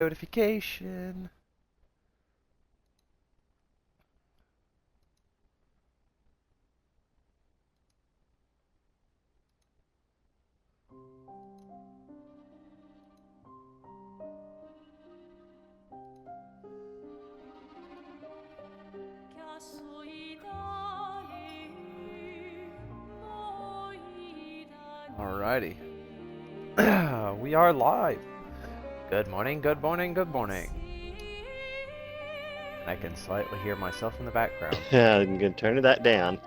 Notification. Alrighty. We are live. Good morning, good morning, good morning. And I can slightly hear myself in the background. I'm gonna turn that down.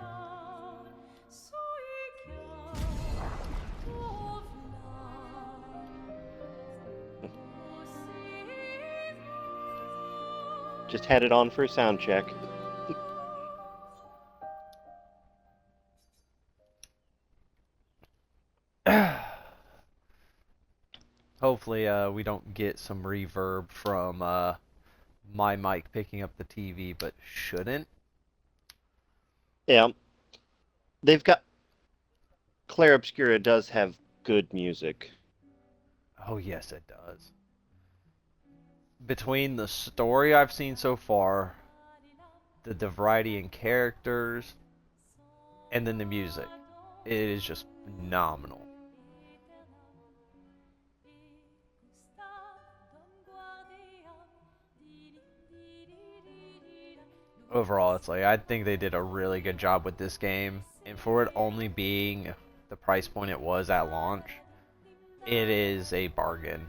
Just had it on for a sound check. Hopefully, we don't get some reverb from my mic picking up the TV, but shouldn't. Yeah. They've got... Clair Obscura does have good music. Oh, yes, it does. Between the story I've seen so far, the variety in characters, and then the music, it is just phenomenal. Overall, it's like I think they did a really good job with this game, and for it only being the price point it was at launch, it is a bargain.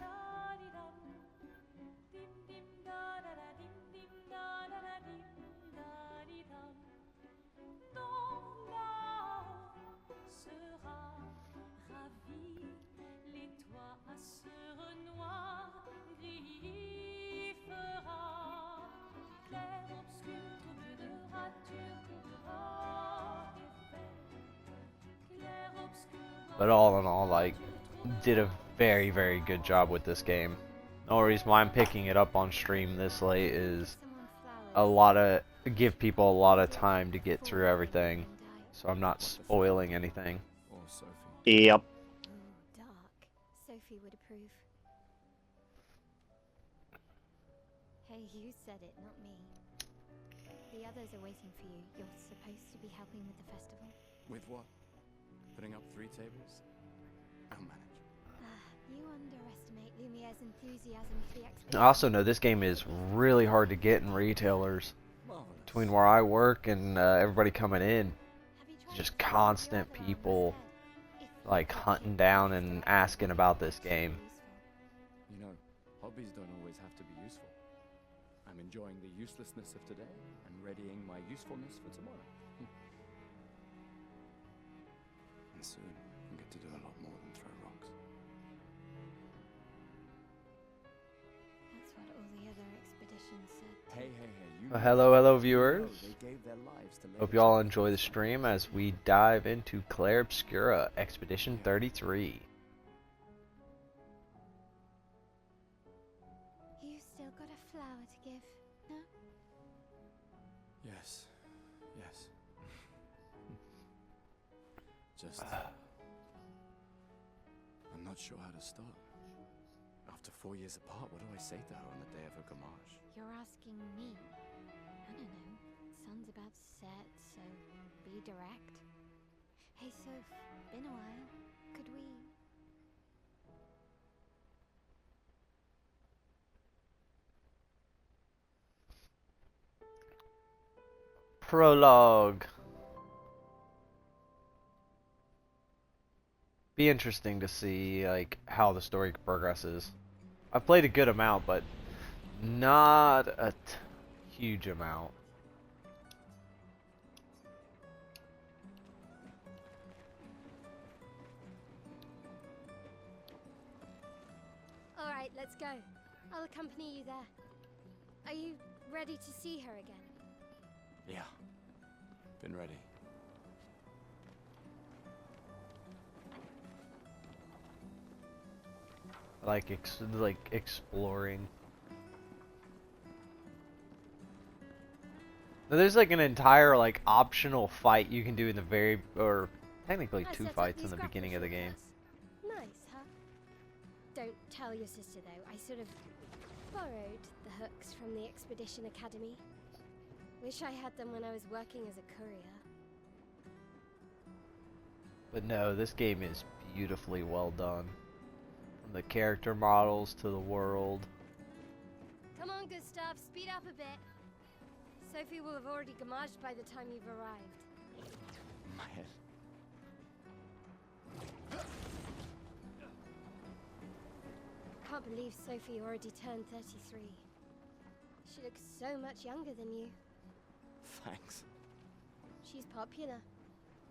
But all in all, like, did a very, very good job with this game. The only reason why I'm picking it up on stream this late is give people a lot of time to get through everything, so I'm not spoiling anything. Yep. Dark. Sophie would approve. Hey, you said it, not me. The others are waiting for you. You're supposed to be helping with the festival. With what? Putting up 3 tables? I'll manage. You underestimate Lumiere's enthusiasm for the expedition. I also know this game is really hard to get in retailers. Marvelous. Between where I work and everybody coming in, it's just constant people like hunting down and asking about this game. You know, hobbies don't always have to be useful. I'm enjoying the uselessness of today and readying my usefulness for tomorrow. And soon, I'll get to do a lot more than throw rocks. That's what all the other expeditions said. Hey. Well, hello viewers. They gave their lives to Hope you all enjoy the stream as we dive into Clair Obscura Expedition 33. You still got a flower to give, no? Yes. Just... I'm not sure how to start. After 4 years apart, what do I say to her on the day of her gamage? You're asking me. I don't know. Sun's about to set, so be direct. Hey, Soph, been a while. Could we... Prologue. Be interesting to see like how the story progresses. I've played a good amount, but not a huge amount. All right, let's go. I'll accompany you there. Are you ready to see her again? Yeah. Been ready. Like exploring. Now, there's like an entire like optional fight you can do in the or technically 2 fights in the beginning of the game. Nice, huh? Don't tell your sister though. I sort of borrowed the hooks from the Expedition Academy. Wish I had them when I was working as a courier. But no, this game is beautifully well done. From the character models to the world. Come on, Gustav, speed up a bit. Sophie will have already gamaged by the time you've arrived. My head. Can't believe Sophie already turned 33. She looks so much younger than you. Thanks. She's popular.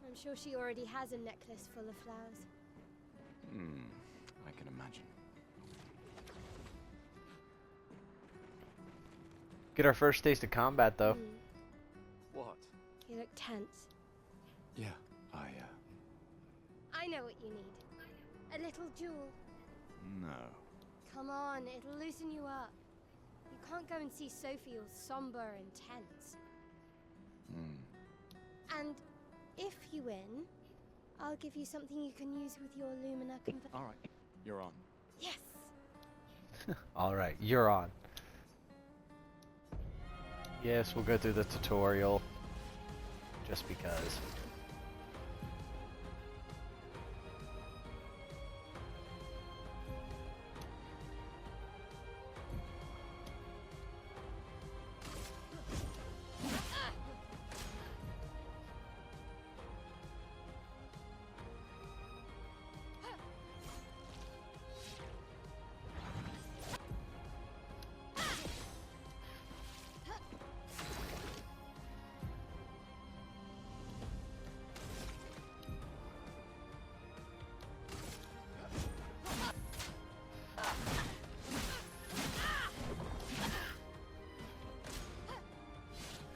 I'm sure she already has a necklace full of flowers. I can imagine. Get our first taste of combat, though. What? You look tense. Yeah, I know what you need. A little jewel. No. Come on, it'll loosen you up. You can't go and see Sophie all somber and tense. And if you win, I'll give you something you can use with your Lumina Alright, you're on. Yes! Alright, you're on. Yes, we'll go through the tutorial. Just because.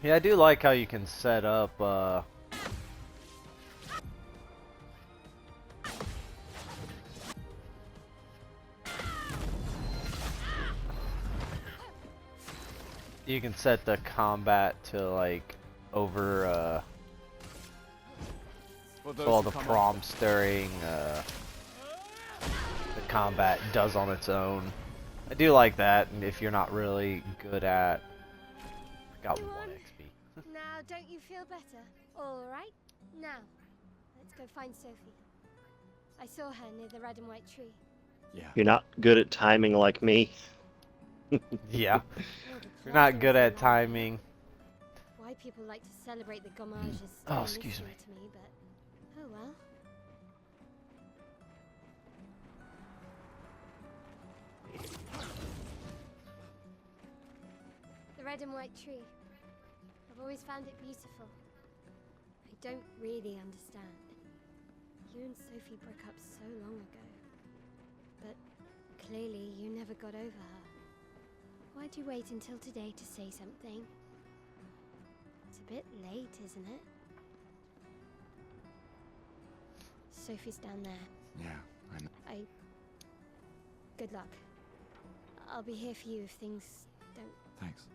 Yeah, I do like how you can set up, you can set the combat to, like, over, so all the prompts during, the combat does on its own. I do like that, and if you're not really good at... Got 1 XP. Now, don't you feel better? Alright, now, let's go find Sophie. I saw her near the red and white tree. Yeah. You're not good at timing like me. Yeah. You're not good at timing. Why people like to celebrate the gommage is still Oh, a excuse mystery me. to me, but oh well. The red and white tree. I've always found it beautiful. I don't really understand. You and Sophie broke up so long ago. But clearly you never got over her. Why'd you wait until today to say something? It's a bit late, isn't it? Sophie's down there. Yeah, I know. Good luck. I'll be here for you if things don't... Thanks.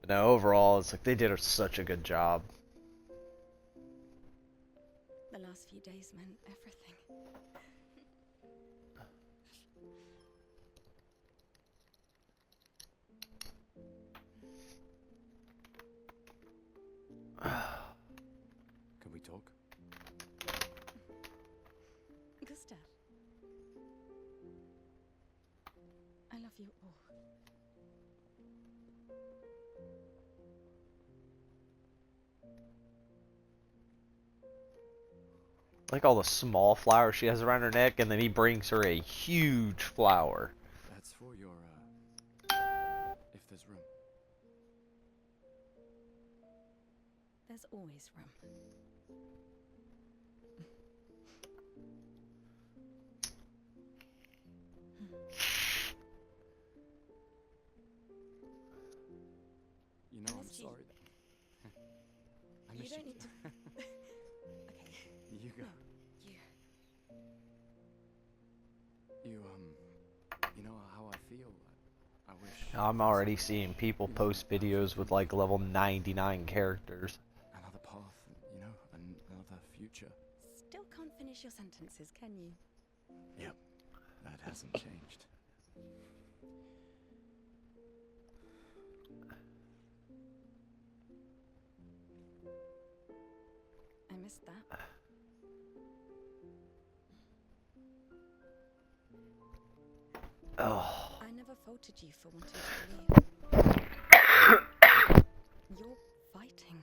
No, overall, it's like they did such a good job. The last few days meant everything. Can we talk? Gustav. I love you all. Like all the small flowers she has around her neck, and then he brings her a huge flower. That's for your, if there's room. There's always room. You know, I'm Missed you. sorry that... I You miss don't need to... Okay. You go. No, you. You know how I feel I'm already seeing people post videos with like level 99 characters. Another path, you know, another future. Still can't finish your sentences, can you? Yep, that hasn't changed. I missed that. Oh. I never faulted you for wanting to leave. You're fighting.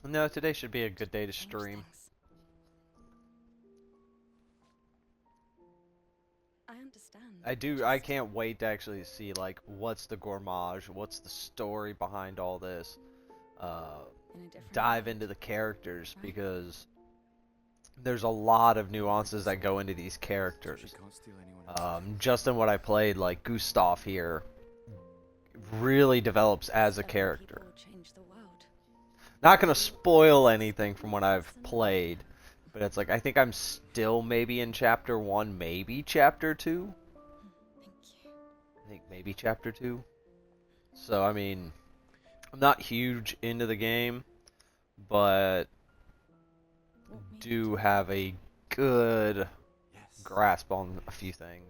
No, today should be a good day to Change stream. things. I understand. I can't wait to actually see like what's the gourmage, what's the story behind all this. In a different Dive world, into the characters right? because there's a lot of nuances that go into these So characters. she can't steal anyone else's Just in what I played, like Gustav here really develops as a Several character. people change the world. Not gonna spoil anything from what I've played, but it's like I think I'm still maybe in chapter 1, maybe chapter 2. Thank you. I think maybe chapter 2. So I mean, I'm not huge into the game, but Walk me do have a good Yes. grasp on a few things.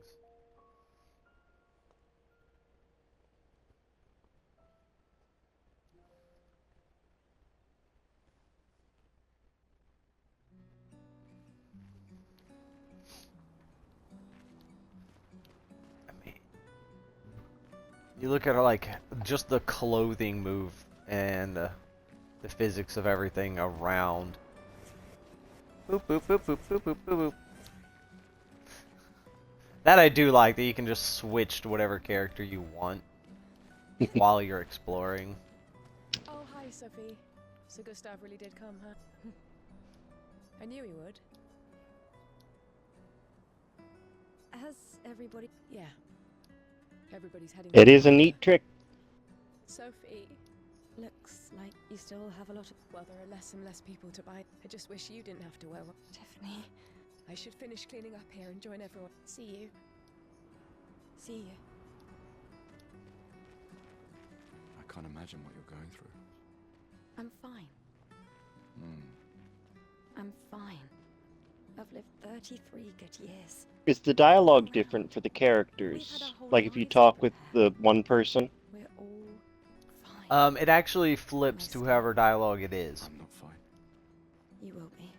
I mean, you look at like just the clothing move and the physics of everything around. Boop boop boop boop boop boop boop boop. That I do like, that you can just switch to whatever character you want while you're exploring. Oh, hi, Sophie. So Gustav really did come, huh? I knew he would. Has everybody? Yeah. Everybody's heading. It is a neat trick. Sophie. Looks like you still have a lot of. Well, there are less and less people to buy. I just wish you didn't have to wear one. Tiffany, I should finish cleaning up here and join everyone. see you. See you. I can't imagine what you're going through. I'm fine. I'm fine. I've lived 33 good years. Is the dialogue different for the characters? Like if you talk with the one person? We're all fine. It actually flips to whoever dialogue it is. I'm not fine. You will be.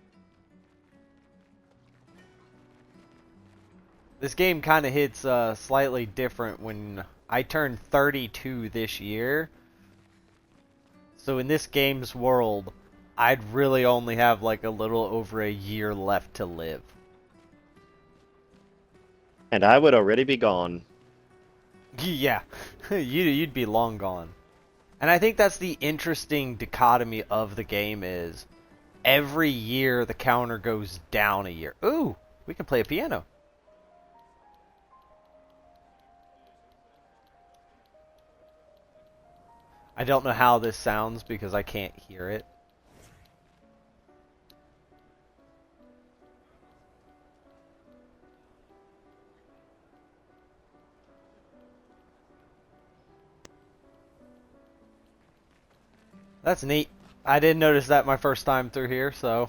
This game kind of hits slightly different when I turned 32 this year. So in this game's world, I'd really only have like a little over a year left to live. And I would already be gone. Yeah, you'd be long gone. And I think that's the interesting dichotomy of the game is every year the counter goes down a year. Ooh, we can play a piano. I don't know how this sounds because I can't hear it. That's neat. I didn't notice that my first time through here, so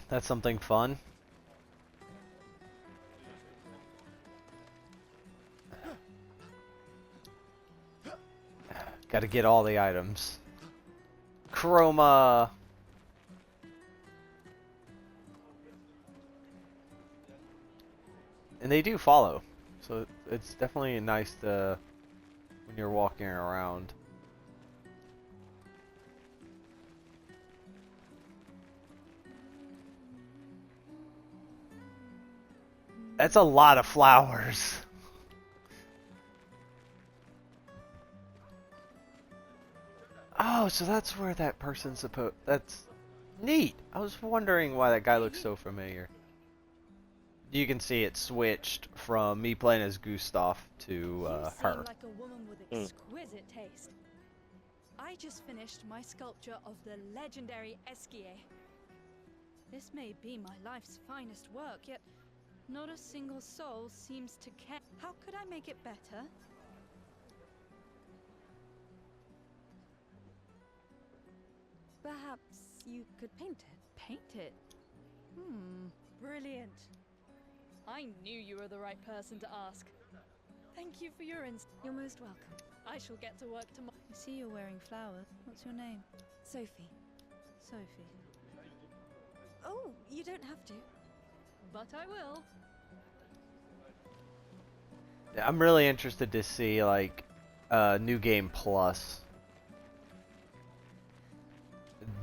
that's something fun. Gotta get all the items. Chroma! And they do follow, so it's definitely nice to when you're walking around. That's a lot of flowers. Oh, so that's where that person's supposed. That's neat. I was wondering why that guy looks so familiar. You can see it switched from me playing as Gustav to You her. seem like a woman with exquisite taste. I just finished my sculpture of the legendary Esquier. This may be my life's finest work, yet Not a single soul seems to care. How could I make it better? Perhaps you could paint it. Paint it? Brilliant. I knew you were the right person to ask. Thank you for your You're most welcome. I shall get to work tomorrow. I see you're wearing flowers. What's your name? Sophie. Sophie. Oh, you don't have to. But I will. Yeah, I'm really interested to see like New Game Plus.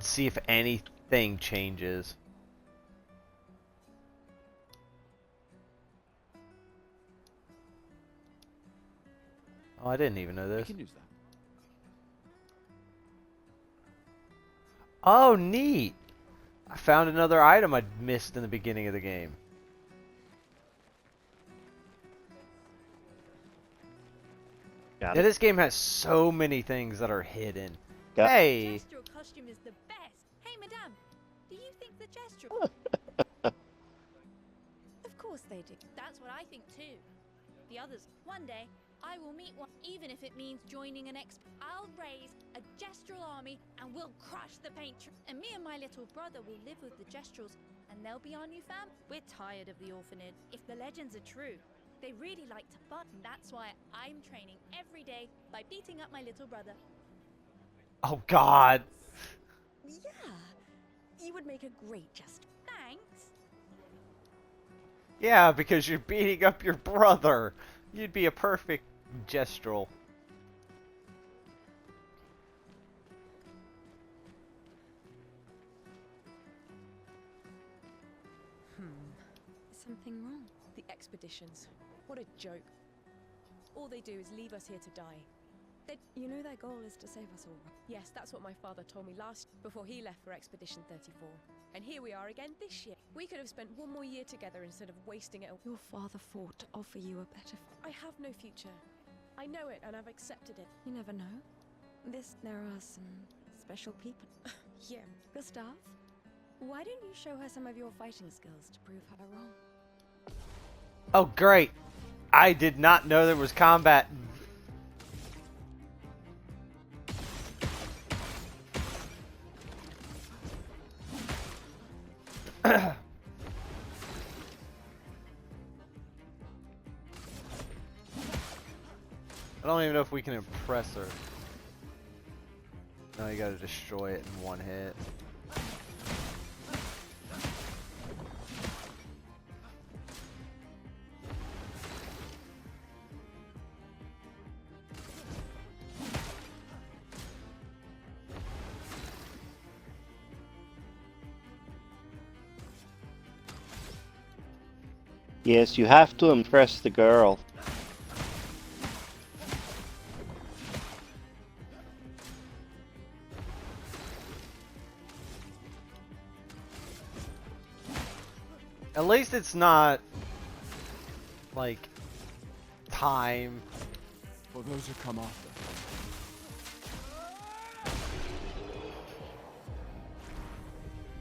See if anything changes. Oh, I didn't even know I this. can use that. Oh, neat! I found another item I missed in the beginning of the game. Got Yeah, it. this game has so many things that are hidden. Got Hey! Gestural costume is the best. Hey, madame, do you think the gestural? Of course they do. That's what I think too. The others. One day, I will meet one, even if it means joining an I'll raise a gestural army and we'll crush the paint. And me and my little brother will live with the gestrals, and they'll be our new fam. We're tired of the orphanage. If the legends are true, they really like to butt. That's why I'm training every day by beating up my little brother. Oh God! Yeah. You would make a great jester. Thanks. Yeah, because you're beating up your brother. You'd be a perfect gestural. Is something wrong? The expeditions. What a joke. All they do is leave us here to die. You know their goal is to save us all. Yes, that's what my father told me last before he left for Expedition 34. And here we are again this year. We could have spent one more year together instead of wasting it. Your father fought to offer you a better. I have no future. I know it and I've accepted it. You never know. There are some special people. Yeah. Gustav, why don't you show her some of your fighting skills to prove her wrong? Oh great! I did not know there was combat. I don't even know if we can impress her. No, you gotta destroy it in one hit. Yes, you have to impress the girl. At least it's not like time. For those who come after.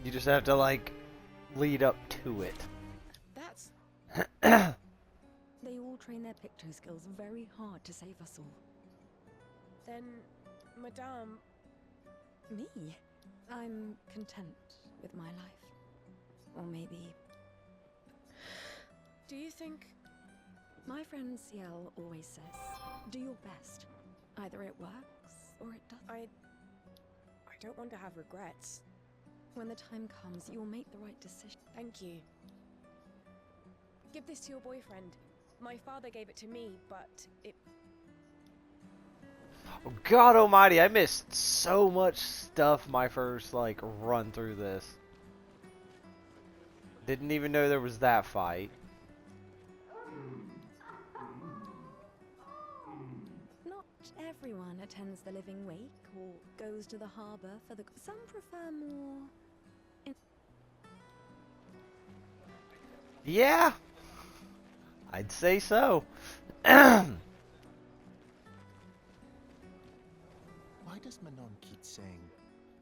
You just have to like lead up to it. That's... They all train their picto skills very hard to save us all. Then, Madame... Me? I'm content with my life. Or maybe... Do you think... My friend Ciel always says, do your best. Either it works, or it doesn't. I don't want to have regrets. When the time comes, you'll make the right decision. Thank you. Give this to your boyfriend. My father gave it to me, but it... Oh, God almighty, I missed so much stuff my first like run through this. Didn't even know there was that fight. Not everyone attends the living wake or goes to the harbor for the... Some prefer more... Yeah, I'd say so. Why does Manon keep saying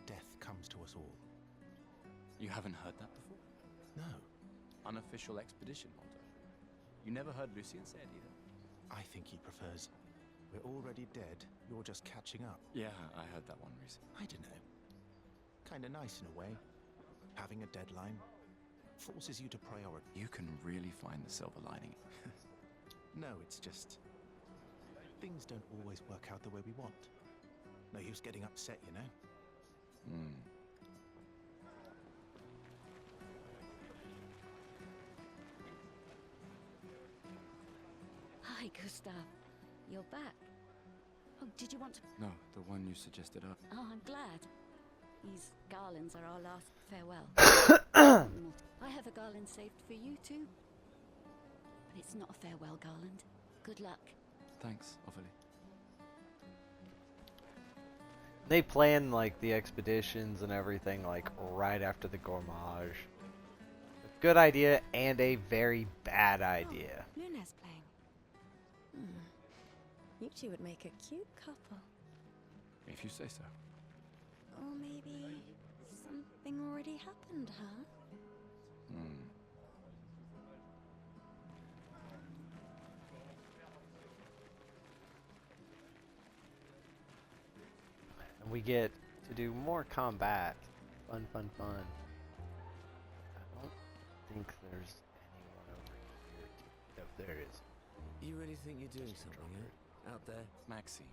death comes to us all? You haven't heard that before? No. Unofficial expedition motto. You never heard Lucien say it either. I think he prefers, we're already dead, you're just catching up. Yeah, I heard that one recently. I don't know. Kinda nice in a way. Having a deadline forces you to prioritize. You can really find the silver lining. No, it's just... things don't always work out the way we want. No use getting upset, you know? Hmm. Hi, Gustav. You're back. Oh, did you want to... No, the one you suggested. Oh, I'm glad. These garlands are our last farewell. I have a garland saved for you too. But it's not a farewell garland. Good luck. Thanks, Ophelia. They plan like the expeditions and everything like right after the Gourmage. A good idea and a very bad idea. Oh, Luna's playing. You two would make a cute couple. If you say so. Or maybe something already happened, huh? Hmm. And we get to do more combat. Fun, fun, fun. I don't think there's anyone over here. Yep, there it is. You really think you're doing something, eh? Out there? Maxine.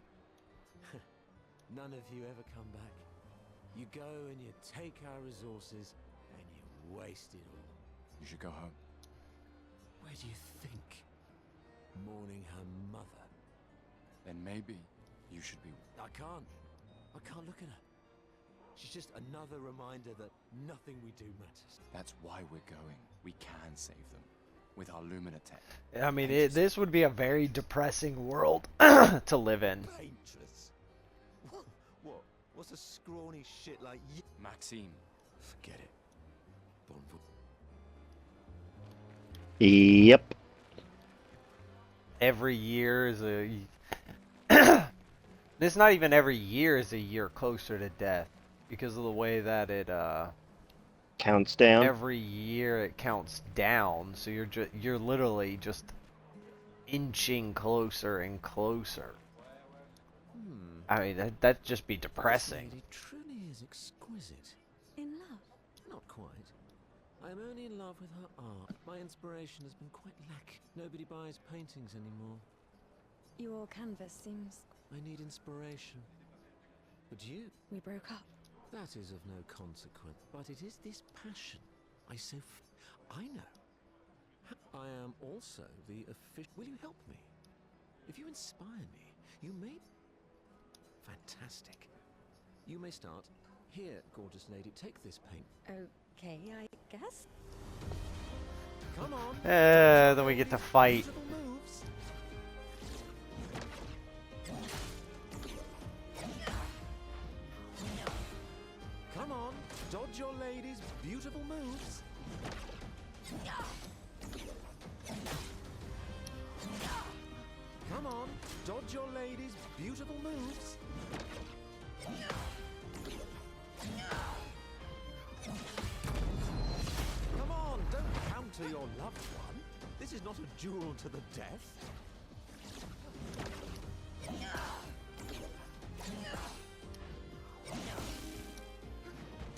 None of you ever come back. You go and you take our resources and you waste it all. You should go home. Where do you think? Mourning her mother. Then maybe you should be... I can't look at her. She's just another reminder that nothing we do matters. That's why we're going. We can save them. With our Lumina tech. I mean, this would be a very depressing world to live in. Paintress? What? What's a scrawny shit like you? Maxine. Forget it. Yep. Every year is a... It's not even every year is a year closer to death. Because of the way that it, Counts down. every year it counts down. So you're literally just inching closer and closer. I mean, that'd just be depressing. This lady truly is exquisite. In love? Not quite. I am only in love with her art. My inspiration has been quite lack. Nobody buys paintings anymore. Your canvas seems... I need inspiration. But you? We broke up. That is of no consequence. But it is this passion. I know. I am also the official... Will you help me? If you inspire me, you may... Fantastic. You may start. Here, gorgeous lady, take this paint. Okay, I guess. Come on. Then we get to fight. Beautiful moves. Come on, dodge your lady's beautiful moves. Come on, dodge your lady's beautiful moves. Come on, don't counter your loved one. This is not a duel to the death.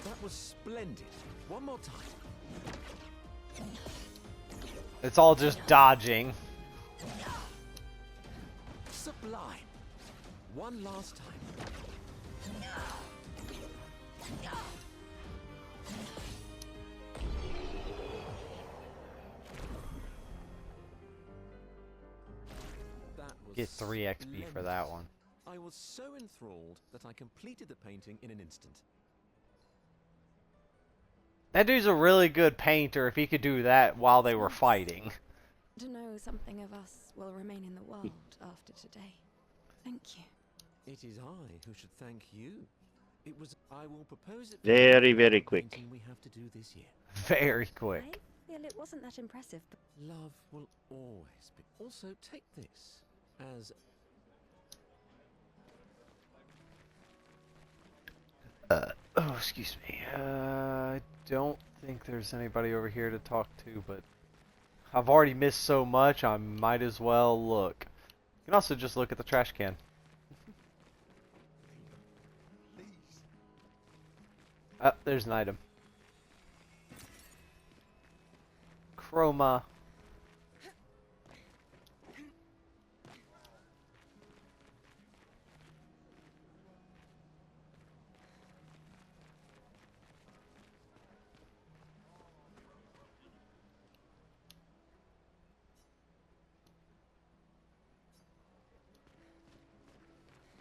That was splendid. One more time. It's all just dodging. Sublime. One last time. That was Get 3 XP for that one. I was so enthralled that I completed the painting in an instant. That dude's a really good painter if he could do that while they were fighting. To know something of us will remain in the world after today. Thank you. It is I who should thank you. It was... I will propose it... Very, very quick. painting we have to do this year. Very quick. I feel it wasn't that impressive, but... Love will always be... Also, take this as... Oh, excuse me. I don't think there's anybody over here to talk to, but I've already missed so much, I might as well look. You can also just look at the trash can. There's an item. Chroma.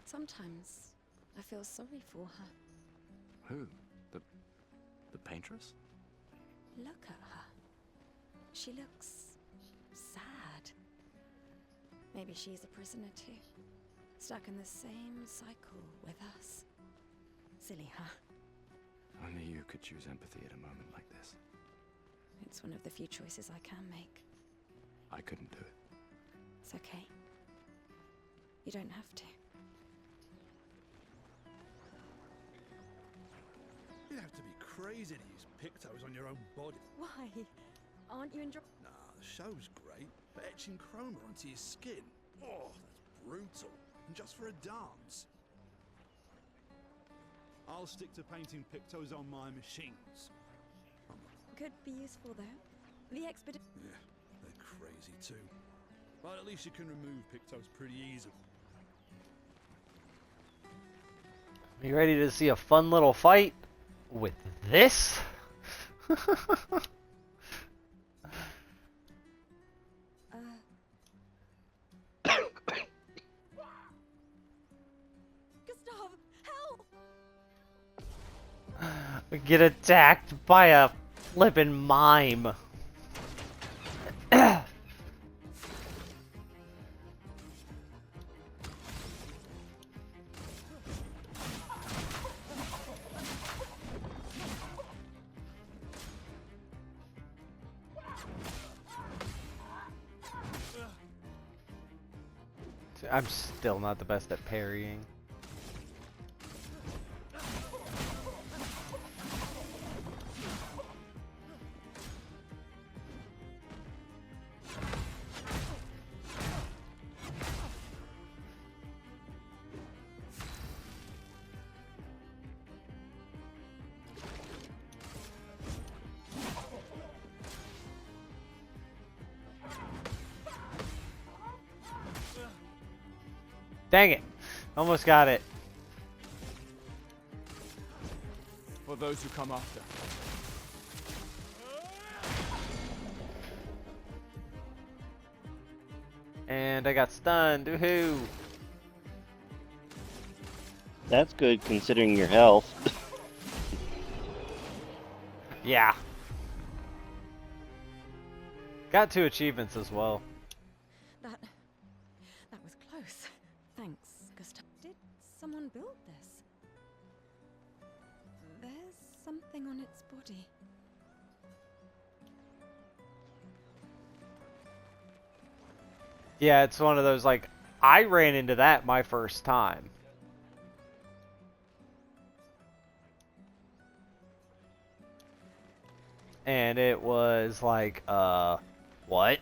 Sometimes I feel sorry for her. Who? The paintress? Look at her. She looks sad. Maybe she's a prisoner too, stuck in the same cycle with us. Silly, huh? Only you could choose empathy at a moment like this. It's one of the few choices I can make. I couldn't do it. It's okay. You don't have to. You'd have to be crazy to use pictos on your own body. Why? Aren't you enjoying? Nah, the show's great, but etching chroma onto your skin, oh, that's brutal. And just for a dance. I'll stick to painting pictos on my machines. Could be useful though. The expedition. Yeah, they're crazy too. But at least you can remove pictos pretty easily. You ready to see a fun little fight with this? Gustav, help! We get attacked by a flippin' mime. I'm still not the best at parrying. Dang it. Almost got it. For those who come after. And I got stunned. Woohoo. That's good considering your health. Yeah. Got 2 achievements as well. That was close. Thanks, Gustav. Did someone build this? There's something on its body. Yeah, it's one of those, like, I ran into that my first time. And it was like, what?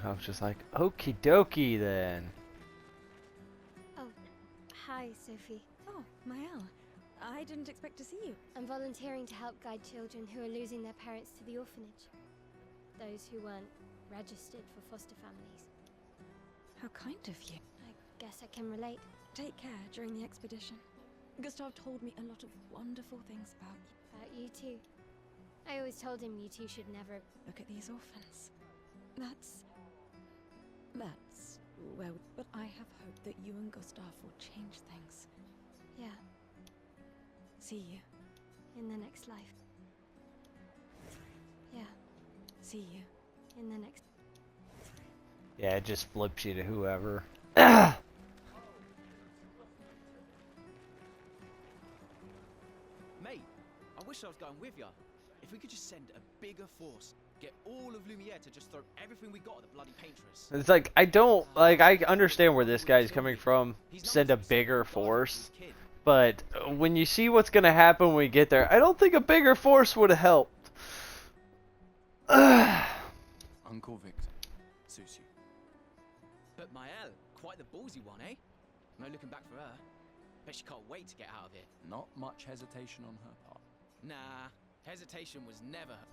I was just like, okie dokie then. Oh, hi, Sophie. Oh, Mael. I didn't expect to see you. I'm volunteering to help guide children who are losing their parents to the orphanage. Those who weren't registered for foster families. How kind of you. I guess I can relate. Take care during the expedition. Gustav told me a lot of wonderful things about you. About you too. I always told him you two should never... Look at these orphans. That's where... But I have hope that you and Gustav will change things. Yeah, See you. in the next life. Yeah, See you. in the next... Yeah, it just flips you to whoever. Mate, I wish I was going with you. If we could just send a bigger force. Get all of Lumiere to just throw everything we got at the bloody paintress. It's like, I understand where this guy's coming from. Send a bigger force. But when you see what's going to happen when we get there, I don't think a bigger force would have helped. Uncle Victor. Suits you. But Mael, quite the ballsy one, eh? No looking back for her. Bet she can't wait to get out of here. Not much hesitation on her part. Nah, hesitation was never her.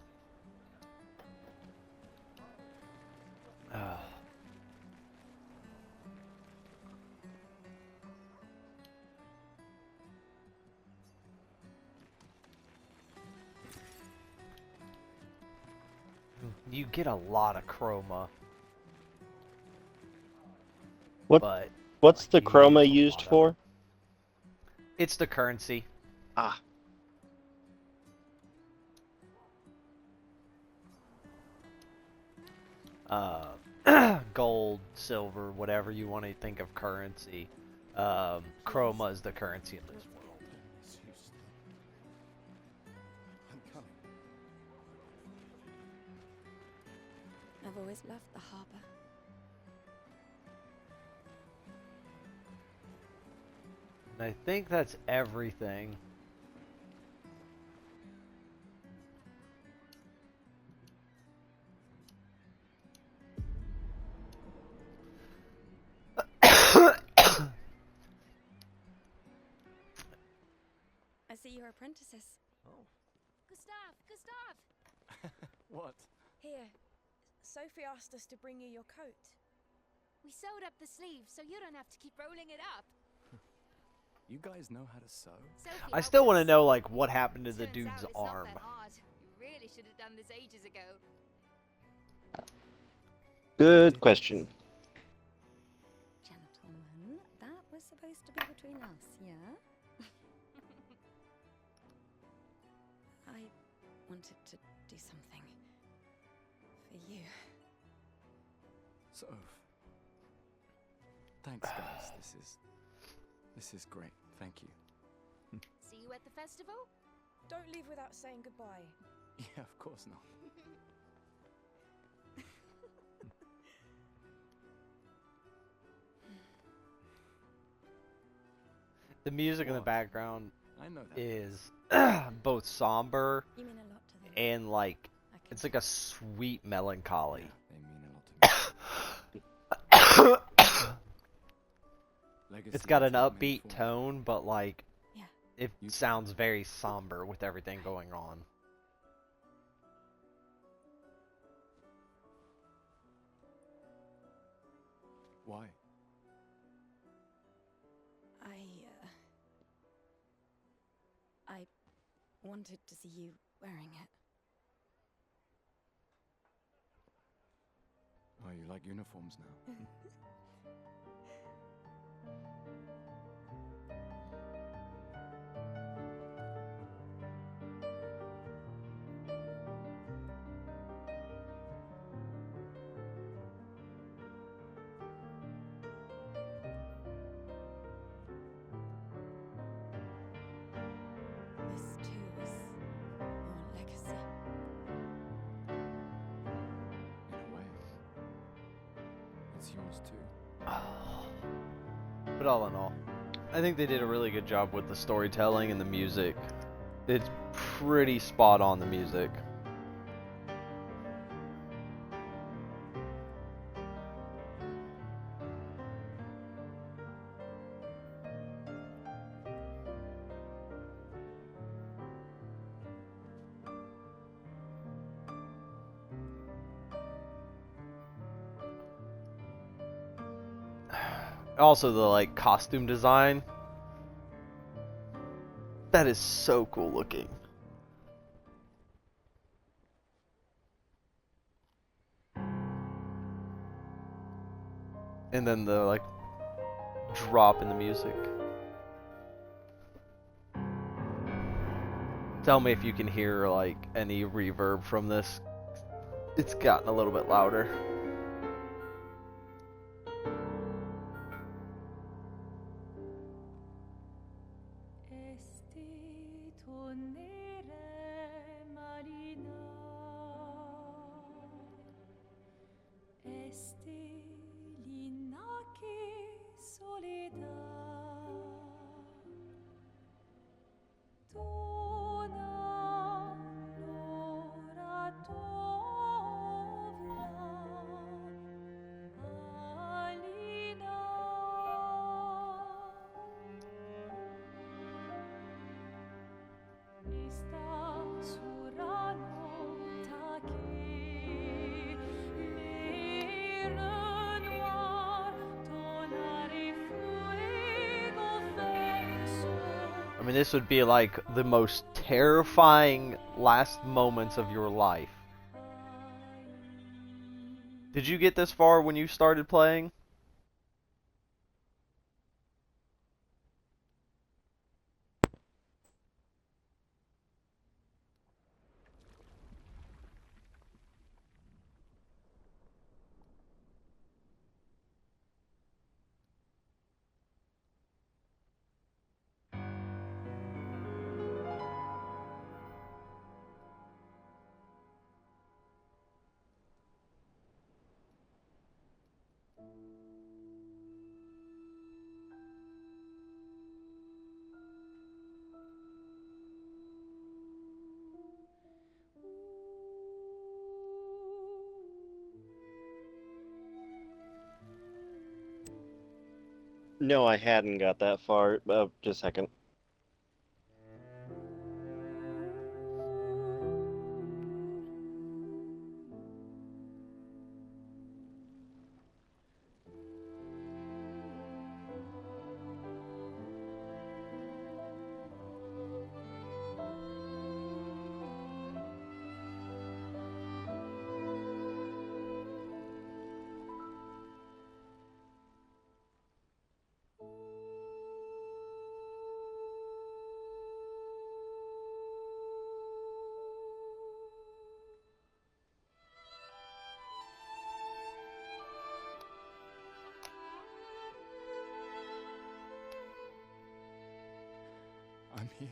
You get a lot of chroma. What's the chroma used for? It's the currency. Ah. Gold, silver, whatever you want to think of currency. Chroma is the currency in this world. I'm coming. I've always loved the harbour. And I think that's everything. I see you're apprentices. Oh. Gustav! What? Here. Sophie asked us to bring you your coat. We sewed up the sleeves so you don't have to keep rolling it up. You guys know how to sew? Sophie I still helped want to us. know, like, what happened to the Turns dude's out it's arm. Not that hard. You really should have done this ages ago. Good question. Gentlemen, that was supposed to be between us, yeah? I wanted to do something for you. Soph. Thanks, guys. This is great. Thank you. See you at the festival? Don't leave without saying goodbye. Yeah, of course not. The music in the What? background I know that. is both somber You mean a lot to them. and, like, I can it's like a sweet melancholy. Yeah, they mean a lot to me. Legacy It's got is an what made upbeat form. tone, but, like, Yeah. it You- sounds very somber with everything going on. Why? I wanted to see you wearing it. Oh, you like uniforms now? This too is your legacy. In a way. It's yours too. But all in all, I think they did a really good job with the storytelling and the music. It's pretty spot on, the music. Also, the, like, costume design. That is so cool looking. And then the, like, drop in the music. Tell me if you can hear, like, any reverb from this. It's gotten a little bit louder. I mean, this would be like the most terrifying last moments of your life. Did you get this far when you started playing? No, I hadn't got that far. Just a second. I'm here.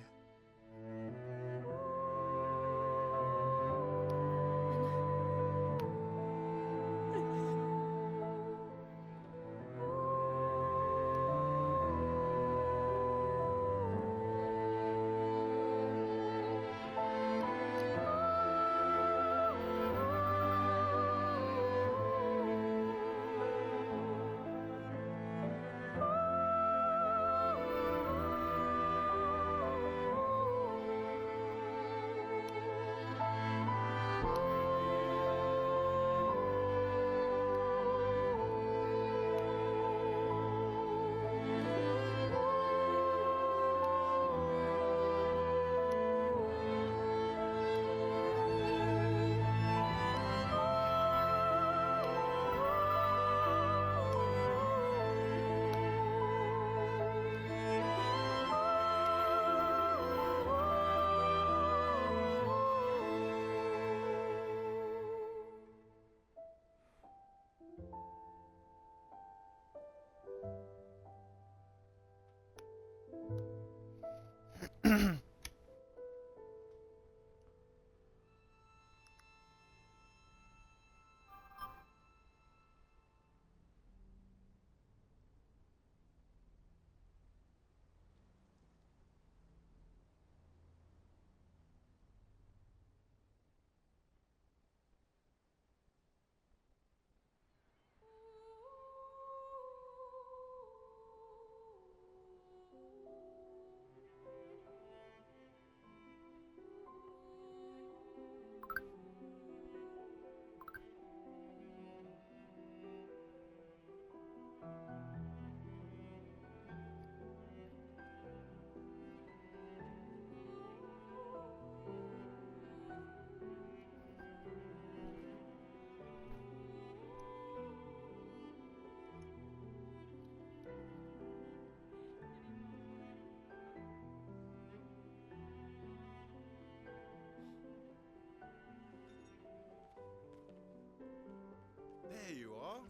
There you are.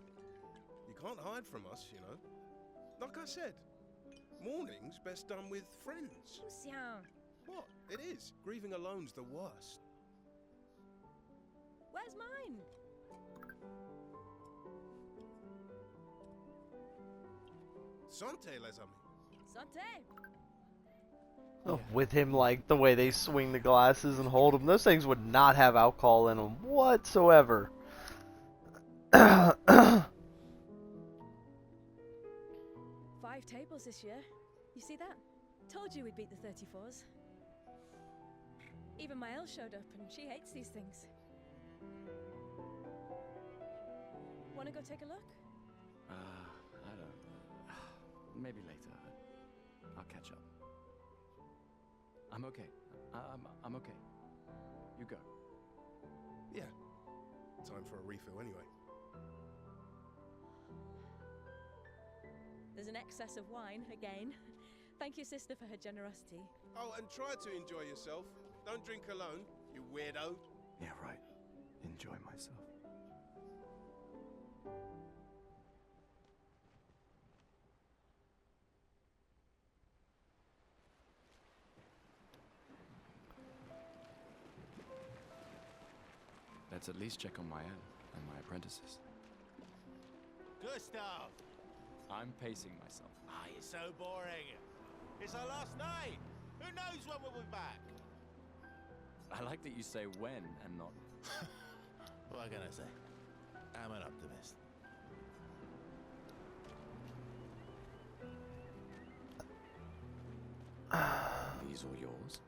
You can't hide from us, you know. Like I said, mourning's best done with friends. What? It is. Grieving alone's the worst. Where's mine? Santé, les amis. Santé! Oh, with him, like, the way they swing the glasses and hold them, those things would not have alcohol in them whatsoever. 5 tables this year. You see that? Told you we'd beat the 34s. Even my Elle showed up, and she hates these things. Wanna go take a look? I don't... Maybe later. I'll catch up. I'm okay. I'm okay. You go. Yeah. Time for a refill anyway. There's an excess of wine, again. Thank your sister for her generosity. Oh, and try to enjoy yourself. Don't drink alone, you weirdo. Yeah, right. Enjoy myself. Let's at least check on my Elle and my apprentices. Gustav! I'm pacing myself. Ah, you're so boring. It's our last night. Who knows when we'll be back? I like that you say when and not... What can I say? I'm an optimist. These all yours?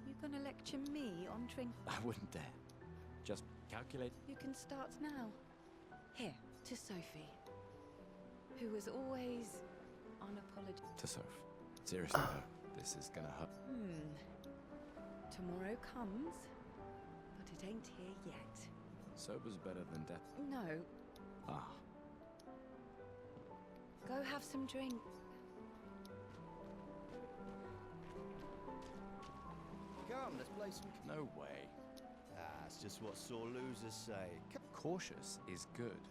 You gonna lecture me on drink? I wouldn't dare. Just calculate. You can start now. Here, to Sophie, who was always unapologetic. To Soph. Seriously though, this is gonna hurt. Tomorrow comes, but it ain't here yet. Sober's better than death. No, Ah, go have some drink. Come, let's play some... no way. Ah, it's just what sore losers say. Cautious is good.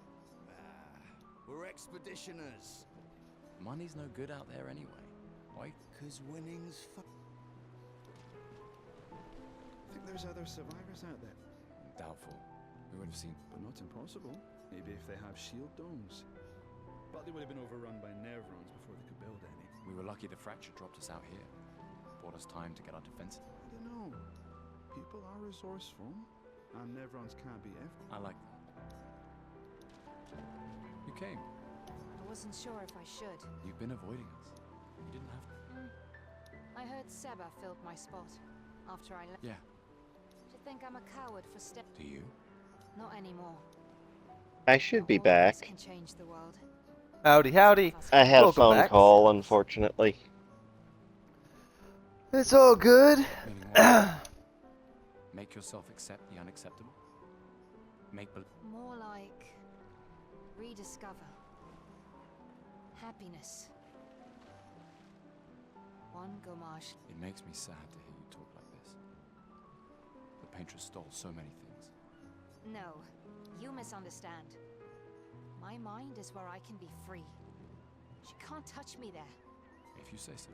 We're expeditioners. Money's no good out there anyway. Why? 'Cause winning's fun. I think there's other survivors out there. Doubtful. We would have seen. But not impossible. Maybe if they have shield domes. But they would have been overrun by Nevrons before they could build any. We were lucky the fracture dropped us out here. Bought us time to get our defenses. I don't know. People are resourceful. And Nevrons can't be everything. I like that. You came. I wasn't sure if I should. You've been avoiding us. You didn't have to. I heard Seba filled my spot after I left. Yeah. Do you think I'm a coward for Do you? Not anymore. I should be All of us back. can change the world. Howdy, howdy. I had a Welcome phone back. call, unfortunately. It's all good. Make yourself accept the unacceptable. More like rediscover happiness. One gomage. It makes me sad to hear you talk like this. The paintress stole so many things. No, you misunderstand. My mind is where I can be free. She can't touch me there. If you say so.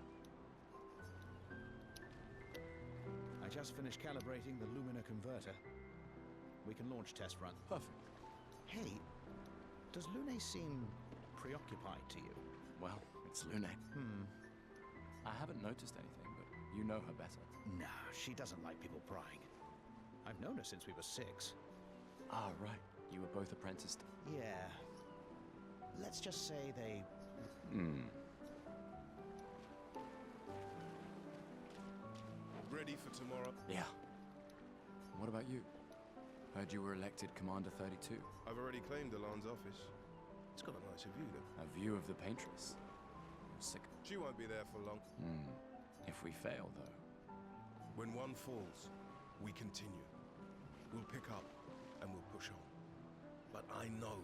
I just finished calibrating the Lumina converter. We can launch test run. Perfect. Hey, does Lune seem preoccupied to you? Well, it's Lune. I haven't noticed anything, but you know her better. No, she doesn't like people prying. I've known her since we were 6. Ah, right. You were both apprenticed. Yeah. Let's just say they... Ready for tomorrow? Yeah. What about you? Heard you were elected Commander 32. I've already claimed Alon's office. It's got a nicer view, though. A view of the paintress. You're sick. She won't be there for long. If we fail, though. When one falls, we continue. We'll pick up and we'll push on. But I know.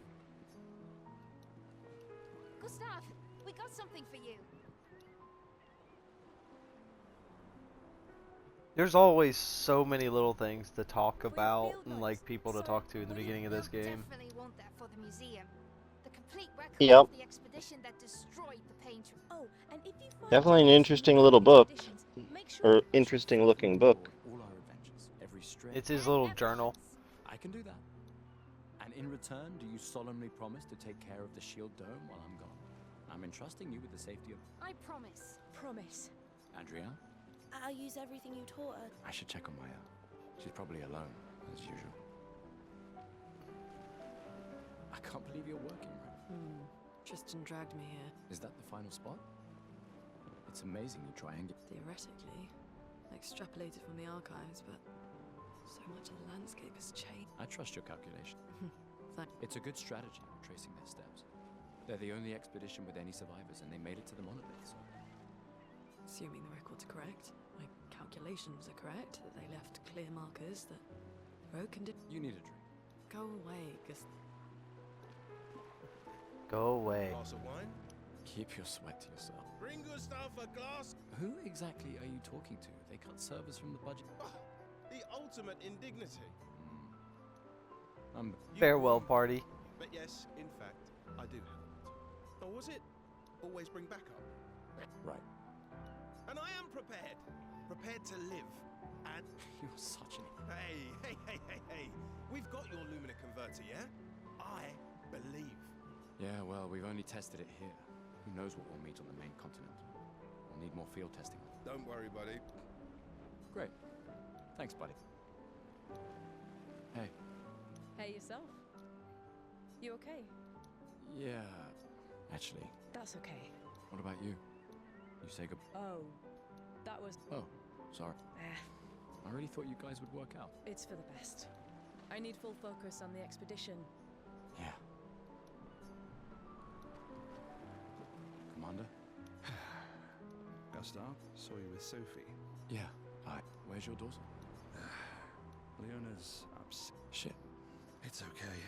Gustav, we got something for you. There's always so many little things to talk about and like people to talk to in the beginning of this game. Definitely want that for the museum. The complete record Yep. of the expedition that destroyed the painter. Oh, and if you find Definitely an interesting little book. Or interesting looking book. All our adventures, every stray. It's his little journal. I can do that. And in return, do you solemnly promise to take care of the shield dome while I'm gone? I'm entrusting you with the safety of... I promise. Promise. Andrea? I'll use everything you taught her. I should check on Maya. She's probably alone, as usual. I can't believe you're working right. Tristan dragged me here. Is that the final spot? It's amazing you triangulate. Theoretically. Extrapolated from the archives, but so much of the landscape has changed. I trust your calculation. Thank It's a good strategy, tracing their steps. They're the only expedition with any survivors, and they made it to the monolith, so... Assuming the records are correct, my calculations are correct, that they left clear markers, that the road can... You need a drink. Go away, Gus. Go away. Glass of wine? Keep your sweat to yourself. Bring Gustav a glass. Who exactly are you talking to? They cut servers from the budget. The ultimate indignity. Farewell party. But yes, in fact, I do have it. Or was it always bring backup? Right. And I am prepared. Prepared to live. And... You're such an... Hey. We've got your Lumina converter, yeah? I believe. Yeah, well, we've only tested it here. Who knows what we'll meet on the main continent? We'll need more field testing. Don't worry, buddy. Great. Thanks, buddy. Hey. Hey, yourself. You okay? Yeah, actually. That's okay. What about you? You say good... Oh, that was... Oh, sorry. I really thought you guys would work out. It's for the best. I need full focus on the expedition. Yeah. Commander? Gustav, saw you with Sophie. Yeah, hi. Where's your daughter? Leona's upset. Shit. It's okay.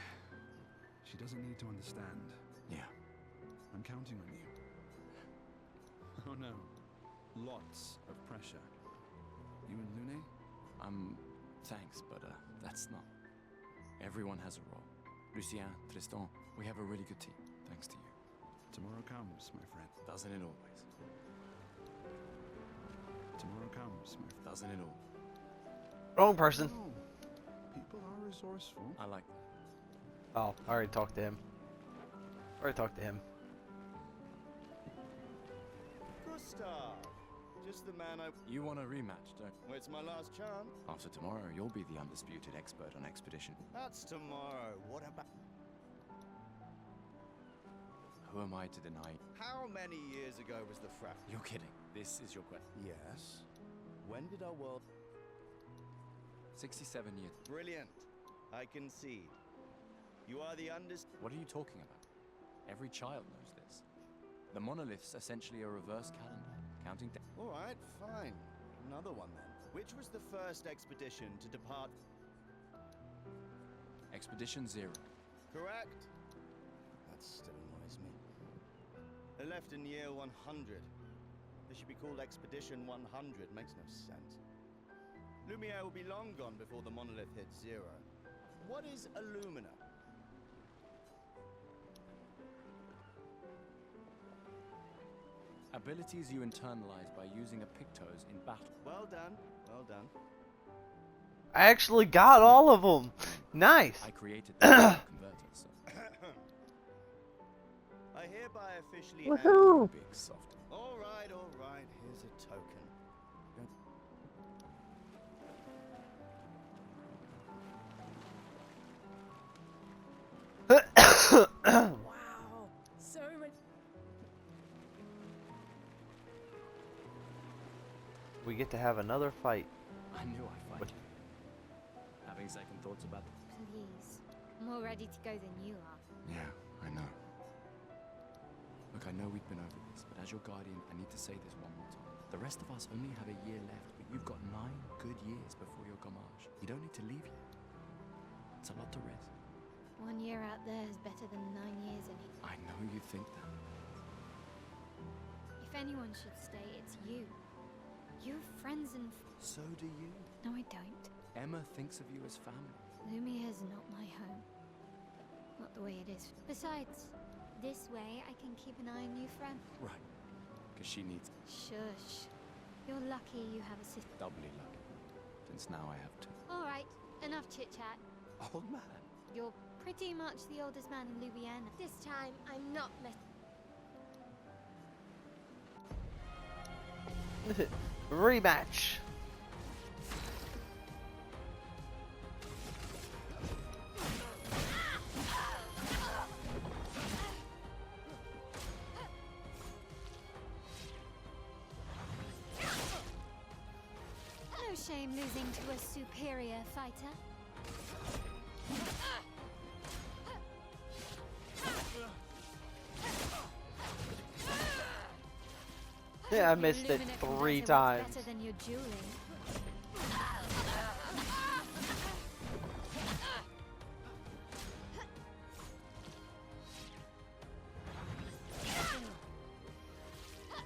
She doesn't need to understand. Yeah. I'm counting on you. Oh no. Lots of pressure. You and Lune? Thanks, but that's not... Everyone has a role. Lucien, Tristan, we have a really good team, thanks to you. Tomorrow comes, my friend. Doesn't it always? Tomorrow comes, my friend. Doesn't it all? Wrong person. Oh, people are resourceful. I like that. Oh, I already talked to him. Gustav! Just the man I... You want a rematch, don't you? Well, it's my last chance. After tomorrow, you'll be the undisputed expert on expedition. That's tomorrow. What about... Who am I to deny? How many years ago was the frap? You're kidding. This is your question. Yes. When did our world... 67 years. Brilliant. I concede. You are the What are you talking about? Every child knows this. The monolith's essentially a reverse calendar, counting down. All right, fine. Another one then. Which was the first expedition to depart? Expedition 0. Correct. That still annoys me. They left in year 100. They should be called Expedition 100. Makes no sense. Lumiere will be long gone before the monolith hits 0. What is Illumina? Abilities you internalize by using a Pictos in battle. Well done. Well done. I actually got all of them. Nice. I created the converter, so. I hereby officially... Woohoo! Big soft. All right. Here's a token. Wow, so much. We get to have another fight. I knew I'd find you. Having second thoughts about... Please. More ready to go than you are. Yeah, I know. Look, I know we've been over this, but as your guardian, I need to say this one more time. The rest of us only have a year left, but you've got 9 good years before your gommage. You don't need to leave yet. It's a lot to risk. 1 year out there is better than 9 years in it. I know you think that. If anyone should stay, it's you. You have friends and... So do you. No, I don't. Emma thinks of you as family. Lumia's not my home. Not the way it is. Besides, this way I can keep an eye on you, friend. Right. Because she needs... Shush. You're lucky you have a sister. Doubly lucky. Since now I have 2. Alright, enough chit-chat. Old man. You're pretty much the oldest man in Louisiana. This time, I'm not Rematch. No shame losing to a superior fighter. Yeah, I missed it 3 times. Better than your dueling.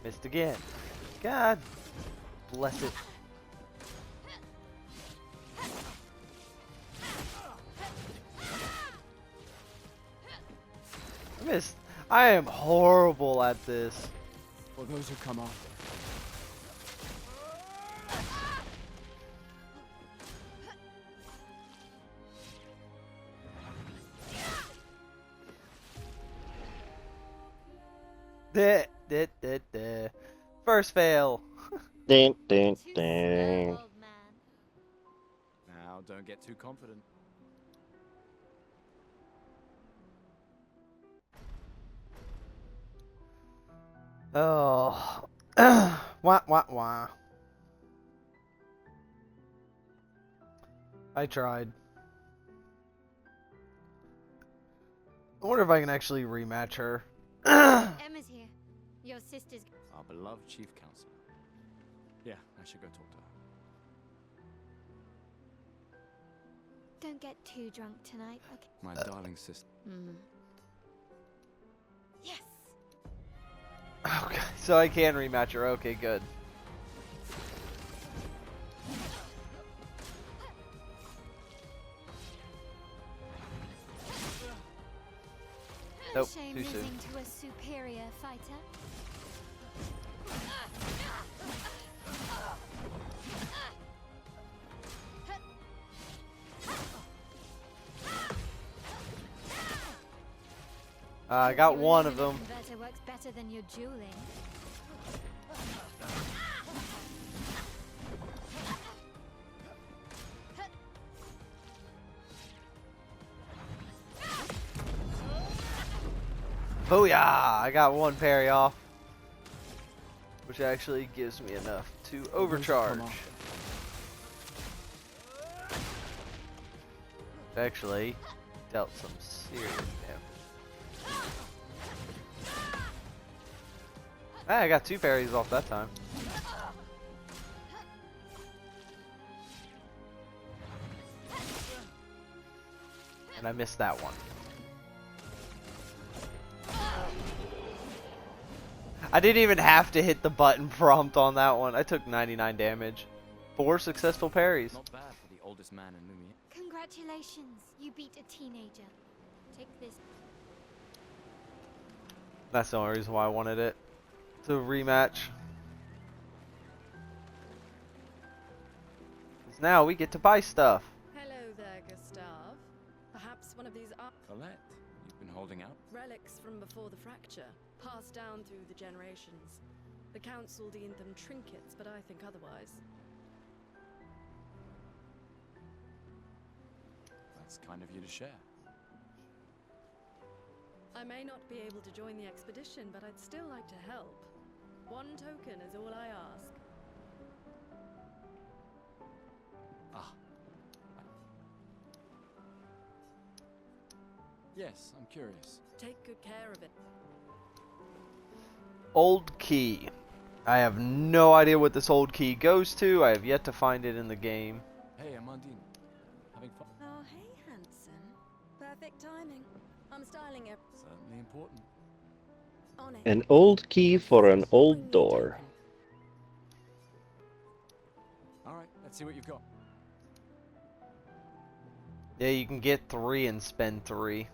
Missed again. God bless it. I missed. I am horrible at this. For those who come after. First fail. Ding, ding, ding. Now, don't get too confident. Oh. Wah, wah, wah. I tried. I wonder if I can actually rematch her. Emma's here. Your sister's. Our beloved chief counselor. Yeah, I should go talk to her. Don't get too drunk tonight, okay? My darling sister. Yes. Okay, so I can rematch her. Okay, good. No Nope, shame too soon. losing to a superior fighter. I got one of them. Converter works better than your dueling. Booyah! I got one parry off, which actually gives me enough to overcharge. Actually, dealt some serious damage. Ah, I got 2 parries off that time. And I missed that one. I didn't even have to hit the button prompt on that one. I took 99 damage. 4 successful parries. Not bad for the oldest man in Lumia. Congratulations, you beat a teenager. Take this. That's the only reason why I wanted it. To rematch. 'Cause now we get to buy stuff. Hello there, Gustav. Perhaps one of these Colette, you've been holding out? relics from before the fracture, passed down through the generations. The council deemed them trinkets, but I think otherwise. That's kind of you to share. I may not be able to join the expedition, but I'd still like to help. 1 token is all I ask. Ah. Yes, I'm curious. Take good care of it. Old key. I have no idea what this old key goes to. I have yet to find it in the game. Hey, Amandine. Having fun? Oh, hey, handsome. Perfect timing. I'm styling it. Certainly important. On it. An old key for an old door. Alright, let's see what you've got. Yeah, you can get 3 and spend 3.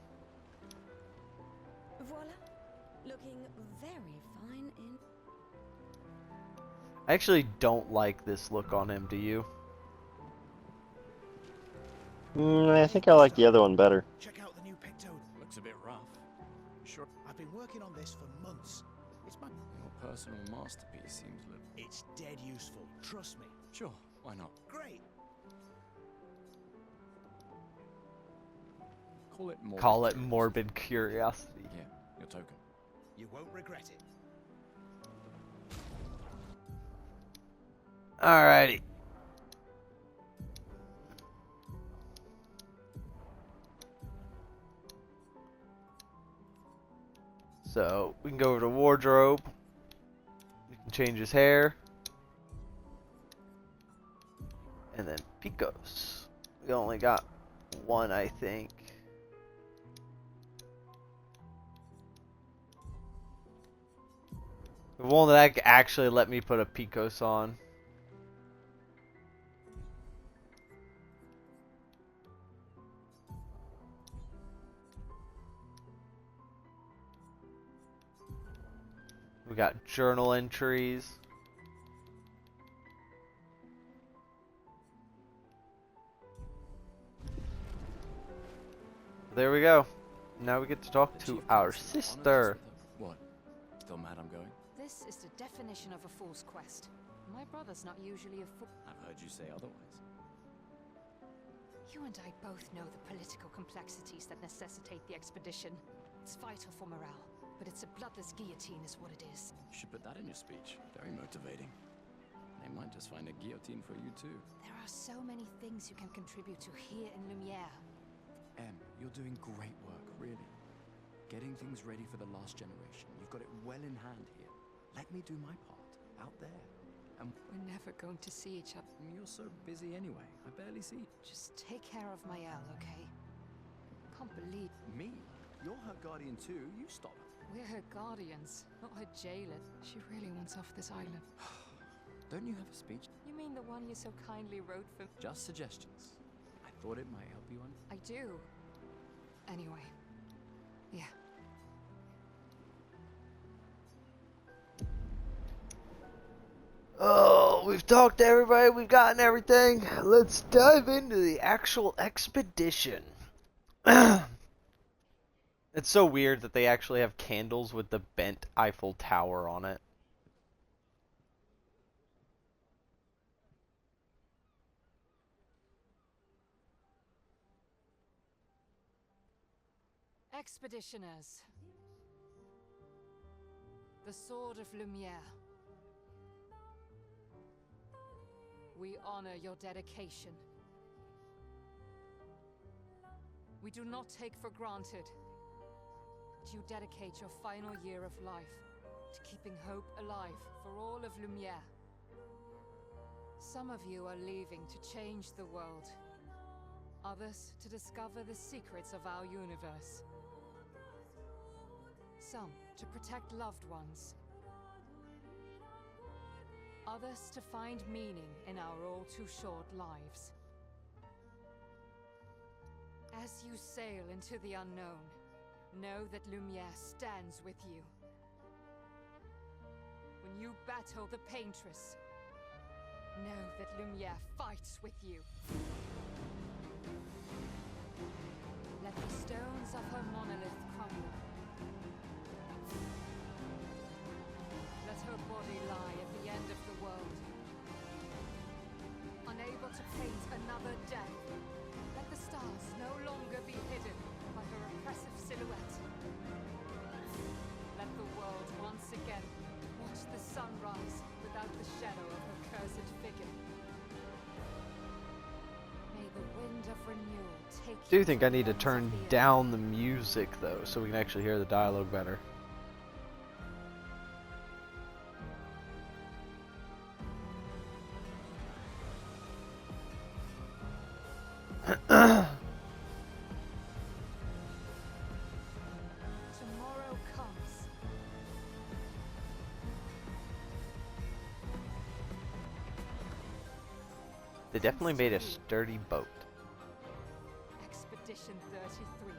Voila. Looking very fine in. I actually don't like this look on him, do you? I think I like the other one better. Check out the new picto. Looks a bit rough. Sure. I've been working on this for months. It's my... Your personal masterpiece seems a little... It's dead useful, trust me. Sure, why not? Great. Call it morbid curiosity. Here, your token. You won't regret it. Alrighty. So we can go over to wardrobe. We can change his hair. And then Picos. We only got one, I think. The one that actually let me put a Picos on. We got journal entries. There we go. Now we get to talk to our sister. What? Still mad I'm going? This is the definition of a fool's quest. My brother's not usually a fool. I've heard you say otherwise. You and I both know the political complexities that necessitate the expedition. It's vital for morale, but it's a bloodless guillotine is what it is. You should put that in your speech. Very motivating. They might just find a guillotine for you too. There are so many things you can contribute to here in Lumiere. Em, you're doing great work, really. Getting things ready for the last generation. You've got it well in hand here. Let me do my part, out there. And we're never going to see each other. You're so busy anyway. I barely see you. Just take care of Mael, okay? Can't believe... Me? You're her guardian too. You stop her. We're her guardians, not her jailer. She really wants off this island. Don't you have a speech? You mean the one you so kindly wrote for... Just suggestions. I thought it might help you on... I do. Anyway. Yeah. Oh, we've talked to everybody, we've gotten everything. Let's dive into the actual expedition. It's so weird that they actually have candles with the bent Eiffel Tower on it. Expeditioners. The Sword of Lumiere. We honor your dedication. We do not take for granted that you dedicate your final year of life to keeping hope alive for all of Lumiere. Some of you are leaving to change the world. Others to discover the secrets of our universe. Some to protect loved ones. Others to find meaning in our all too short lives. As you sail into the unknown, know that Lumiere stands with you. When you battle the Paintress, know that Lumiere fights with you. Let the stones of her monolith crumble. Let her body lie at the end of the world. Unable to paint another death, let the stars no longer be hidden by her oppressive silhouette. Let the world once again watch the sun rise without the shadow of her cursed figure. May the wind of renewal take I do think I need to turn down the music though, so we can actually hear the dialogue better. Tomorrow comes. They definitely made a sturdy boat. Expedition 33.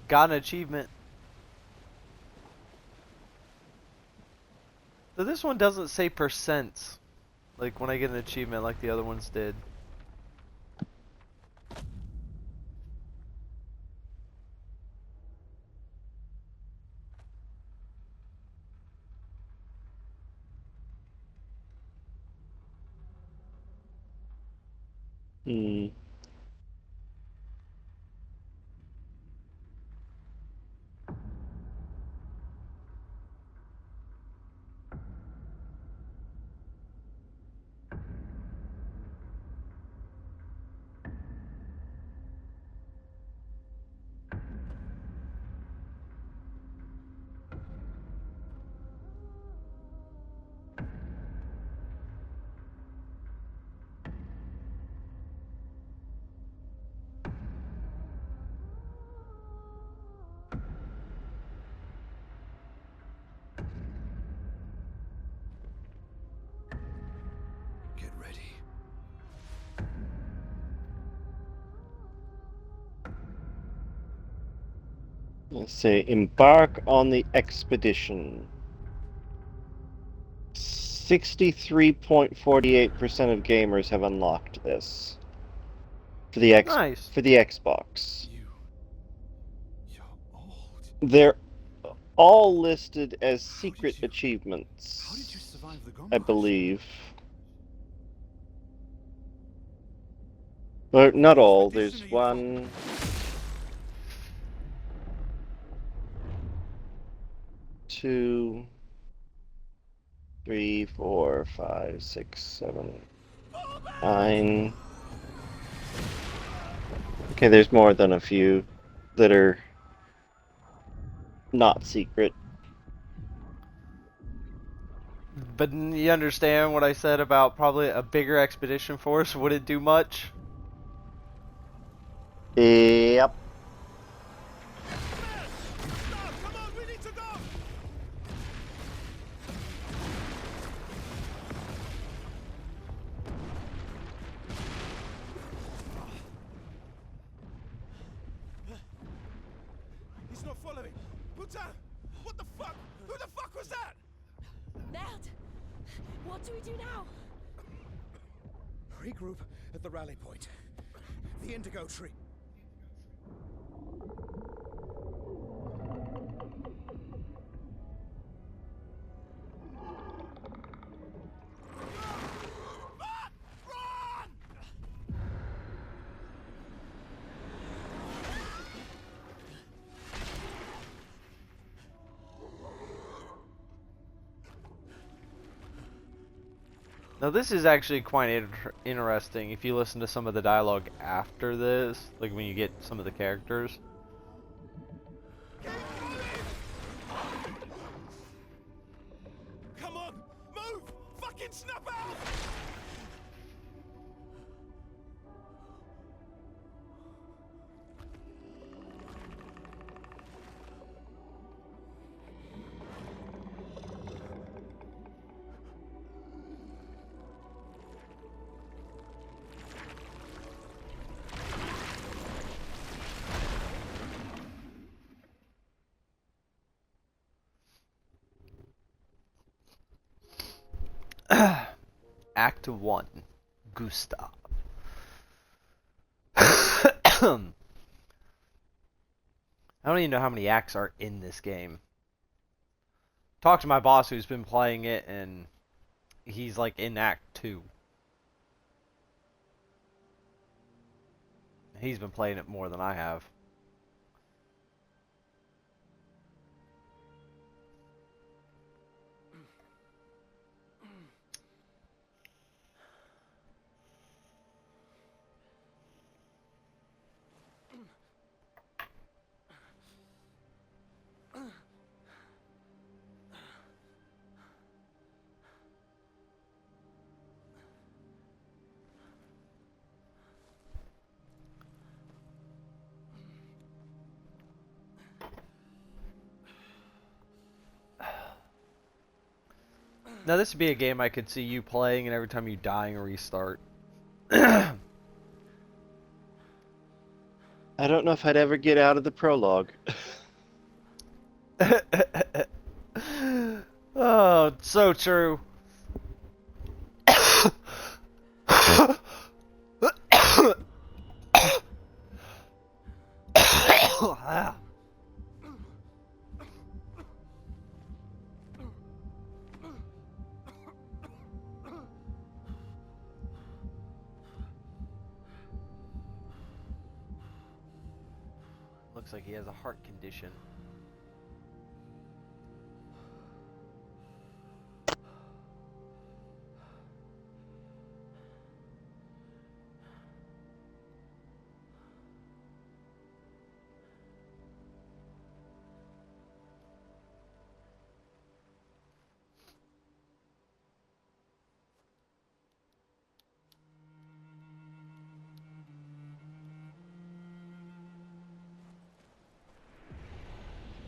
got an achievement. So this one doesn't say percents, like when I get an achievement like the other ones did. Hmm. Get ready. Let's say embark on the expedition. 63.48% of gamers have unlocked this for the Nice. for the Xbox. They're all listed as secret achievements. How did you survive the I Gomage? believe. But not all. There's one. Two, 3, 4, 5, 6, 7, 9. Okay, there's more than a few that are not secret. But you understand what I said about probably a bigger expedition force wouldn't do much? Yep. He's not following. Putain! What the fuck? Who the fuck was that? Merde! What do we do now? Regroup at the rally point. The Indigo Tree. Now this is actually quite interesting if you listen to some of the dialogue after this, like when you get some of the characters. Come on! Move! Fucking snap out! Act 1. Gustav. I don't even know how many acts are in this game. Talk to my boss who's been playing it, and he's like in Act 2. He's been playing it more than I have. Now this would be a game I could see you playing, and every time you die and restart. I don't know if I'd ever get out of the prologue. Oh, so true. Looks like he has a heart condition.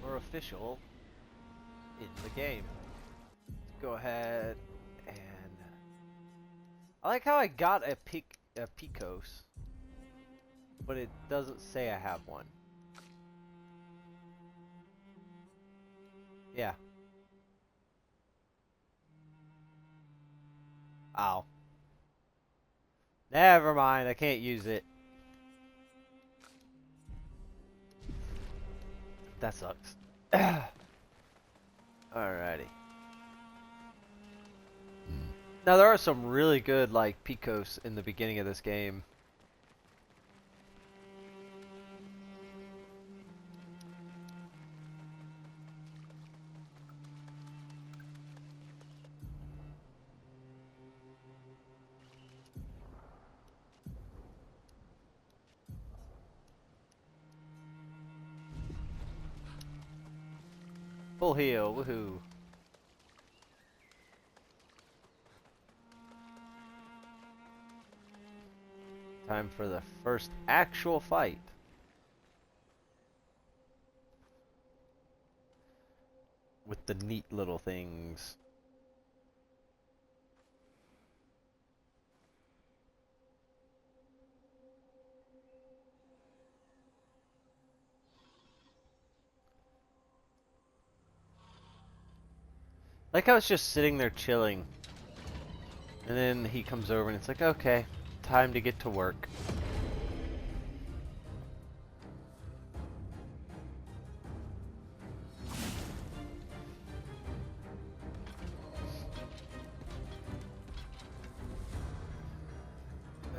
We're official in the game. Let's go ahead and I like how I got a Picos, but it doesn't say I have one. Yeah. Ow. Never mind, I can't use it. That sucks. Alrighty. Now there are some really good like Picos in the beginning of this game. Full heal, woohoo. Time for the first actual fight. With the neat little things. Like I was just sitting there chilling. And then he comes over and it's like, okay, time to get to work.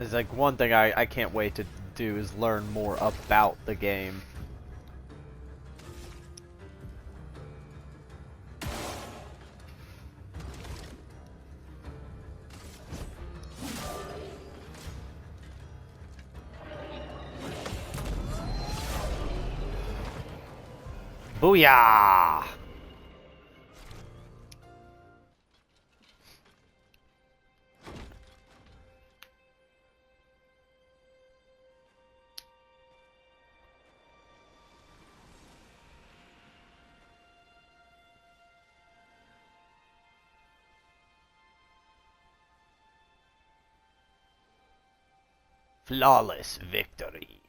It's like one thing I can't wait to do is learn more about the game. Booyah! Flawless victory.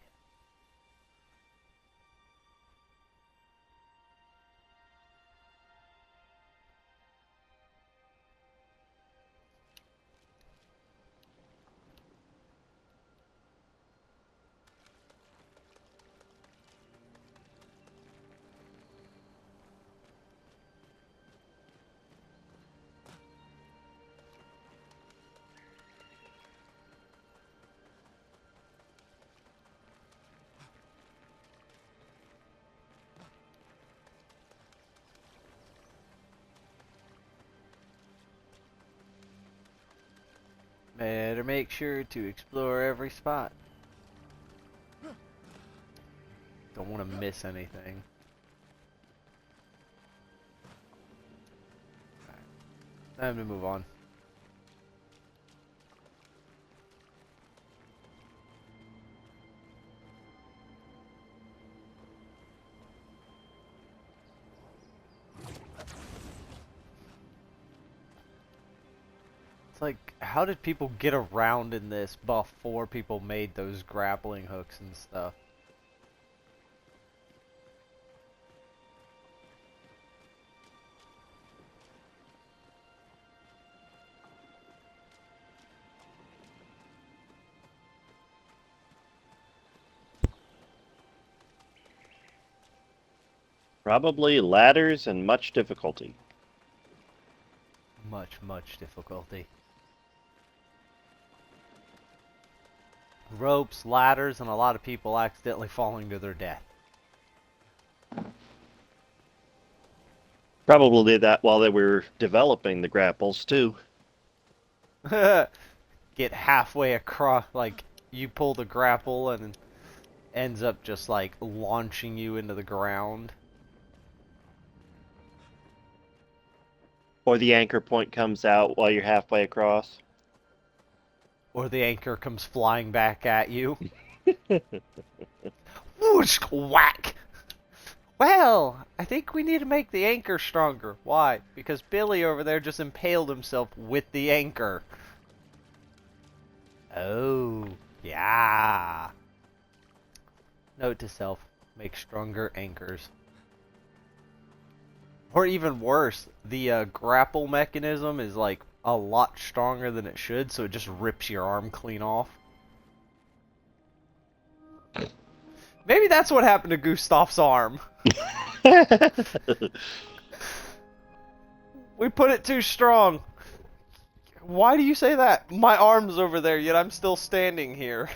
Better make sure to explore every spot. Don't want to miss anything. Right. Time to move on. It's like, how did people get around in this before people made those grappling hooks and stuff? Probably ladders and much difficulty. Much difficulty. Ropes, ladders, and a lot of people accidentally falling to their death. Probably did that while they were developing the grapples, too. Get halfway across, like, you pull the grapple and it ends up just, like, launching you into the ground. Or the anchor point comes out while you're halfway across. Or the anchor comes flying back at you. Whoosh! Whack! Well, I think we need to make the anchor stronger. Why? Because Billy over there just impaled himself with the anchor. Oh, yeah. Note to self, make stronger anchors. Or even worse, the grapple mechanism is like a lot stronger than it should, so it just rips your arm clean off. Maybe that's what happened to Gustav's arm. We put it too strong. Why do you say that? My arm's over there, yet I'm still standing here.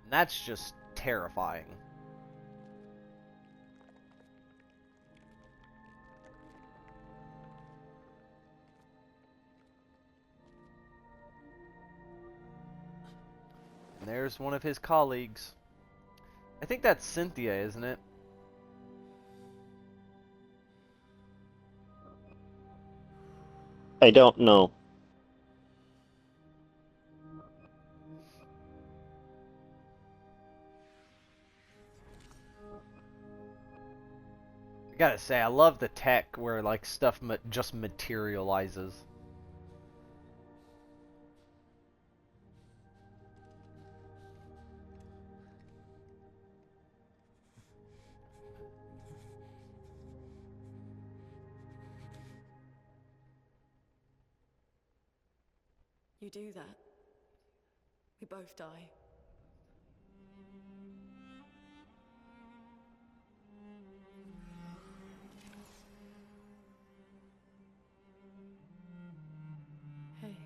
That's just terrifying. And there's one of his colleagues. I think that's Cynthia, isn't it? I don't know. I gotta say, I love the tech where like stuff just materializes. You do that, we both die. Hey.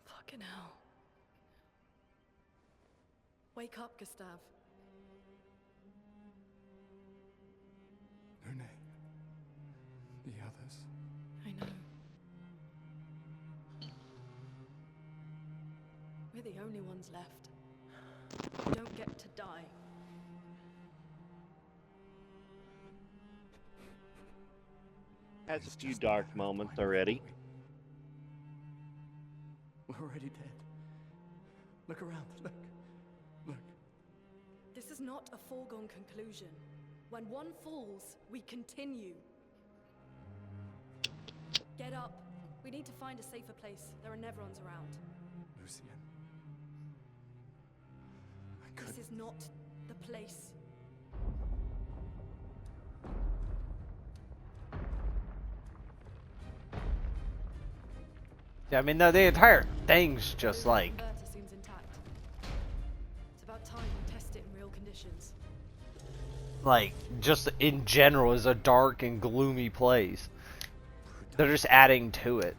Fucking hell. Wake up, Gustav. No name. The others. I know. We're the only ones left. We don't get to die. Has a few dark moments already. We're already dead. Look around. Look. Look. This is not a foregone conclusion. When one falls, we continue. Get up. We need to find a safer place. There are Nevrons around. Lucian. This is not the place. Yeah, I mean, the entire thing's just like... The inverter seems intact. It's about time we test it in real conditions. like, just in general, is a dark and gloomy place. They're just adding to it.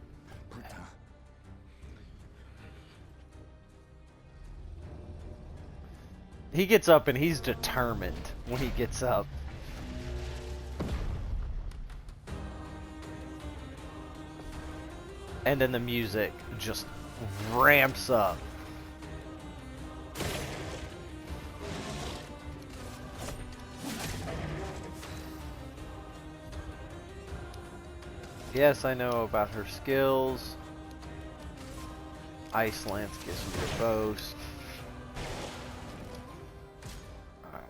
He gets up and he's determined when he gets up. And then the music just ramps up. Yes, I know about her skills. Ice Lance gives me a boast. Alright.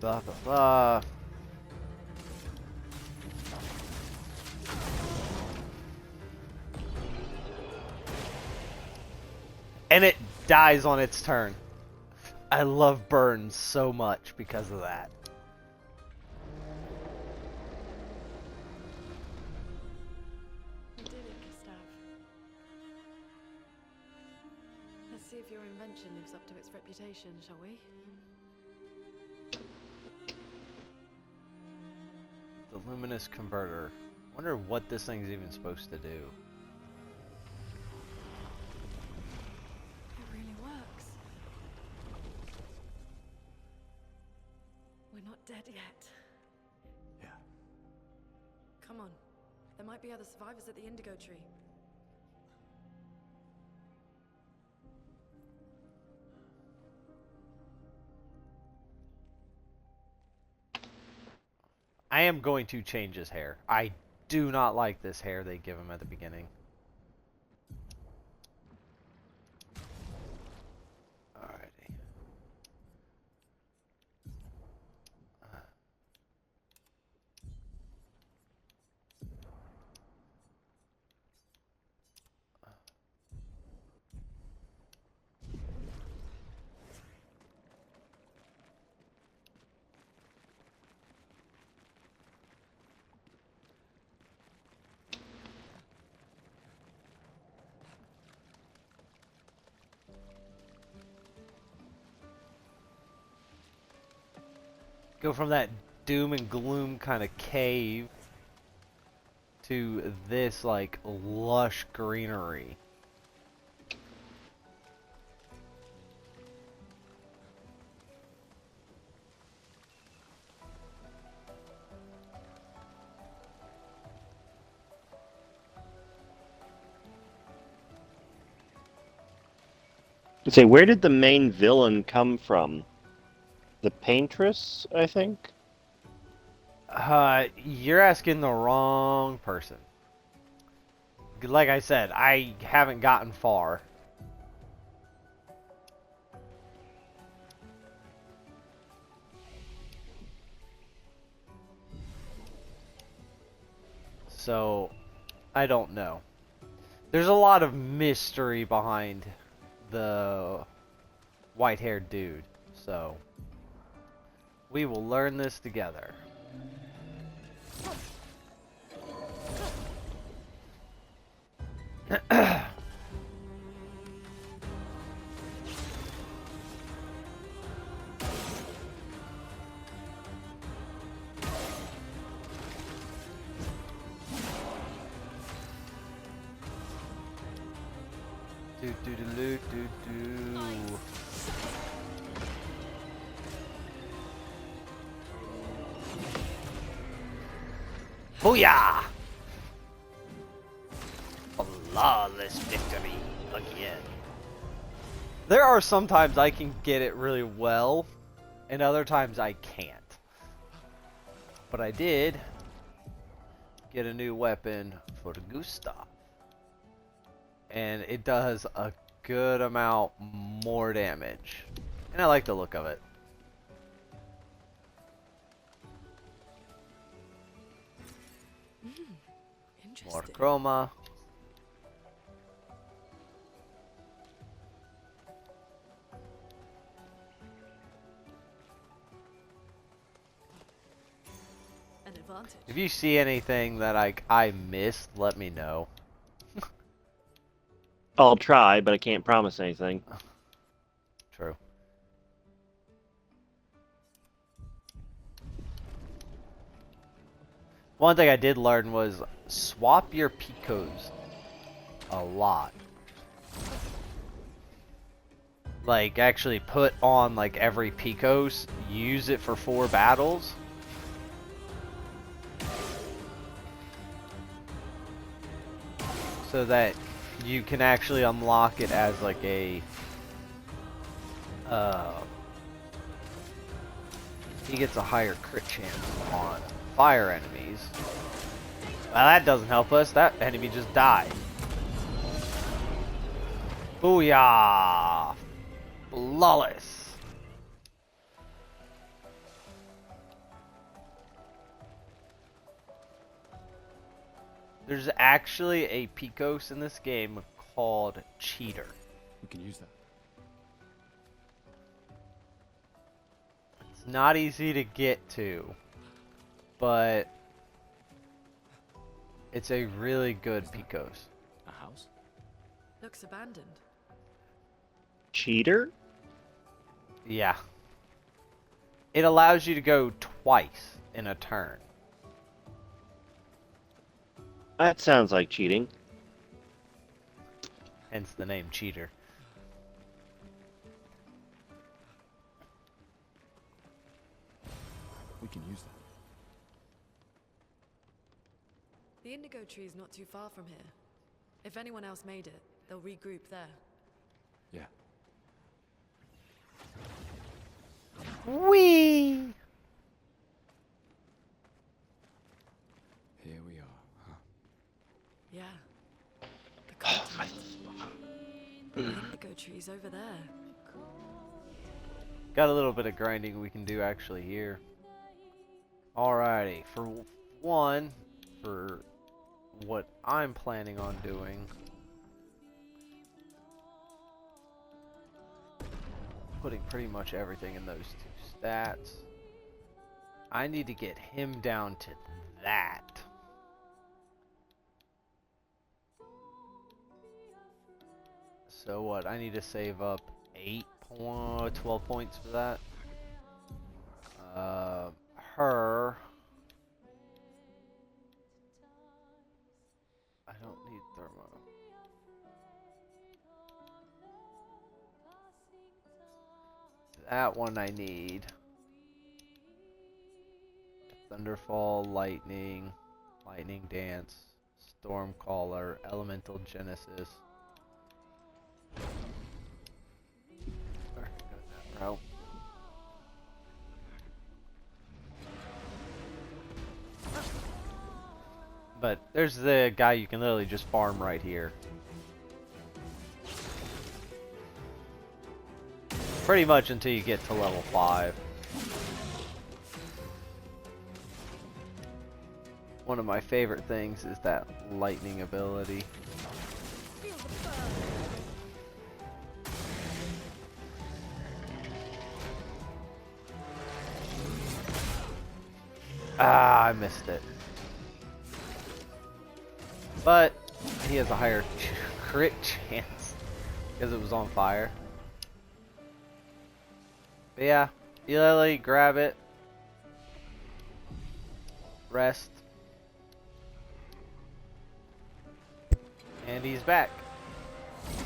Blah blah blah. And it dies on its turn. I love burns so much because of that. You did it, Gustav. Let's see if your invention lives up to its reputation, shall we? The luminous converter. Wonder what this thing's even supposed to do. It really works. We're not dead yet. Yeah. Come on. There might be other survivors at the indigo tree. I am going to change his hair. I do not like this hair they give him at the beginning. Alrighty. Go from that doom and gloom kind of cave to this like lush greenery. Say, where did the main villain come from? The Paintress, I think? You're asking the wrong person. Like I said, I haven't gotten far. So, I don't know. There's a lot of mystery behind the white-haired dude, so we will learn this together. Do do do do do do. Booyah! A flawless victory again. There are sometimes I can get it really well, and other times I can't. But I did get a new weapon for Gustav. And it does a good amount more damage. And I like the look of it. More chroma. An advantage. If you see anything that I missed, let me know. I'll try, but I can't promise anything. True. One thing I did learn was swap your picos a lot. Like, actually put on like every picos, use it for 4 battles. So that you can actually unlock it as like a he gets a higher crit chance on fire enemies. Well, that doesn't help us. That enemy just died. Booyah! Flawless. There's actually a Picos in this game called Cheater. We can use that. It's not easy to get to, but it's a really good Picos. A house? Looks abandoned. Cheater? Yeah. It allows you to go twice in a turn. That sounds like cheating. Hence the name Cheater. We can use that. The indigo tree is not too far from here. If anyone else made it, they'll regroup there. Yeah. Whee! Here we are, huh? Yeah. The continent. The indigo tree's over there. Got a little bit of grinding we can do actually here. Alrighty, for one, for what I'm planning on doing, putting pretty much everything in those two stats. I need to get him down to that. So what? I need to save up 12 points for that. Her. I don't need thermo. That one I need. Thunderfall, lightning, lightning dance, storm caller, elemental genesis. Go that route. But there's the guy you can literally just farm right here. Pretty much until you get to level 5. One of my favorite things is that lightning ability. Ah, I missed it. But he has a higher crit chance because it was on fire. But yeah, you literally grab it, rest, and he's back.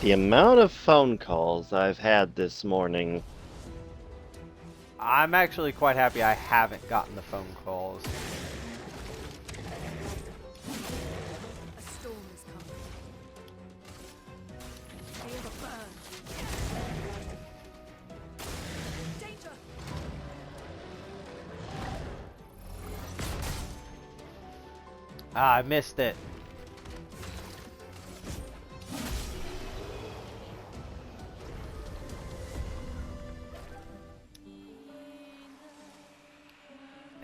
The amount of phone calls I've had this morning. I'm actually quite happy I haven't gotten the phone calls. A storm is coming. Feel the burn. Danger! Ah, I missed it.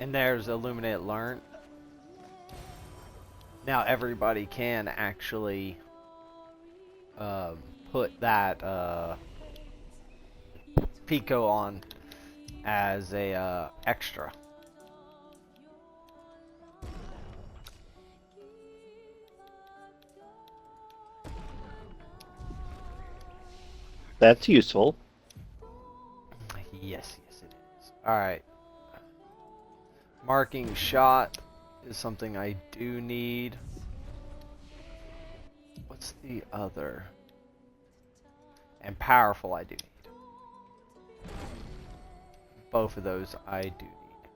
And there's Illuminate Learn. Now everybody can actually put that Pico on as a extra. That's useful. Yes, yes it is. Alright. Marking shot is something I do need. What's the other? And powerful I do need. Both of those I do need.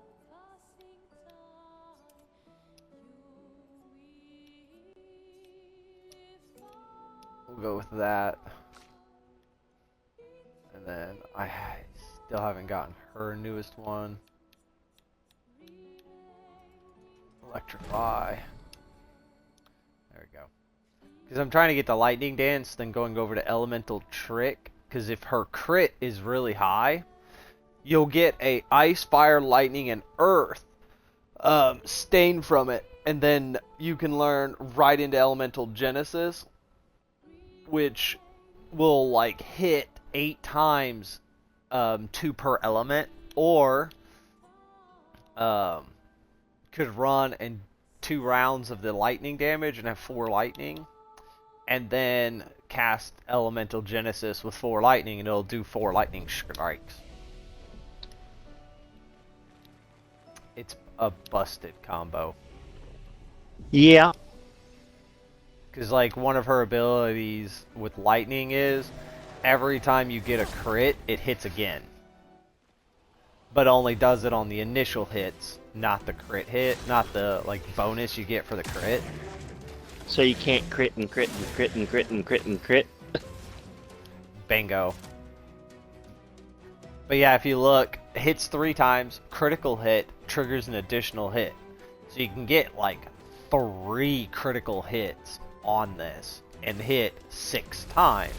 We'll go with that. And then I still haven't gotten her newest one. Electrify. There we go. Because I'm trying to get the lightning dance, then going over to elemental trick. Because if her crit is really high, you'll get a ice, fire, lightning, and earth stain from it And then you can learn right into Elemental Genesis, which will like hit 8 times 2 per element, or could run in 2 rounds of the lightning damage and have 4 lightning, and then cast Elemental Genesis with 4 lightning and it'll do 4 lightning strikes. It's a busted combo. Yeah. Because, like, one of her abilities with lightning is every time you get a crit, it hits again. But only does it on the initial hits, not the crit hit, not the, like, bonus you get for the crit. So you can't crit and crit and crit and crit and crit and crit? Bingo. But yeah, if you look, hits 3 times, critical hit, triggers an additional hit. So you can get, like, 3 critical hits on this and hit 6 times.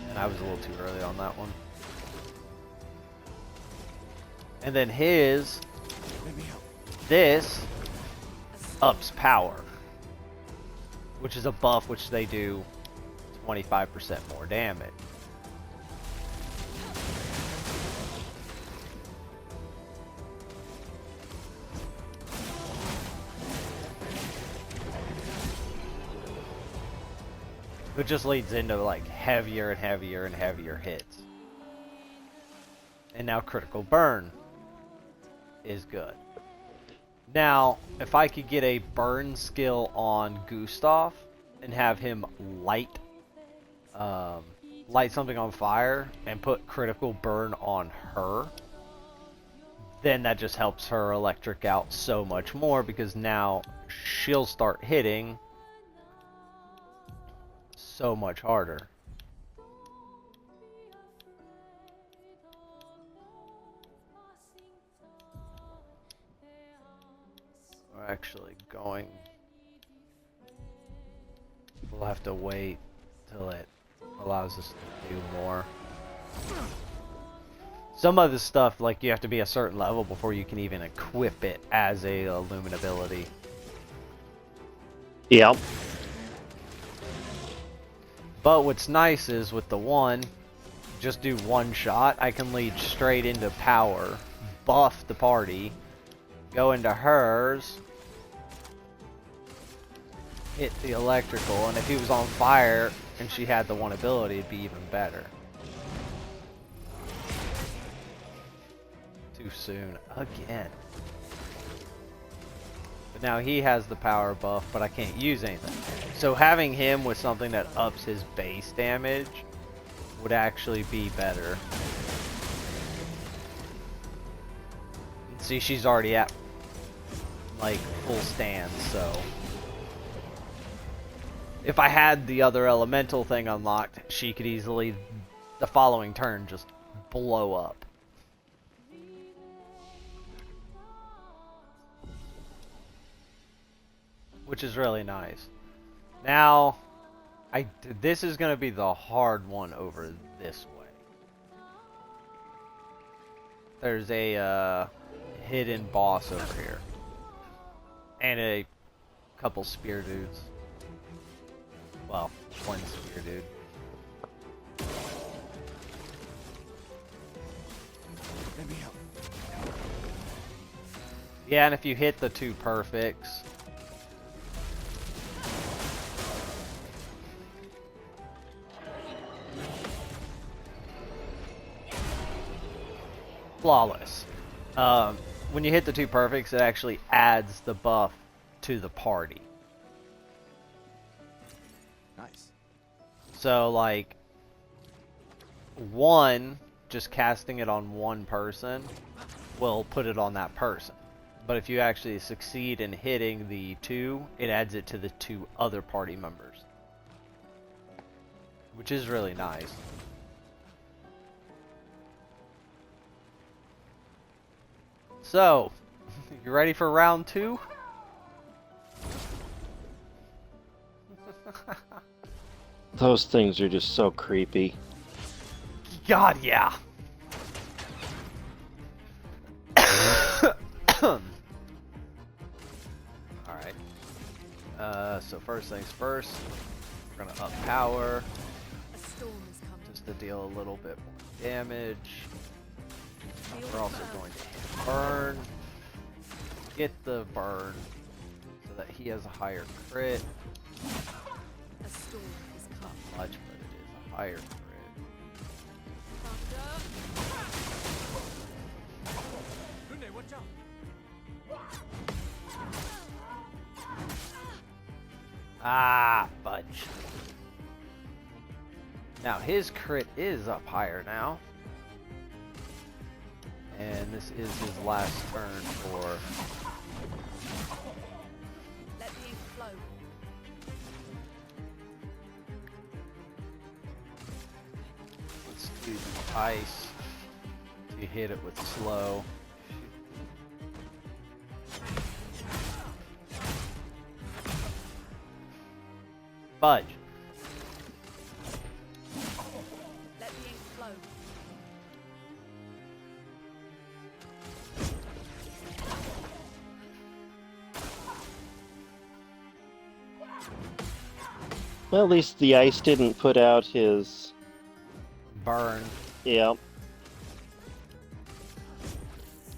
And I was a little too early on that one. And then this ups power, which is a buff which they do 25% more damage. It just leads into like heavier and heavier and heavier hits. And now critical burn is good. Now, if I could get a burn skill on Gustav and have him light something on fire and put critical burn on her, then that just helps her electric out so much more, because now she'll start hitting so much harder. We're actually going... We'll have to wait till it allows us to do more. Some of the stuff, like, you have to be a certain level before you can even equip it as a Lumen ability. Yep. But what's nice is with the one, just do one shot, I can lead straight into power, buff the party, go into hers, hit the electrical, and if he was on fire and she had the one ability, it'd be even better. Too soon again. But now he has the power buff, but I can't use anything. So having him with something that ups his base damage would actually be better. See, she's already at like full stand, so if I had the other elemental thing unlocked, she could easily the following turn just blow up. Which is really nice. Now, this is going to be the hard one over this way. There's a hidden boss over here. And a couple spear dudes. Well, one spear dude. Let me help. Yeah, and if you hit the 2 perfects, flawless. When you hit the 2 perfects, it actually adds the buff to the party. Nice. So, like, one, just casting it on one person will put it on that person. But if you actually succeed in hitting the 2, it adds it to the 2 other party members. Which is really nice. So, you ready for round 2? Those things are just so creepy. God, yeah. Alright. So first things first, we're gonna up power. Just to deal a little bit more damage. We're also going to burn. Get the burn so that he has a higher crit. Not much, but it is a higher crit. Ah, fudge. Now his crit is up higher now. And this is his last turn for... Let the ink flow. Let's do the ice to hit it with slow. Fudge. Let the ink flow. Well, at least the ice didn't put out his... burn. Yeah.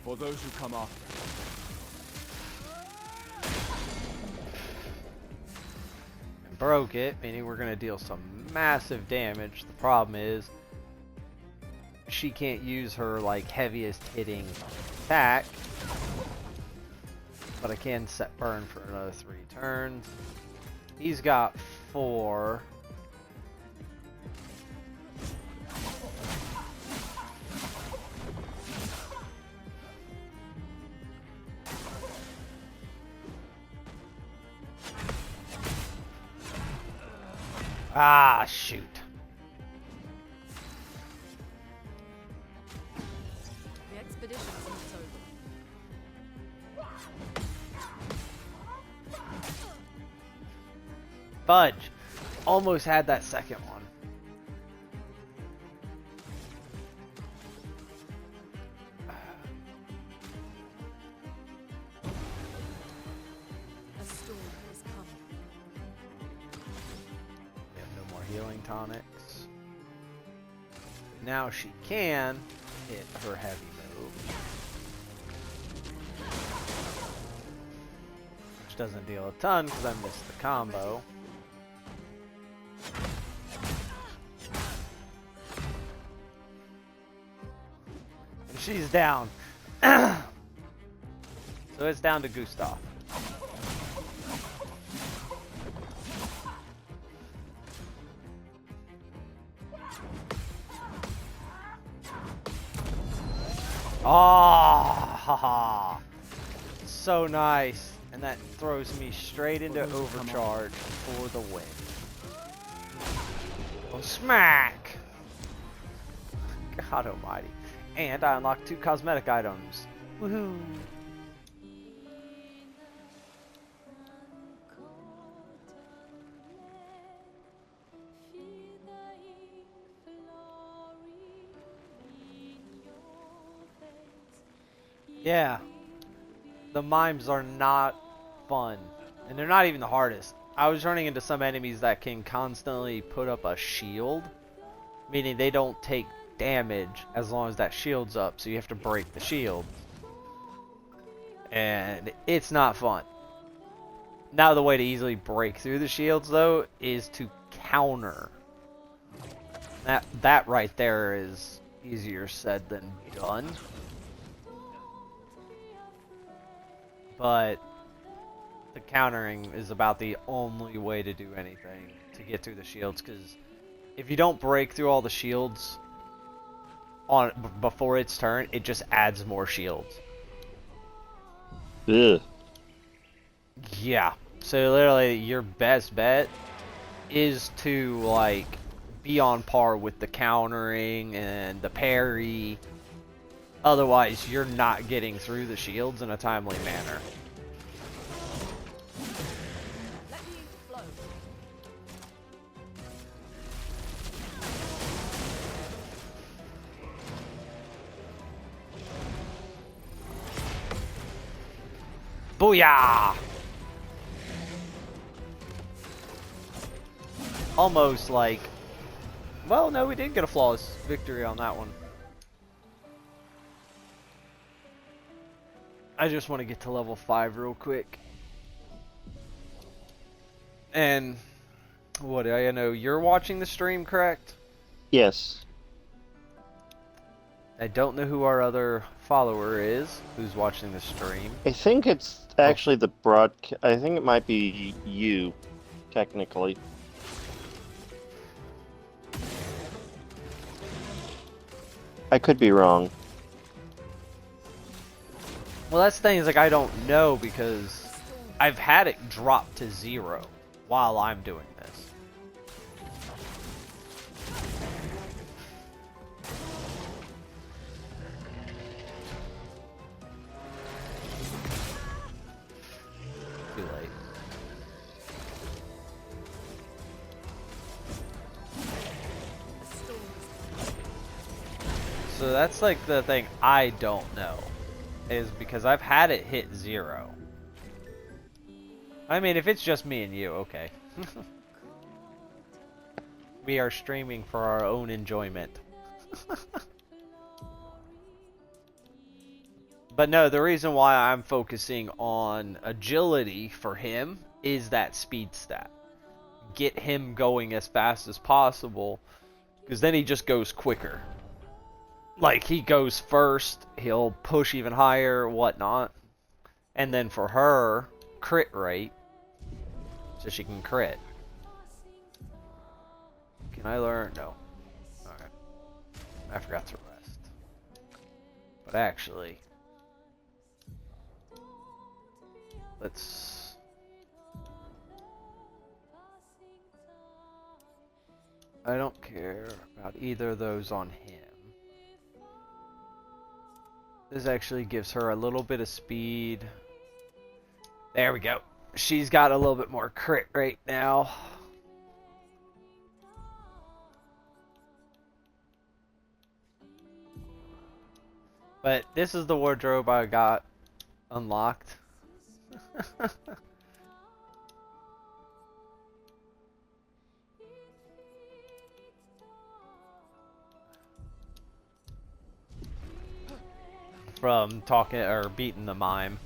For those who come after. Broke it, meaning we're gonna deal some massive damage. The problem is she can't use her like heaviest hitting attack, but I can set burn for another 3 turns. He's got 4. Ah, shoot. The expedition's not over. Fudge. Almost had that second one. A storm has come. We have no more healing tonics. Now she can hit her heavy move, which doesn't deal a ton because I missed the combo. And she's down. So it's down to Gustav. Ah, haha. So nice. And that throws me straight into overcharge for the win. Oh, smack! God almighty. And I unlocked 2 cosmetic items. Woohoo! Yeah, the mimes are not fun, and they're not even the hardest. I was running into some enemies that can constantly put up a shield, meaning they don't take damage as long as that shield's up, so you have to break the shield. And it's not fun. Now the way to easily break through the shields, though, is to counter. That right there is easier said than done. But the countering is about the only way to do anything to get through the shields, because if you don't break through all the shields on before its turn, it just adds more shields. Ugh. Yeah. So literally your best bet is to like be on par with the countering and the parry. Otherwise, you're not getting through the shields in a timely manner. Booyah! Almost like... Well, no, we did get a flawless victory on that one. I just want to get to level 5 real quick. And... What, I know you're watching the stream, correct? Yes. I don't know who our other follower is who's watching the stream. I think it's actually the broadcast. I think it might be you, technically. I could be wrong. Well, that's the thing, is like I don't know because I've had it drop to 0 while I'm doing this. Too late. So that's like the thing I don't know, is because I've had it hit 0. I mean, if it's just me and you, okay. We are streaming for our own enjoyment. But no, the reason why I'm focusing on agility for him is that speed stat. Get him going as fast as possible, because then he just goes quicker. Like, he goes first, he'll push even higher, whatnot. And then for her, crit rate, so she can crit. Can I learn? No. Alright. I forgot to rest. But actually... Let's... I don't care about either of those on him. This actually gives her a little bit of speed. There we go. She's got a little bit more crit rate now. But this is the wardrobe I got unlocked. From talking or beating the mime.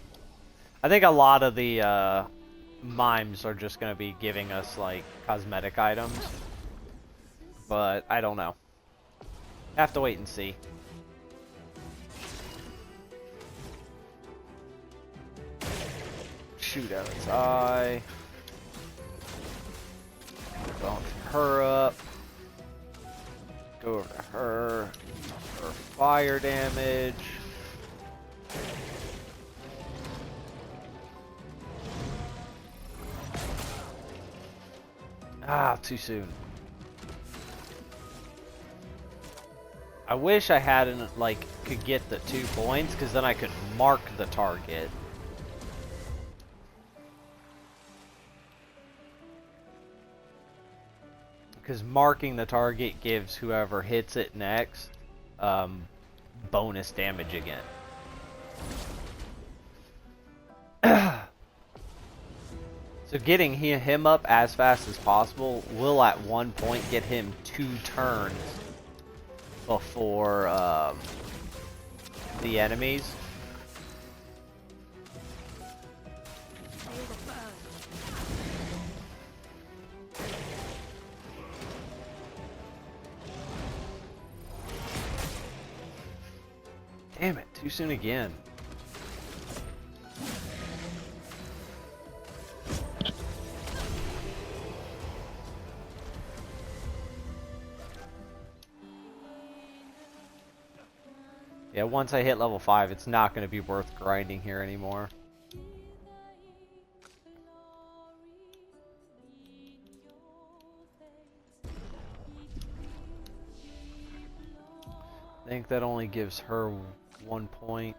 I think a lot of the mimes are just going to be giving us like cosmetic items. But I don't know. Have to wait and see. Shoot out its eye. Bump her up. Go over to her. Her fire damage. Ah, too soon. I wish I hadn't, like, could get the 2 points, because then I could mark the target. Because marking the target gives whoever hits it next, bonus damage again. So getting him up as fast as possible will at one point get him 2 turns before the enemies. Damn it, too soon again. Yeah, once I hit level 5, it's not going to be worth grinding here anymore. I think that only gives her 1 point,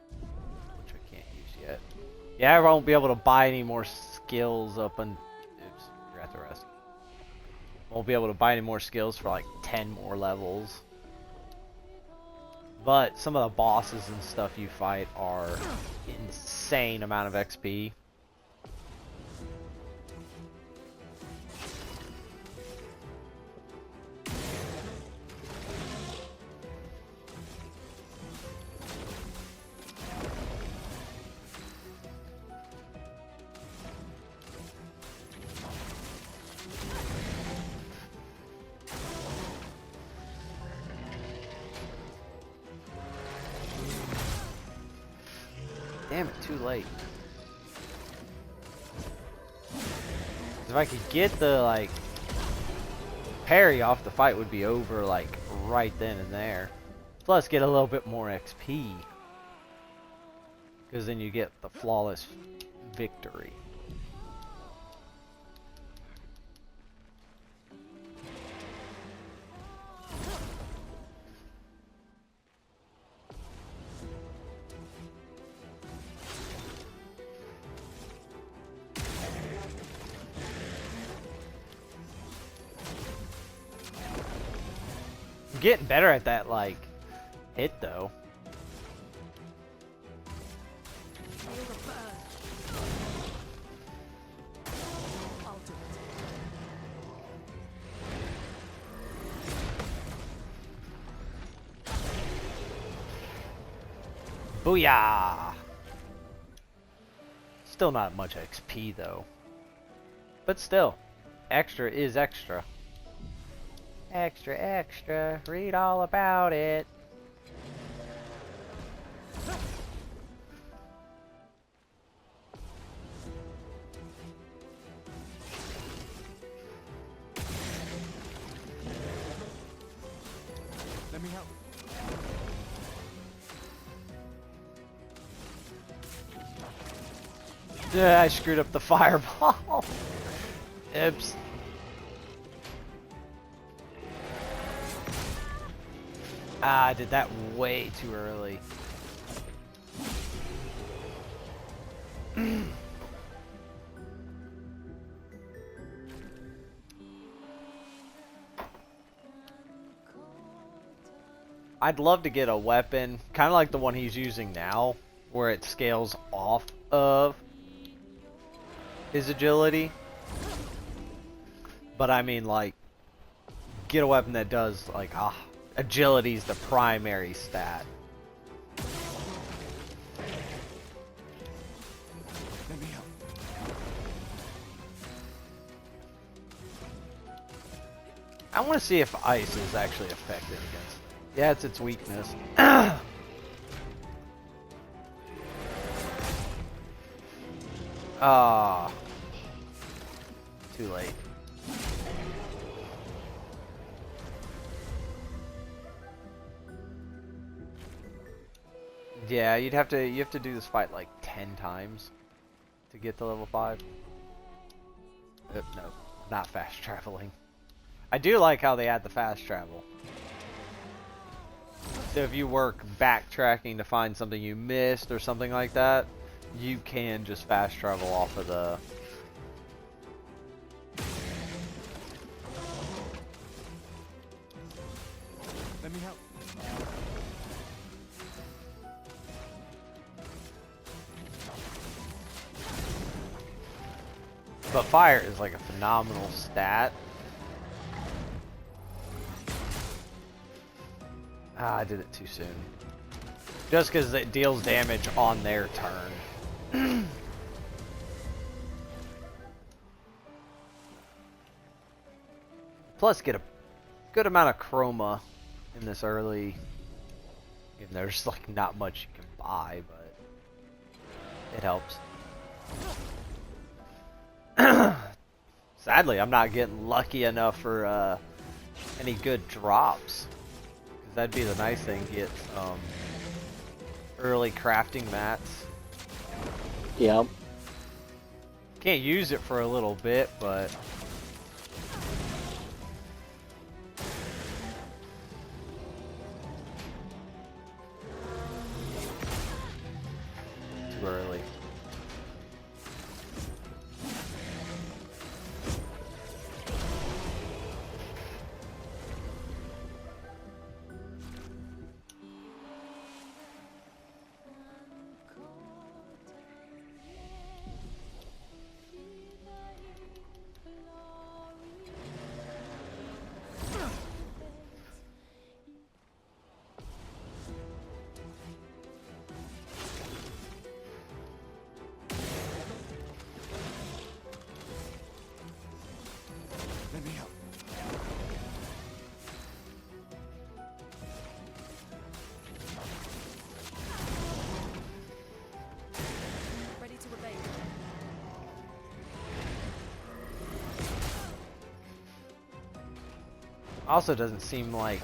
which I can't use yet. Yeah, I won't be able to buy any more skills up and... Oops, forgot to rest. Won't be able to buy any more skills for like 10 more levels. But some of the bosses and stuff you fight are insane amount of XP. Damn it, too late. If I could get the, like, parry off, the fight would be over, like, right then and there. Plus, get a little bit more XP. Because then you get the flawless victory. I'm getting better at that, like, hit, though. Booyah! Still not much XP, though. But still, extra is extra. Extra, extra, read all about it. Let me help. Yeah, I screwed up the fireball. Oops. Ah, I did that way too early. I'd love to get a weapon, kind of like the one he's using now, where it scales off of his agility. But I mean, like, get a weapon that does, like, agility's the primary stat. Let me help. I want to see if ice is actually effective against it. Yeah, it's its weakness. Ah, too late. Yeah, you have to do this fight like 10 times to get to level 5. No, not fast traveling. I do like how they add the fast travel. So if you work backtracking to find something you missed or something like that, you can just fast travel off of the... Let me help. But fire is like a phenomenal stat. Ah, I did it too soon. Just because it deals damage on their turn. Plus, get a good amount of chroma in this early. Even though there's like not much you can buy, but it helps. Sadly, I'm not getting lucky enough for any good drops. Because that'd be the nice thing, get early crafting mats. Yep. Can't use it for a little bit, but... too early. Also doesn't seem like...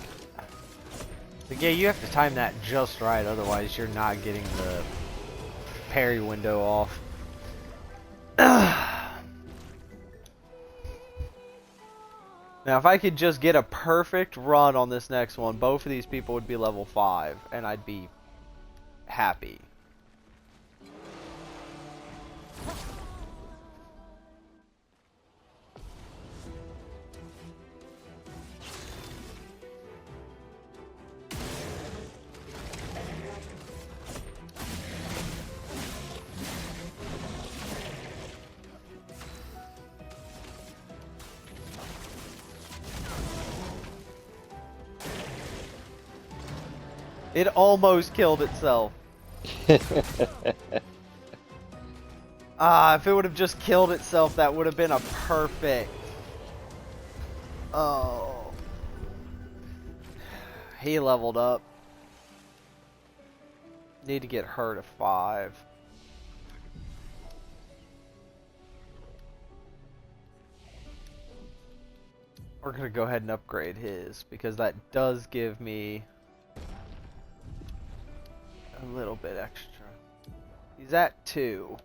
Yeah, you have to time that just right, otherwise you're not getting the parry window off. Now, if I could just get a perfect run on this next one, both of these people would be level 5, and I'd be happy. It almost killed itself. If it would have just killed itself, that would have been a perfect. Oh. He leveled up. Need to get her to 5. We're gonna go ahead and upgrade his, because that does give me a little bit extra. He's at 2.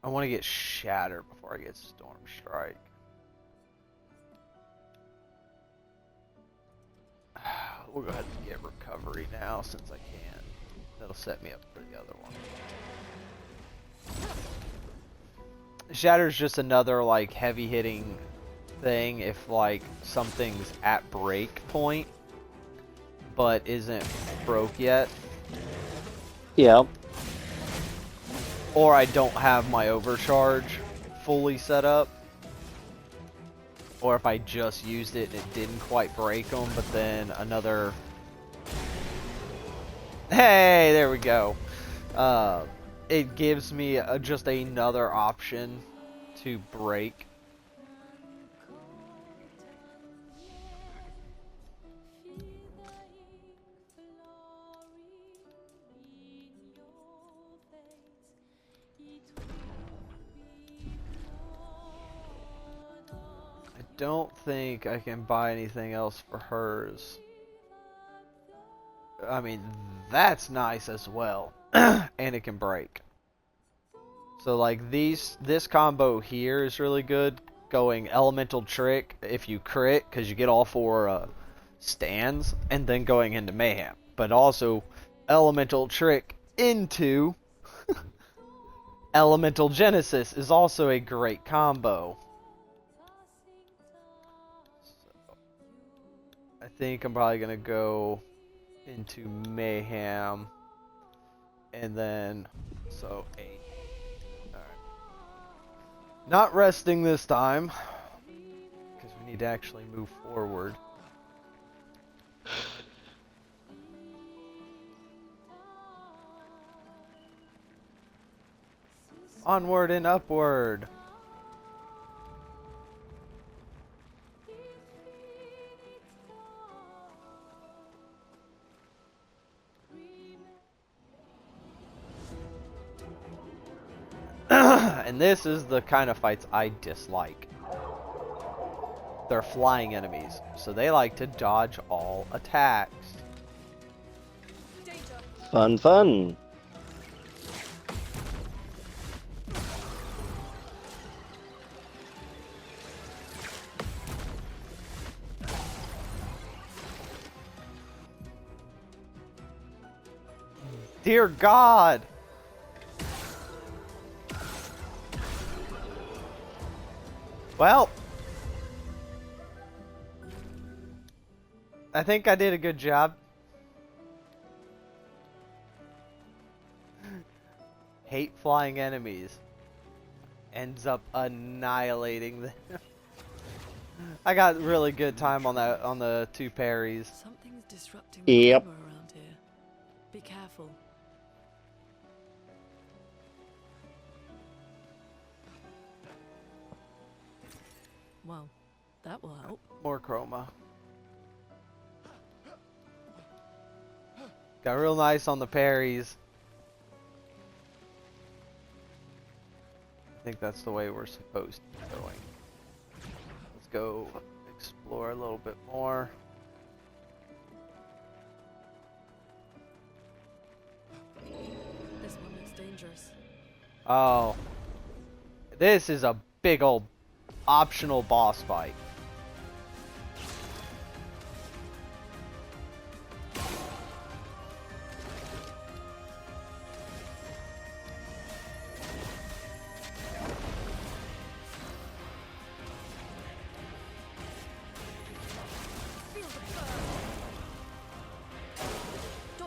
I want to get Shatter before I get Storm Strike. We'll go ahead and get Recovery now since I can. That'll set me up for the other one. Shatter's just another like heavy hitting thing if like something's at break point but isn't broke yet. Yeah. Or I don't have my overcharge fully set up. Or if I just used it and it didn't quite break them, but then another... Hey, there we go. It gives me just another option to break. I don't think I can buy anything else for hers. I mean, that's nice as well. And it can break. So like this combo here is really good. Going Elemental Trick if you crit, because you get all 4 stands, and then going into Mayhem. But also Elemental Trick into Elemental Genesis is also a great combo. So, I think I'm probably going to go into Mayhem. And then, so 8. Alright. Not resting this time, because we need to actually move forward. Onward and upward. And this is the kind of fights I dislike. They're flying enemies, so they like to dodge all attacks. Fun, fun. Dear God! Well, I think I did a good job. Hate flying enemies. Ends up annihilating them. I got really good time on that, on the 2 parries. Something's disrupting the Yep. armor around here. Be careful. Well, that will help. More chroma. Got real nice on the parries. think that's the way we're supposed to be going. Let's go explore a little bit more. This one looks dangerous. Oh. This is a big old optional boss fight.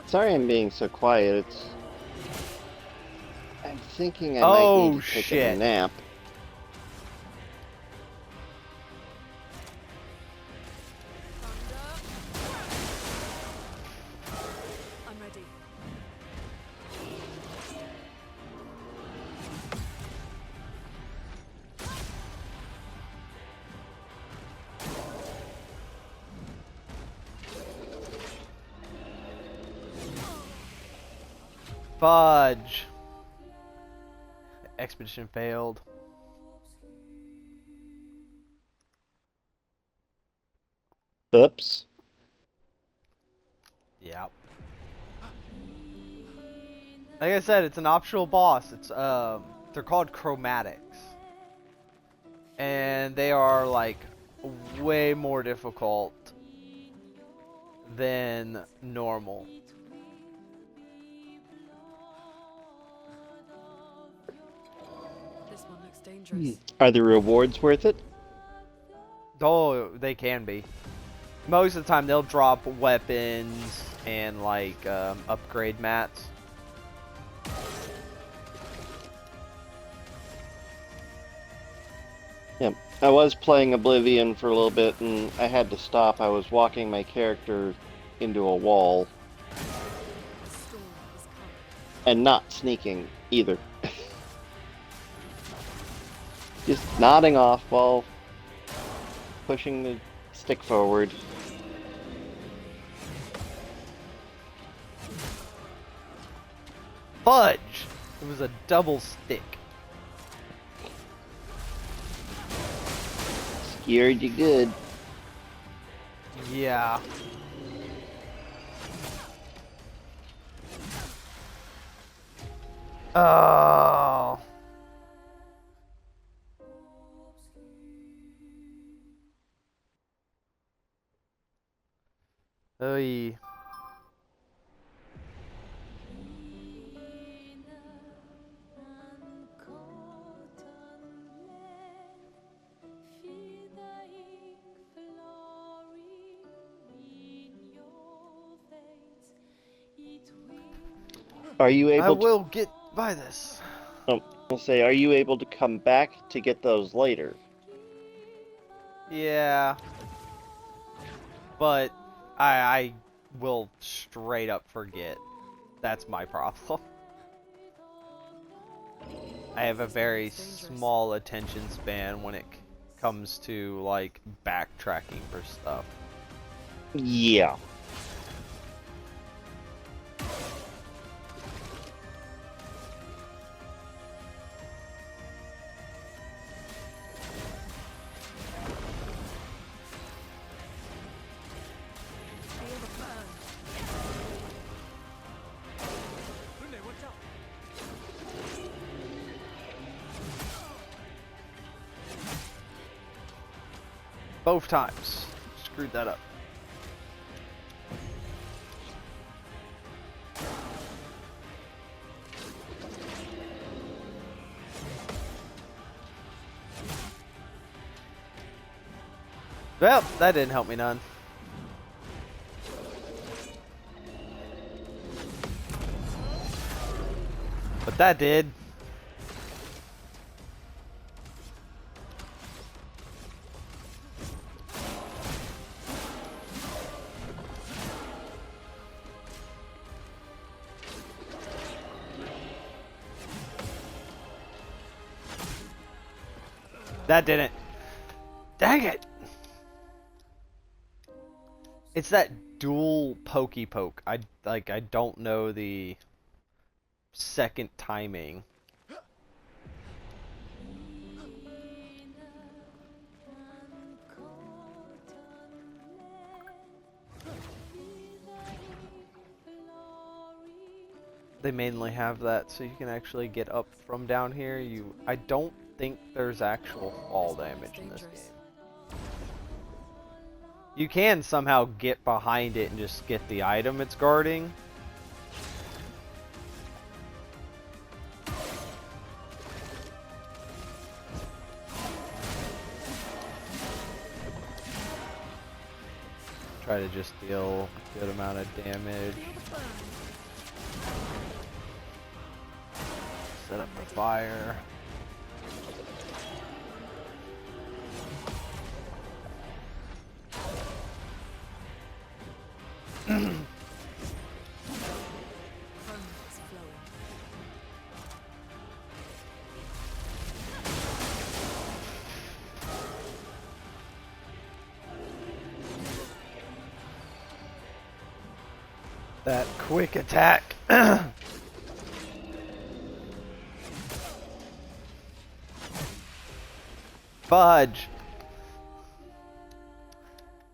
Sorry I'm being so quiet. I'm thinking I might need to take a nap. I'm ready. Fudge. Expedition failed. Oops. Yep. Like I said, it's an optional boss. It's they're called chromatics. And they are like way more difficult than normal. This one looks dangerous. Are the rewards worth it? Oh, they can be. Most of the time they'll drop weapons and like upgrade mats. Yep. I was playing Oblivion for a little bit and I had to stop. I was walking my character into a wall. And not sneaking either. Just nodding off while pushing the stick forward. Fudge! It was a double stick. Scared you good. Yeah. Oh. Oy. Are you able I will get by this. Oh, I'll say, are you able to come back to get those later? Yeah. But I will straight up forget. That's my problem. I have a very small attention span when it comes to like backtracking for stuff. Yeah. Both times. Screwed that up. Well, that didn't help me none. But that did. That didn't. Dang it! It's that dual pokey poke. I don't know the second timing. they mainly have that so you can actually get up from down here. I don't think there's actual fall damage in this game. You can somehow get behind it and just get the item it's guarding. Try to just deal a good amount of damage. Set up the fire. That quick attack. Fudge.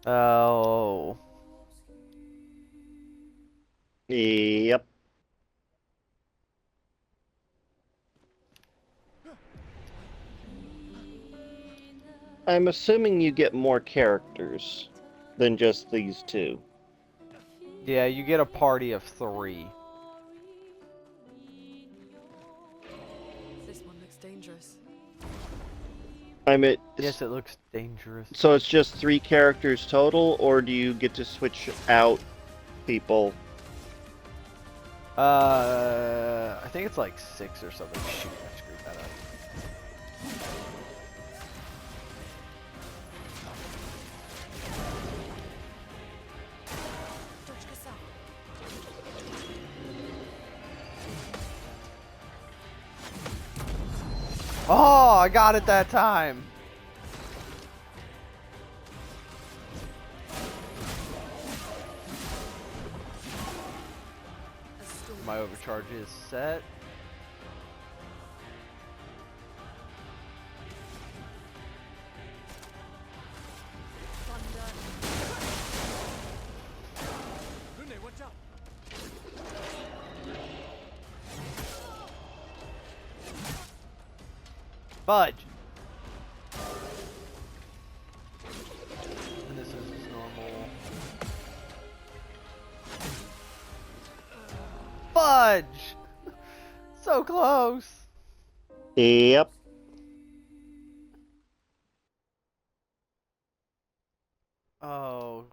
Oh. Yep. I'm assuming you get more characters than just these two. Yeah, you get a party of 3. This one looks dangerous. Yes, it looks dangerous. So it's just 3 characters total, or do you get to switch out people? I think it's like 6 or something. Shoot, I screwed that up. Oh, I got it that time. My overcharge is set. Fudge. And this is just normal. Fudge! So close! Yep. Oh.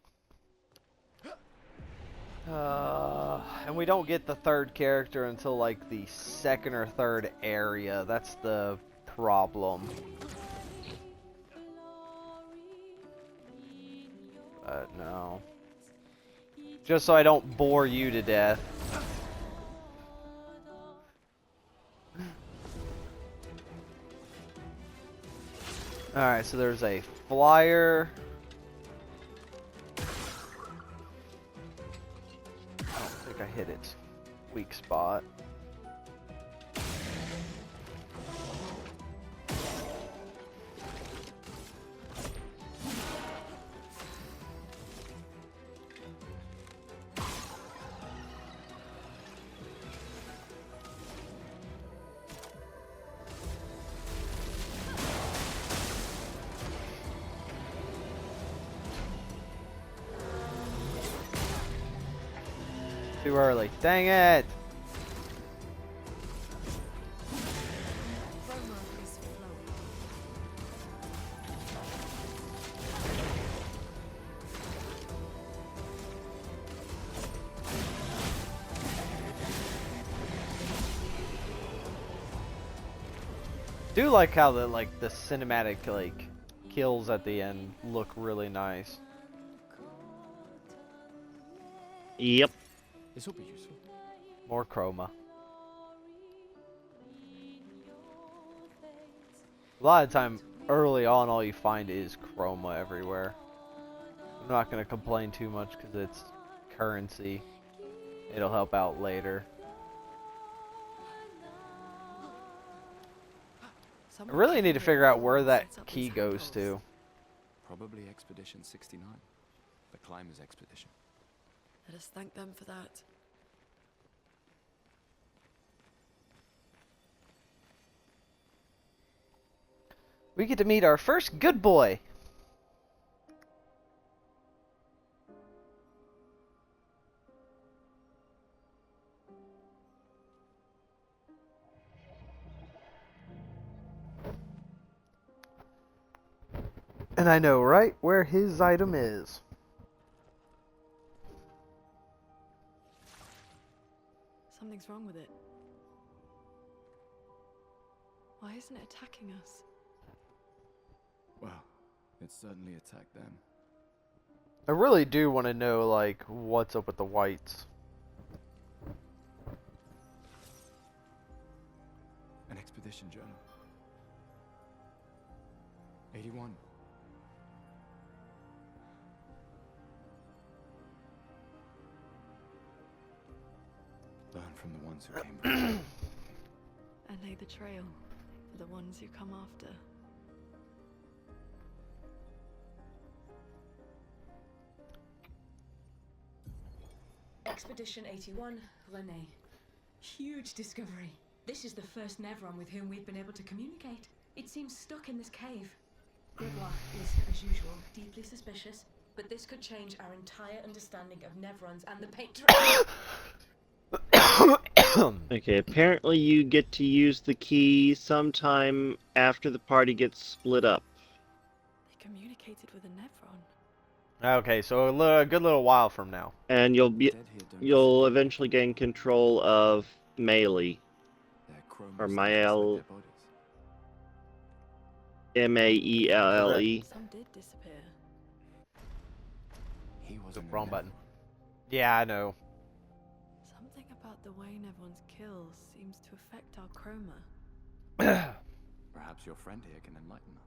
And we don't get the 3rd character until like the 2nd or 3rd area. That's the problem. But no. Just so I don't bore you to death. Alright, so there's a flyer. I don't think I hit its weak spot. Too early. Dang it! Do like how the cinematic kills at the end look really nice. Yep. This will be useful. More chroma. A lot of time early on, all you find is chroma everywhere. I'm not gonna complain too much because it's currency. It'll help out later. I really need to figure out where that key goes to. Probably Expedition 69. The Climbers Expedition. Let us thank them for that. We get to meet our first good boy. And I know right where his item is. Something's wrong with it. Why isn't it attacking us? Well, it certainly attacked them. I really do want to know, like, what's up with the whites. An expedition journal. 81. Learn from the ones who came before. And lay the trail for the ones who come after. Expedition 81, Renee. Huge discovery. This is the first Nevron with whom we've been able to communicate. It seems stuck in this cave. Grégoire is, as usual, deeply suspicious, but this could change our entire understanding of Nevrons and the Painter. Okay, apparently you get to use the key sometime after the party gets split up. They communicated with a Nevron. Okay, so a good little while from now. And you'll eventually gain control of Melee. Or Mael. Maelle. Some did disappear. He was wrong button. Yeah, I know. Something about the way Nevrons kill seems to affect our chroma. Perhaps your friend here can enlighten us.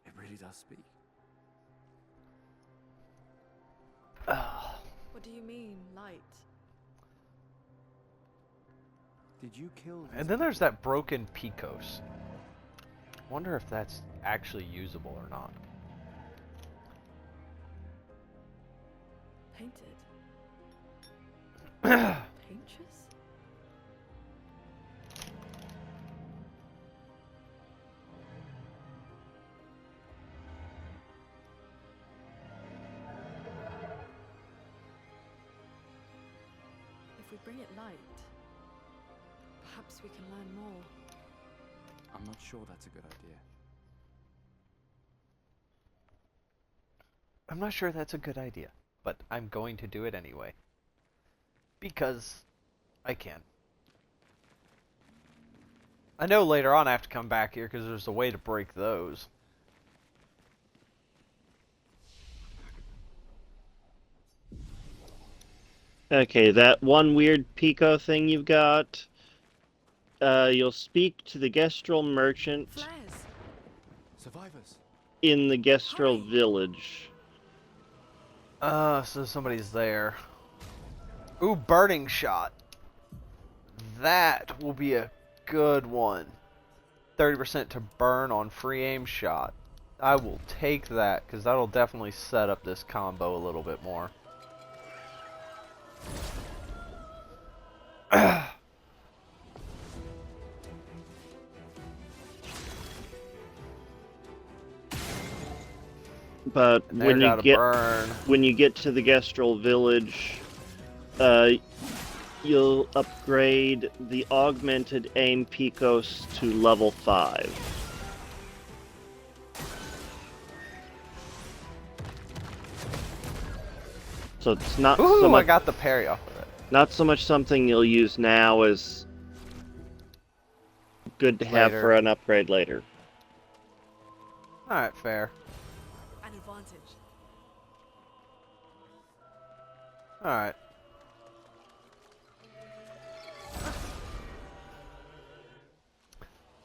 It really does speak. What do you mean, light? Did you kill this? And then there's that broken Picos. Wonder if that's actually usable or not. Painted? Painters? If we bring it light, perhaps we can learn more. I'm not sure that's a good idea. I'm not sure that's a good idea, but I'm going to do it anyway. Because I can. I know later on I have to come back here because there's a way to break those. Okay, that one weird Pico thing you've got. You'll speak to the Gestrel merchant Survivors. in the Gestrel village. So somebody's there. Ooh, burning shot. That will be a good one. 30% to burn on free aim shot. I will take that because that'll definitely set up this combo a little bit more. But when you get to the Gestrel village, you'll upgrade the augmented aim Picos to level 5. So it's not so much. I got the parry off of it. Not so much something you'll use now as good to have for an upgrade later. Alright, fair. An advantage. Alright.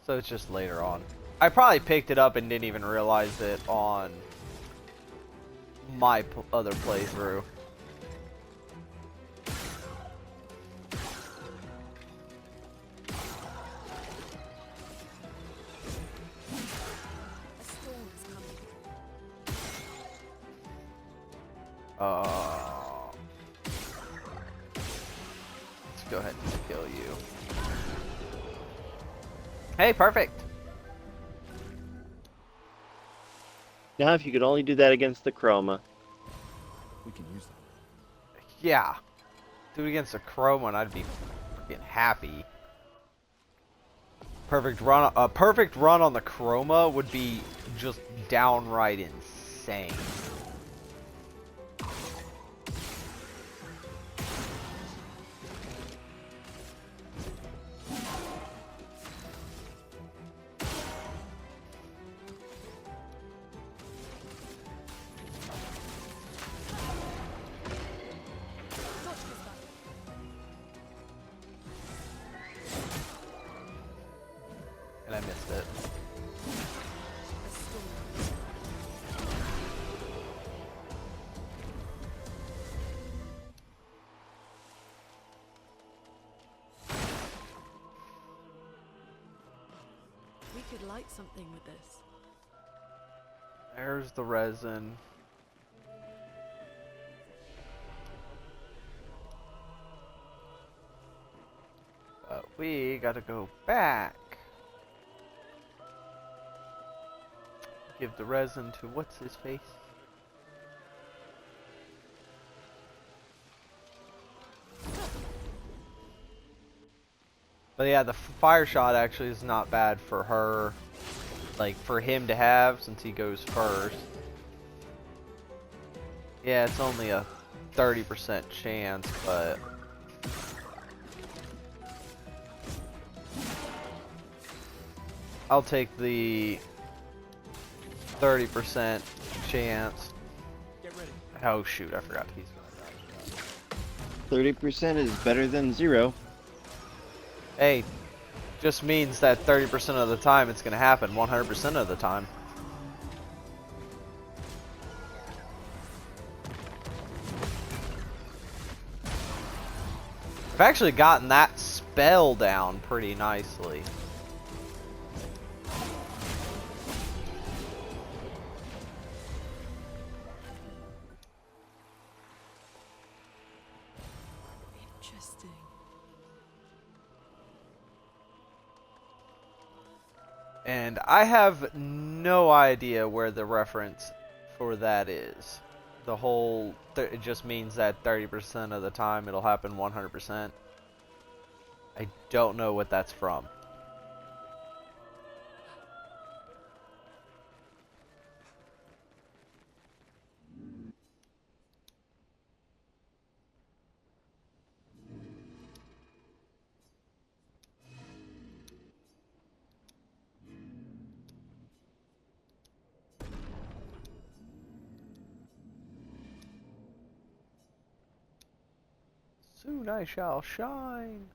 So it's just later on. I probably picked it up and didn't even realize it on my other playthrough. go ahead and kill you. Hey, perfect. Now, if you could only do that against the Chroma. We can use that. Yeah. Do it against a Chroma and I'd be freaking happy. Perfect run. A perfect run on the Chroma would be just downright insane. And I missed it. We could light something with this. There's the resin. But we gotta go back. Give the resin to what's his face? But yeah, the fire shot actually is not bad for her. Like, for him to have, since he goes first. Yeah, it's only a 30% chance, but... I'll take the 30% chance. Get ready. Oh shoot, I forgot he's gonna die. 30% is better than 0. Hey, just means that 30% of the time it's gonna happen, 100% of the time. I've actually gotten that spell down pretty nicely. Interesting. And I have no idea where the reference for that is. The whole, it just means that 30% of the time it'll happen 100%. I don't know what that's from. Soon I shall shine.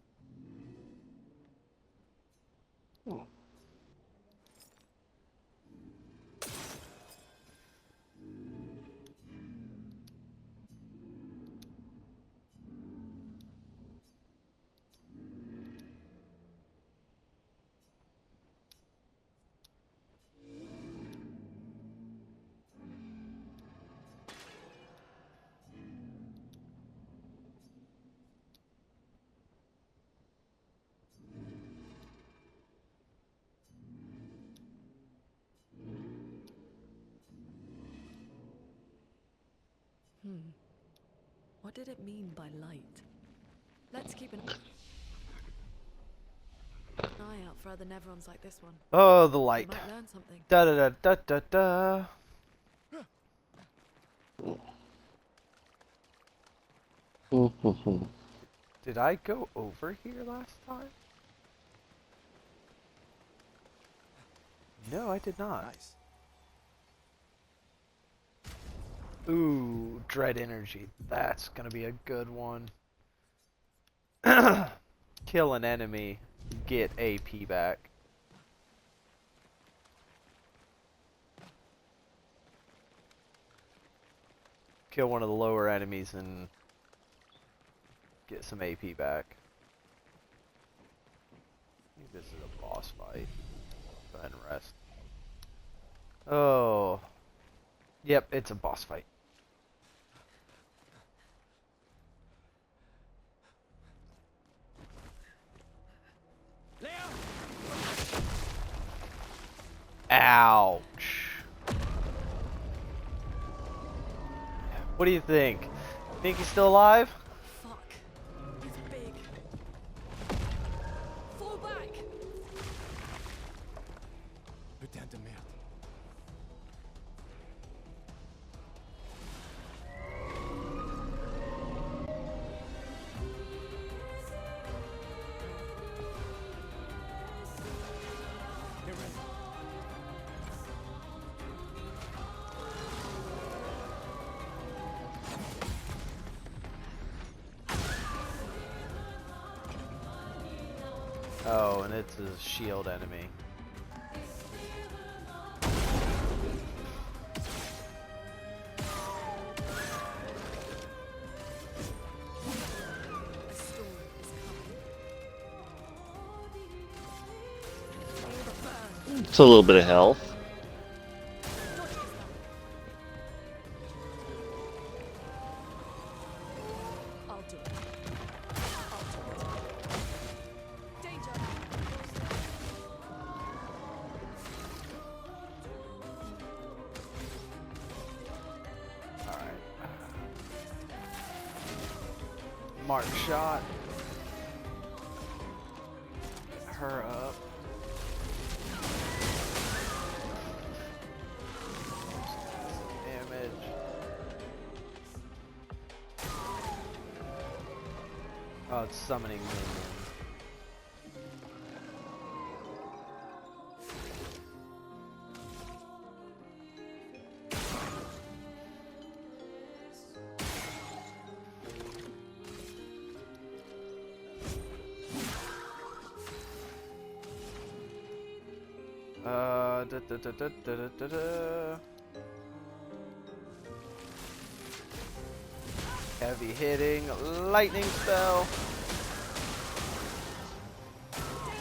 What did it mean by light? Let's keep an eye out for other Nevrons like this one. Oh, the light. We might learn something. Da da da da da da. Did I go over here last time? No, I did not. Nice. Ooh, Dread Energy. That's gonna be a good one. Kill an enemy, get AP back. Kill one of the lower enemies and get some AP back. I think this is a boss fight. Go ahead and rest. Oh. Yep, it's a boss fight. Ouch. What do you think? Think he's still alive? Fuck. He's big. Fall back. Putain de merde. Oh, and it's a shield enemy. It's a little bit of health. Mark shot. Get her up. Damage. Oh, it's summoning minions. Heavy hitting lightning spell.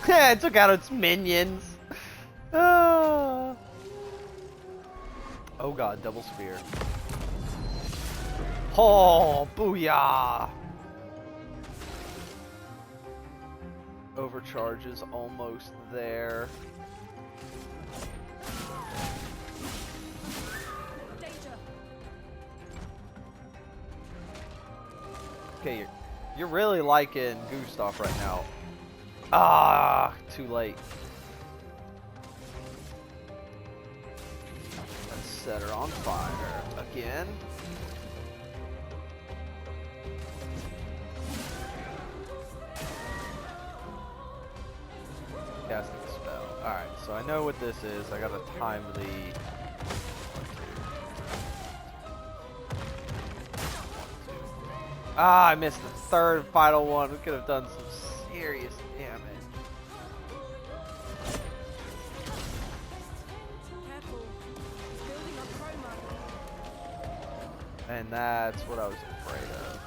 It took out its minions. Oh god, double spear. Oh, booyah! Overcharge is almost there. Okay, you're really liking Gustav right now. Ah, too late. Let's set her on fire again. Casting a spell. Alright, so I know what this is. I gotta time the... Ah, I missed the third final one. We could have done some serious damage. And that's what I was afraid of.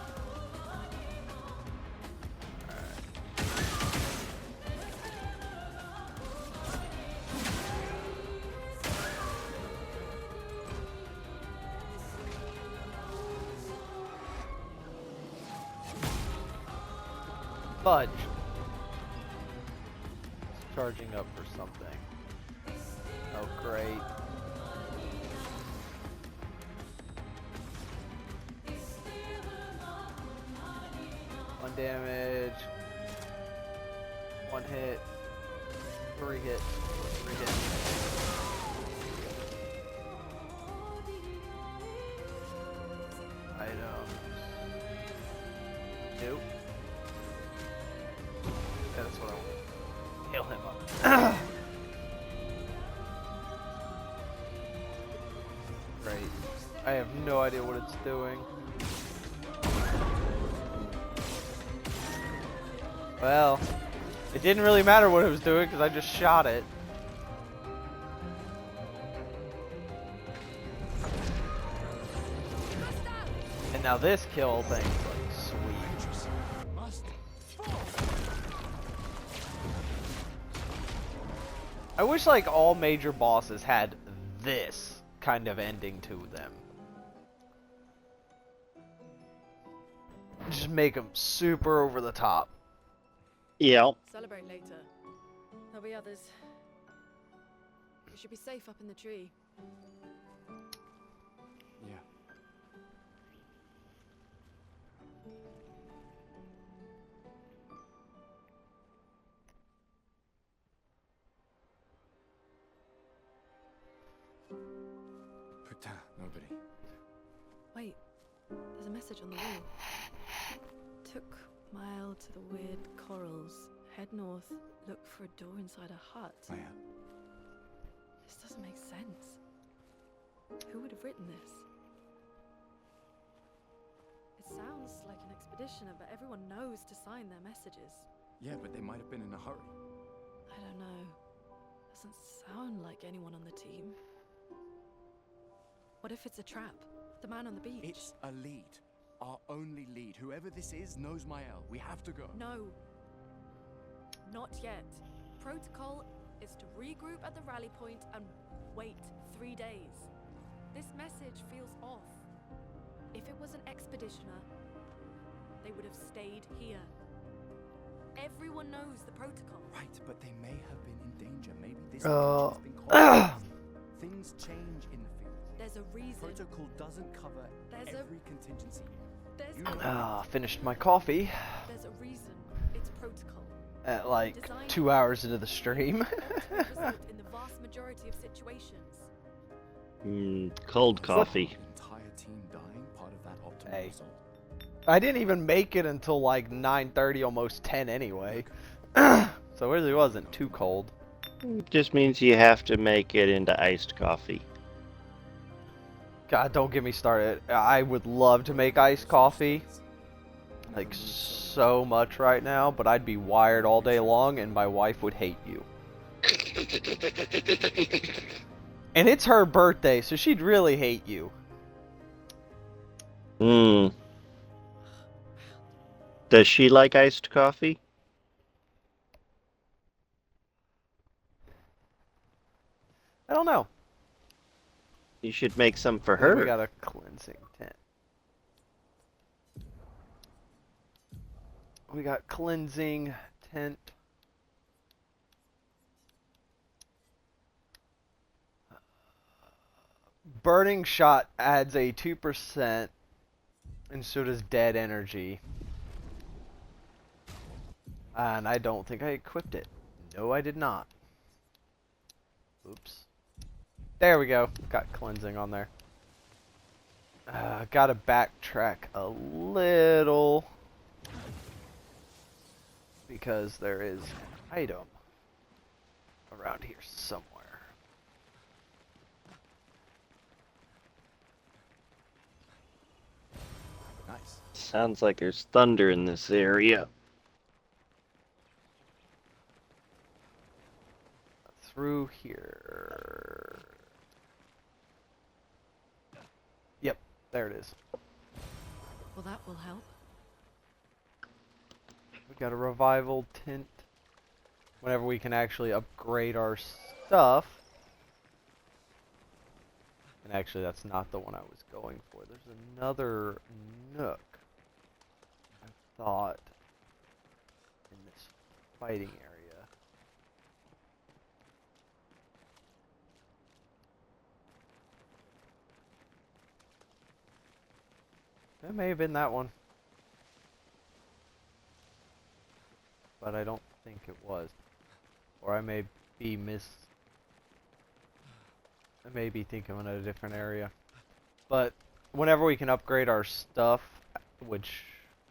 Fudge. It's charging up for something. Oh, great. One damage. One hit. 3 hits. 3 hits. Items. Nope. Yeah, that's what I want. Heal him up. Great. I have no idea what it's doing. Well, it didn't really matter what it was doing because I just shot it. And now this kill thing's like sweet. I wish like all major bosses had this kind of ending to them. Just make them super over the top. Yeah. Celebrate later. There'll be others. We should be safe up in the tree. Yeah. Putain, nobody. Wait, there's a message on the wall. Took mile to the weird corals. Head north, look for a door inside a hut. Oh, yeah. This doesn't make sense. Who would have written this? It sounds like an expeditioner, but everyone knows to sign their messages. Yeah, but they might have been in a hurry. I don't know. Doesn't sound like anyone on the team. What if it's a trap? The man on the beach? It's a lead. Our only lead. Whoever this is knows Mael. We have to go. No. Not yet. Protocol is to regroup at the rally point and wait 3 days. This message feels off. If it was an expeditioner, they would have stayed here. Everyone knows the protocol. Right, but they may have been in danger. Maybe this has been compromised. Things change in the field. There's a reason. Protocol doesn't cover every contingency. Finished my coffee There's a reason. It's protocol. at like 2 hours into the stream. Result in the vast majority of situations. Cold coffee. Entire team dying, part of that optimal Hey. result. I didn't even make it until like 9:30, almost 10 anyway. So it really wasn't too cold. Just means you have to make it into iced coffee. God, don't get me started. I would love to make iced coffee, like so much right now, but I'd be wired all day long and my wife would hate you. And it's her birthday, so she'd really hate you. Does she like iced coffee? I don't know. You should make some for Here her. we got a cleansing tent. We got cleansing tent. Burning shot adds a 2%, and so does dead energy. And I don't think I equipped it. No, I did not. Oops. There we go. Got cleansing on there. Gotta backtrack a little because there is an item around here somewhere. Nice. Sounds like there's thunder in this area. Through here. Yep, there it is. Well, that will help. We got a revival tent. Whenever we can actually upgrade our stuff. And actually, that's not the one I was going for. There's another nook, I thought, in this fighting area. That may have been that one. But I don't think it was. Or I may be I may be thinking of a different area. But whenever we can upgrade our stuff, which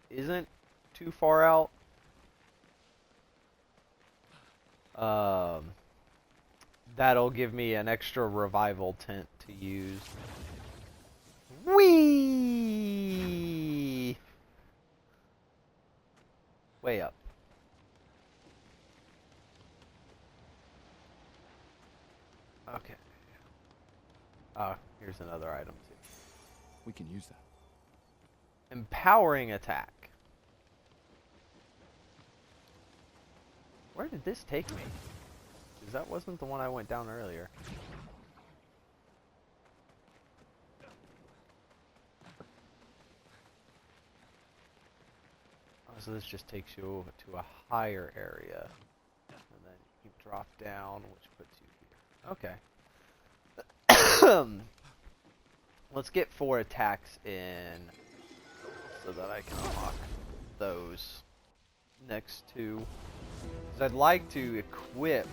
isn't too far out, that'll give me an extra revival tent to use. Whee! Way up. Okay. Oh, here's another item too. We can use that. Empowering attack. Where did this take me? Because that wasn't the one I went down earlier. So this just takes you to a higher area, and then you drop down, which puts you here. Okay. Let's get 4 attacks in so that I can unlock those next 2. 'Cause I'd like to equip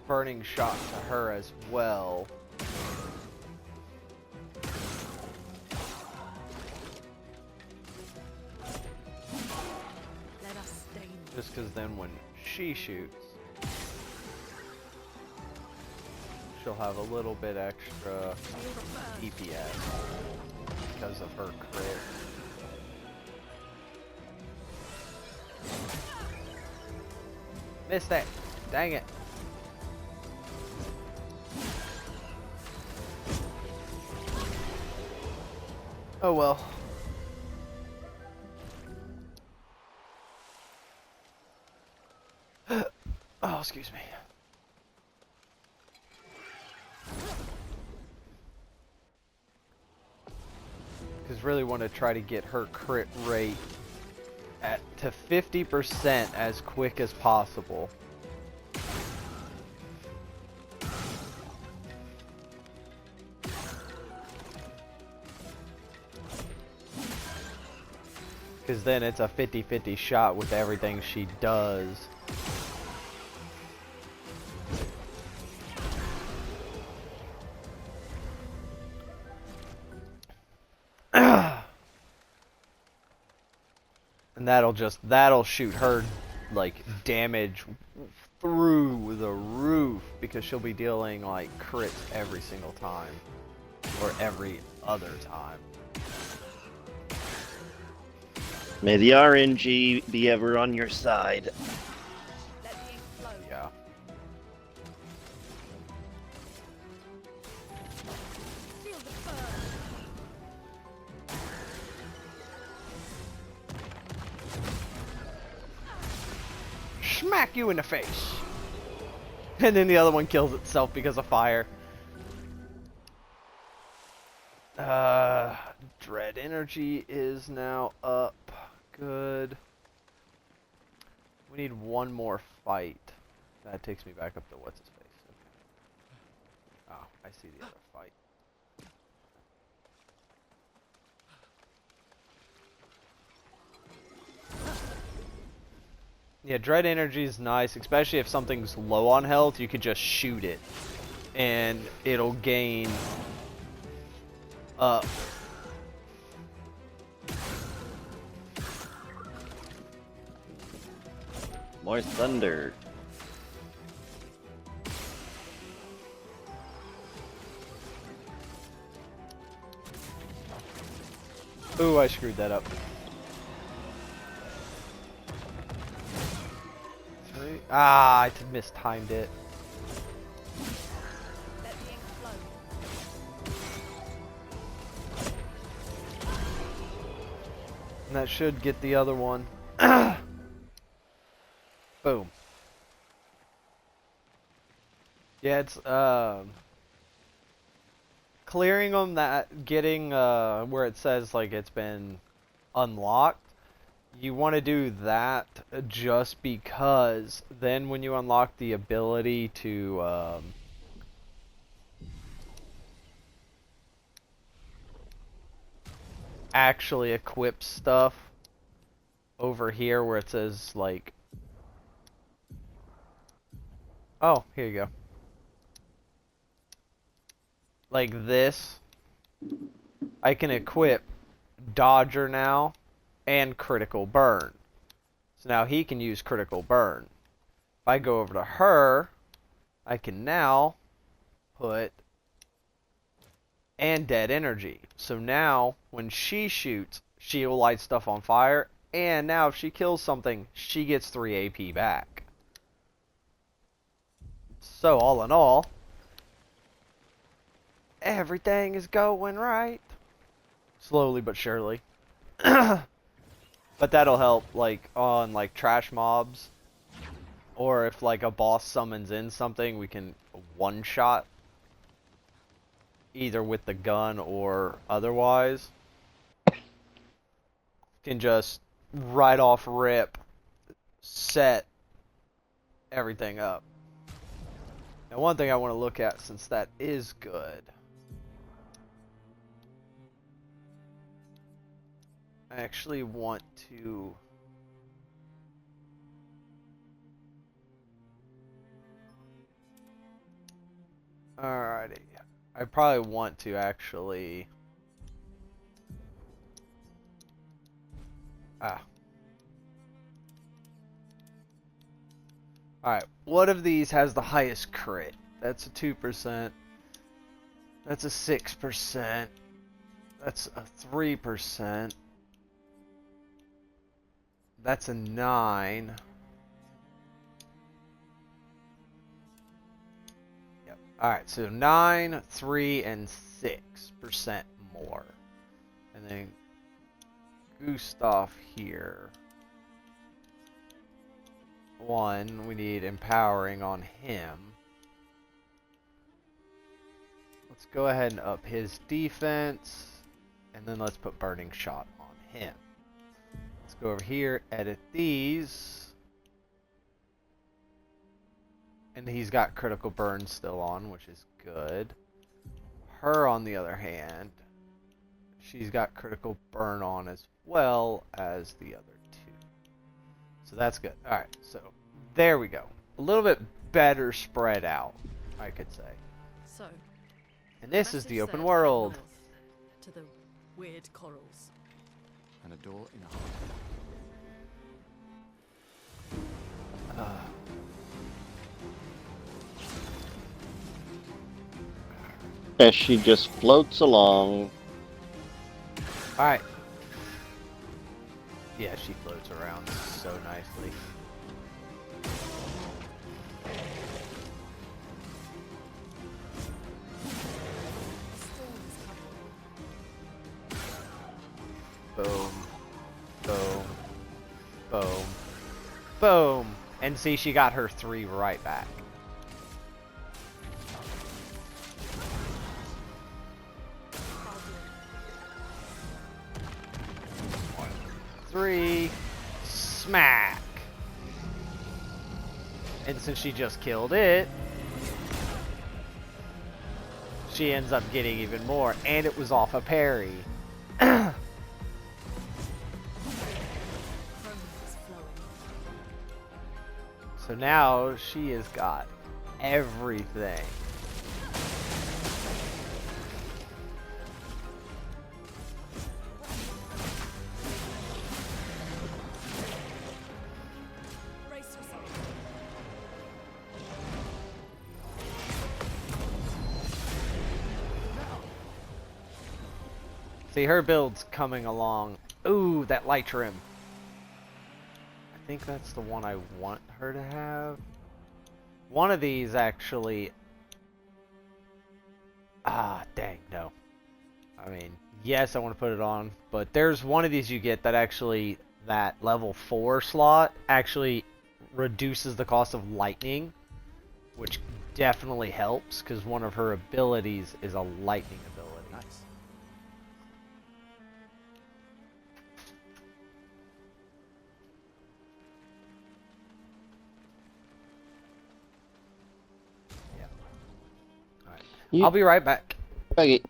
Burning Shot to her as well. Let us stay. Just because then when she shoots, she'll have a little bit extra DPS because of her crit. Missed that. Dang it. Oh well. Oh, excuse me. Because really want to try to get her crit rate to 50% as quick as possible. Because then it's a 50-50 shot with everything she does. And that'll shoot her like damage through the roof because she'll be dealing like crits every single time or every other time. May the RNG be ever on your side. Yeah. Smack you in the face. And then the other one kills itself because of fire. Dread energy is now up. Good. We need one more fight. That takes me back up to what's his face. Okay. Oh, I see the other fight. Yeah, dread energy is nice, especially if something's low on health. You could just shoot it, and it'll gain up. More thunder. Ooh, I screwed that up. 3. Ah, I mistimed it. And that should get the other one. Boom. Yeah, it's clearing them, that getting where it says like it's been unlocked. You want to do that just because then when you unlock the ability to actually equip stuff over here where it says like, oh, here you go. Like this, I can equip Dodger now and Critical Burn. So now he can use Critical Burn. If I go over to her, I can now put and Dead Energy. So now when she shoots, she'll light stuff on fire, and now if she kills something, she gets 3 AP back. So all in all, everything is going right. Slowly but surely. But that'll help like on like trash mobs. Or if like a boss summons in something, we can one-shot. Either with the gun or otherwise. Can just right off rip set everything up. Now, one thing I want to look at, since that is good, I actually want to... Alrighty. I probably want to actually... Alright, what of these has the highest crit? That's a 2%. That's a 6%. That's a 3%. That's a 9. Yep. Alright, so 9, 3, and 6% more. And then Gustav here. 1, we need empowering on him. Let's go ahead and up his defense. And then let's put burning shot on him. Let's go over here, edit these. And he's got critical burn still on, which is good. Her, on the other hand, she's got critical burn on as well as the other two. So that's good. Alright, so there we go. A little bit better spread out, I could say. So, and this is the open said world. north to the weird corals. And a door in a heart. As she just floats along. Alright. Yeah, she floats around so nicely. Boom. Boom. Boom. Boom. And see, she got her 3 right back. Three, smack. And since she just killed it, she ends up getting even more, and it was off a parry. So now she has got everything. See, her build's coming along. Ooh, that light trim. I think that's the one I want her to have. One of these actually... Ah, dang, no. I mean, yes, I want to put it on, but there's one of these you get that actually, that level 4 slot actually reduces the cost of lightning, which definitely helps, because one of her abilities is a lightning ability. Nice. I'll be right back. Okay.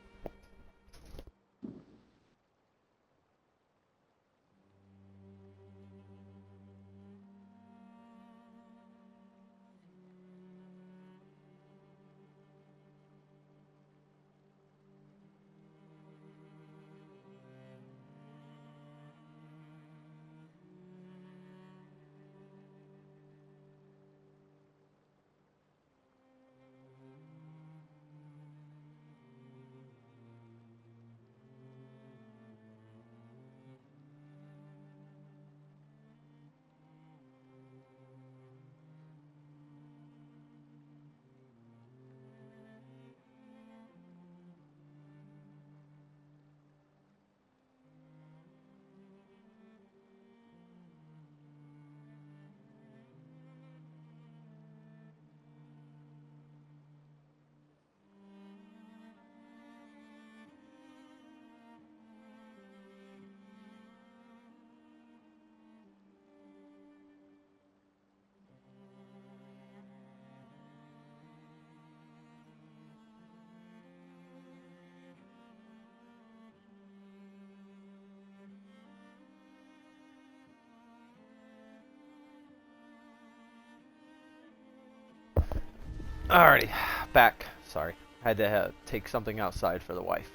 Alrighty, back. Sorry, I had to take something outside for the wife.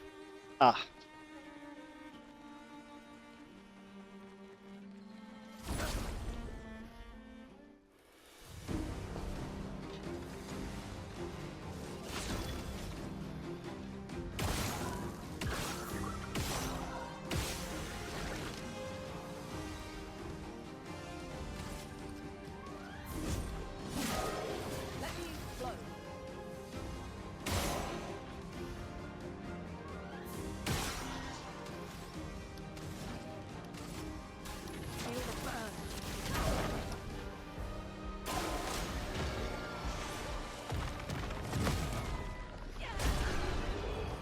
Ah.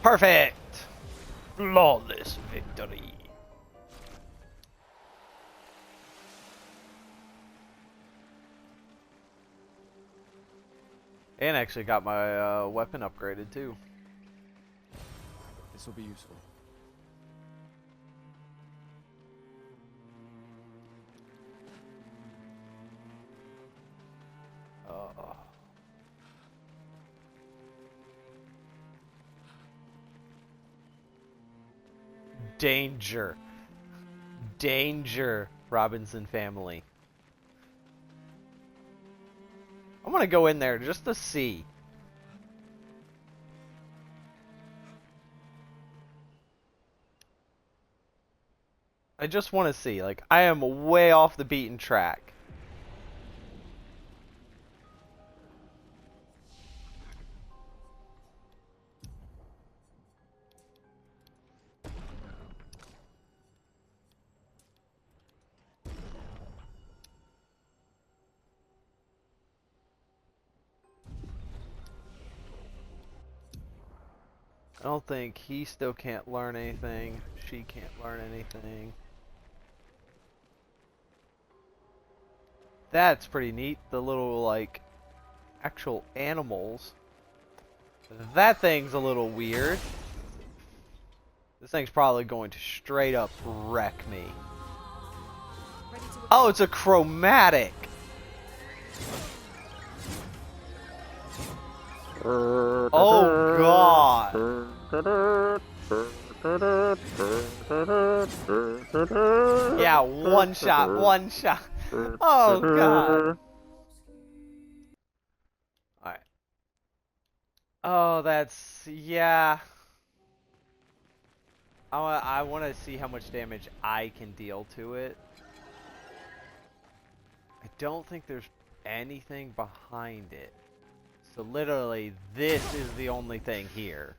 Perfect! Flawless victory. And actually got my weapon upgraded too. This will be useful. Danger. Danger, Robinson family. I'm gonna go in there just to see. I just want to see. Like, I am way off the beaten track. I don't think he still can't learn anything. She can't learn anything. That's pretty neat. The little, like, actual animals. That thing's a little weird. This thing's probably going to straight up wreck me. Oh, it's a chromatic! Oh god! Yeah, one shot, one shot. Oh god. Alright. Oh, that's... yeah. I want to see how much damage I can deal to it. I don't think there's anything behind it. So literally, this is the only thing here.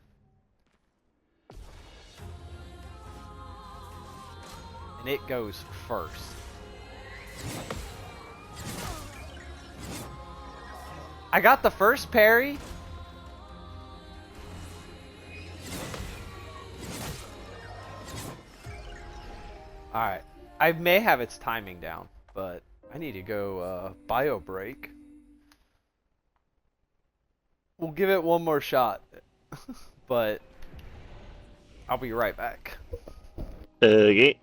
And it goes first. I got the first parry. Alright. I may have its timing down, but I need to go bio break. We'll give it one more shot. But I'll be right back. Okay.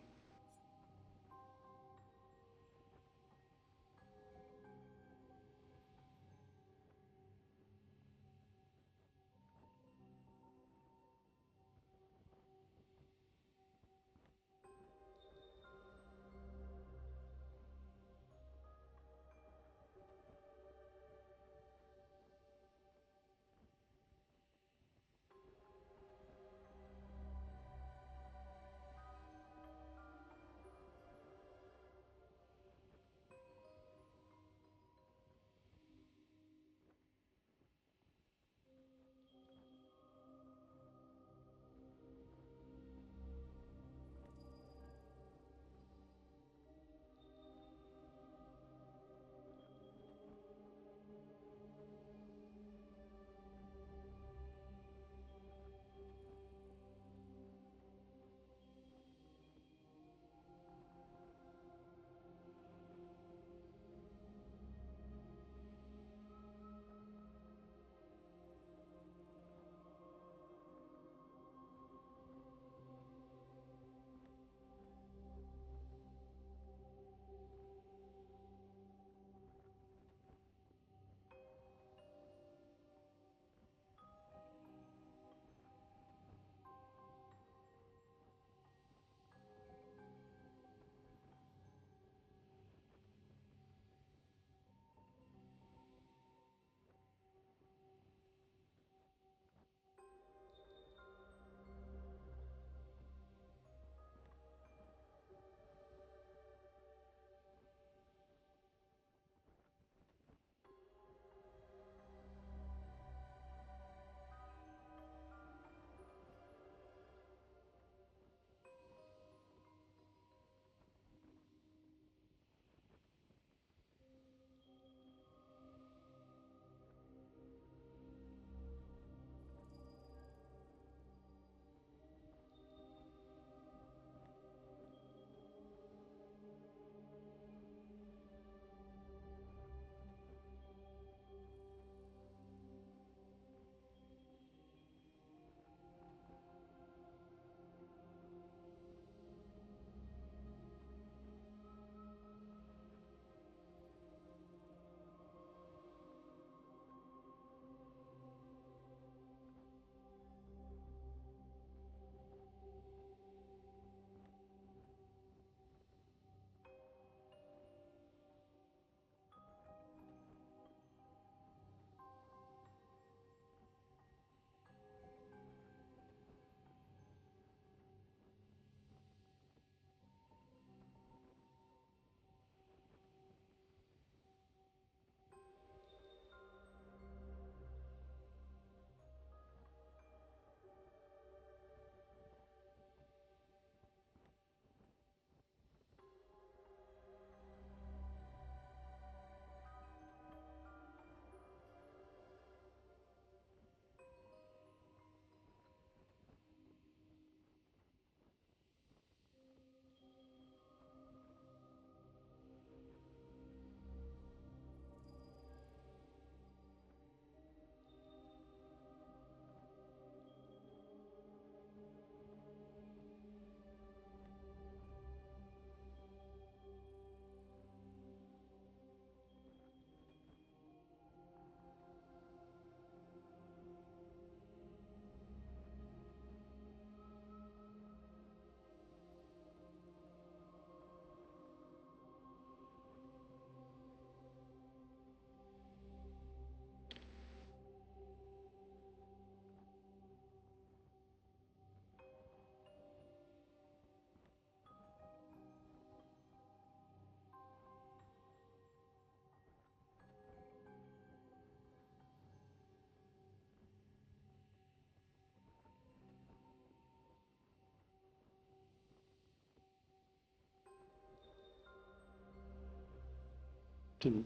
Dun,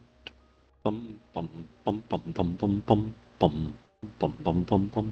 bum bum bum bum bum bum bum bum bum bum bum bum.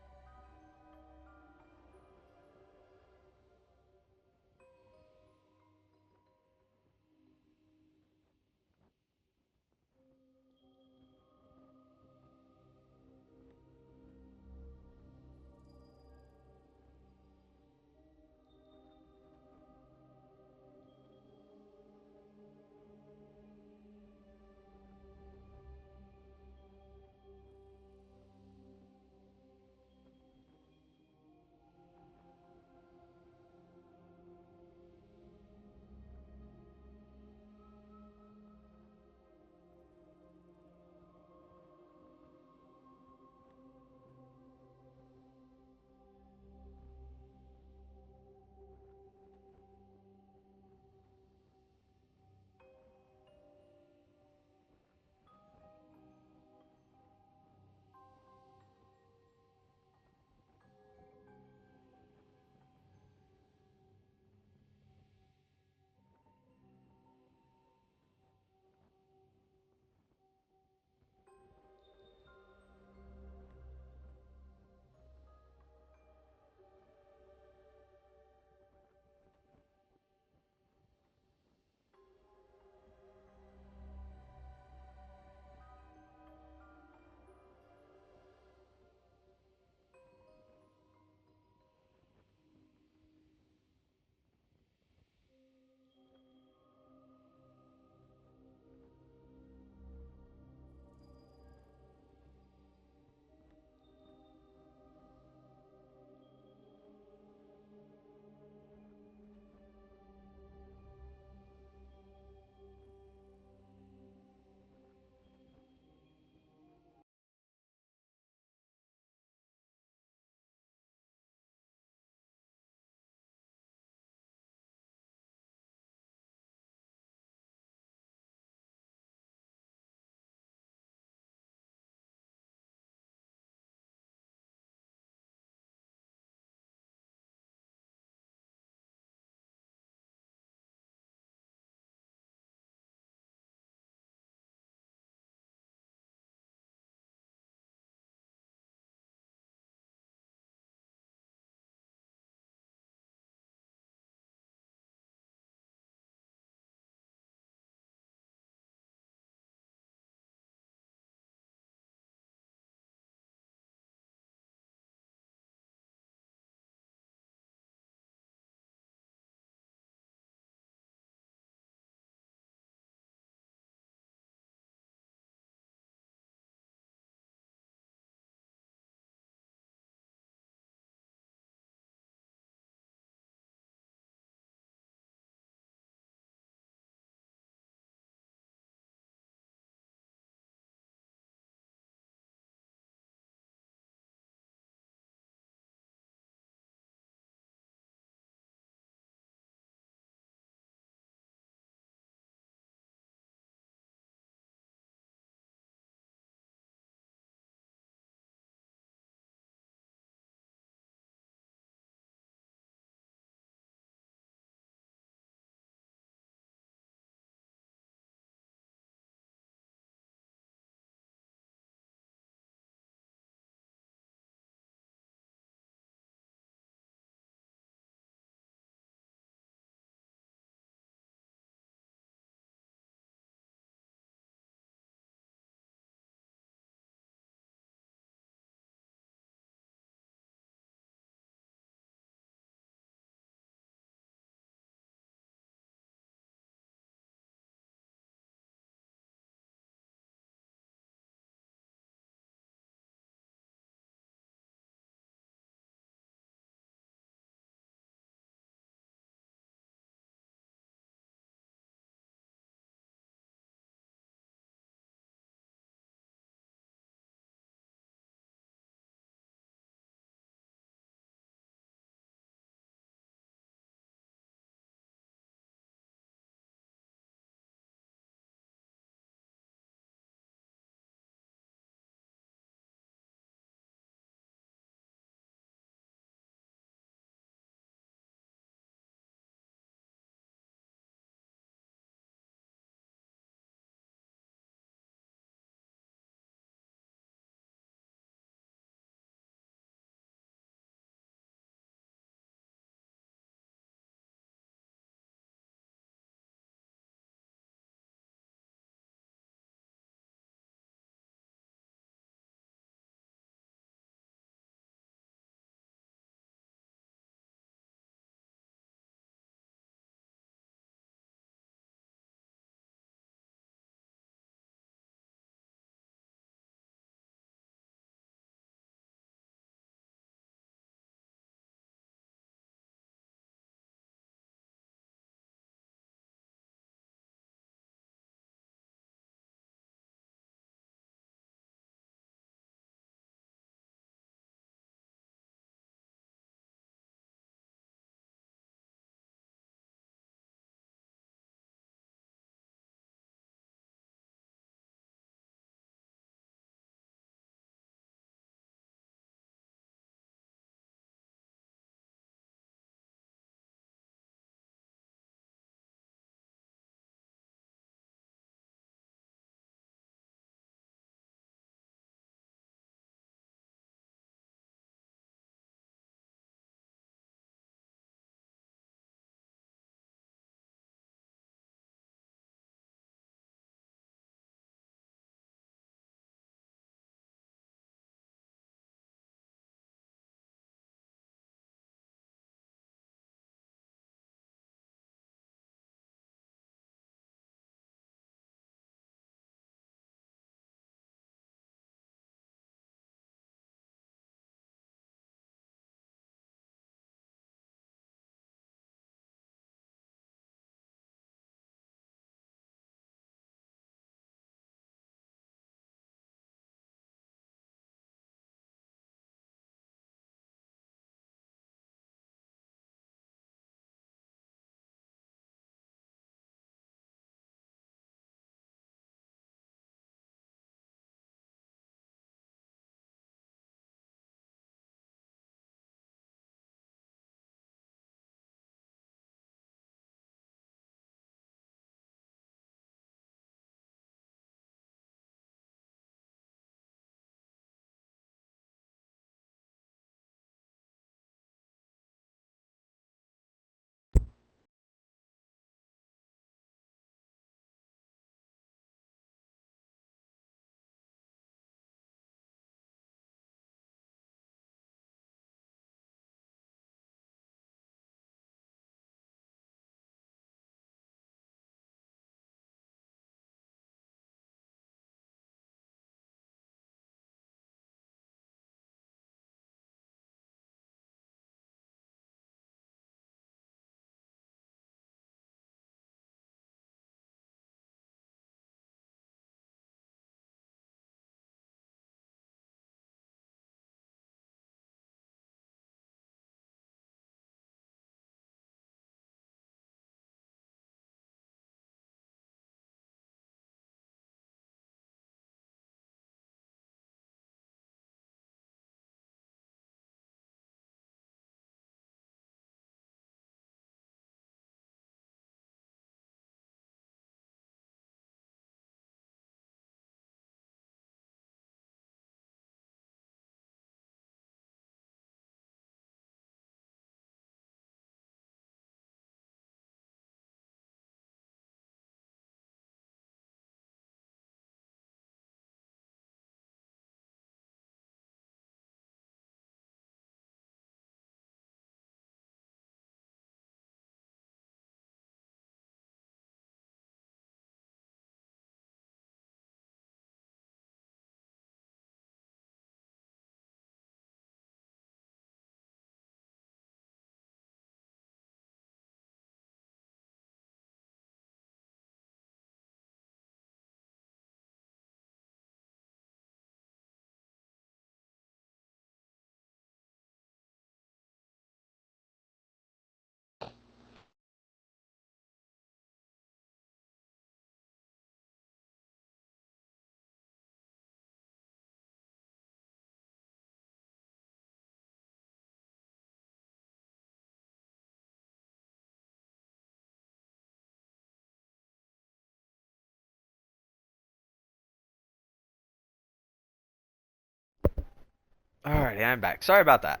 Alrighty, I'm back. Sorry about that.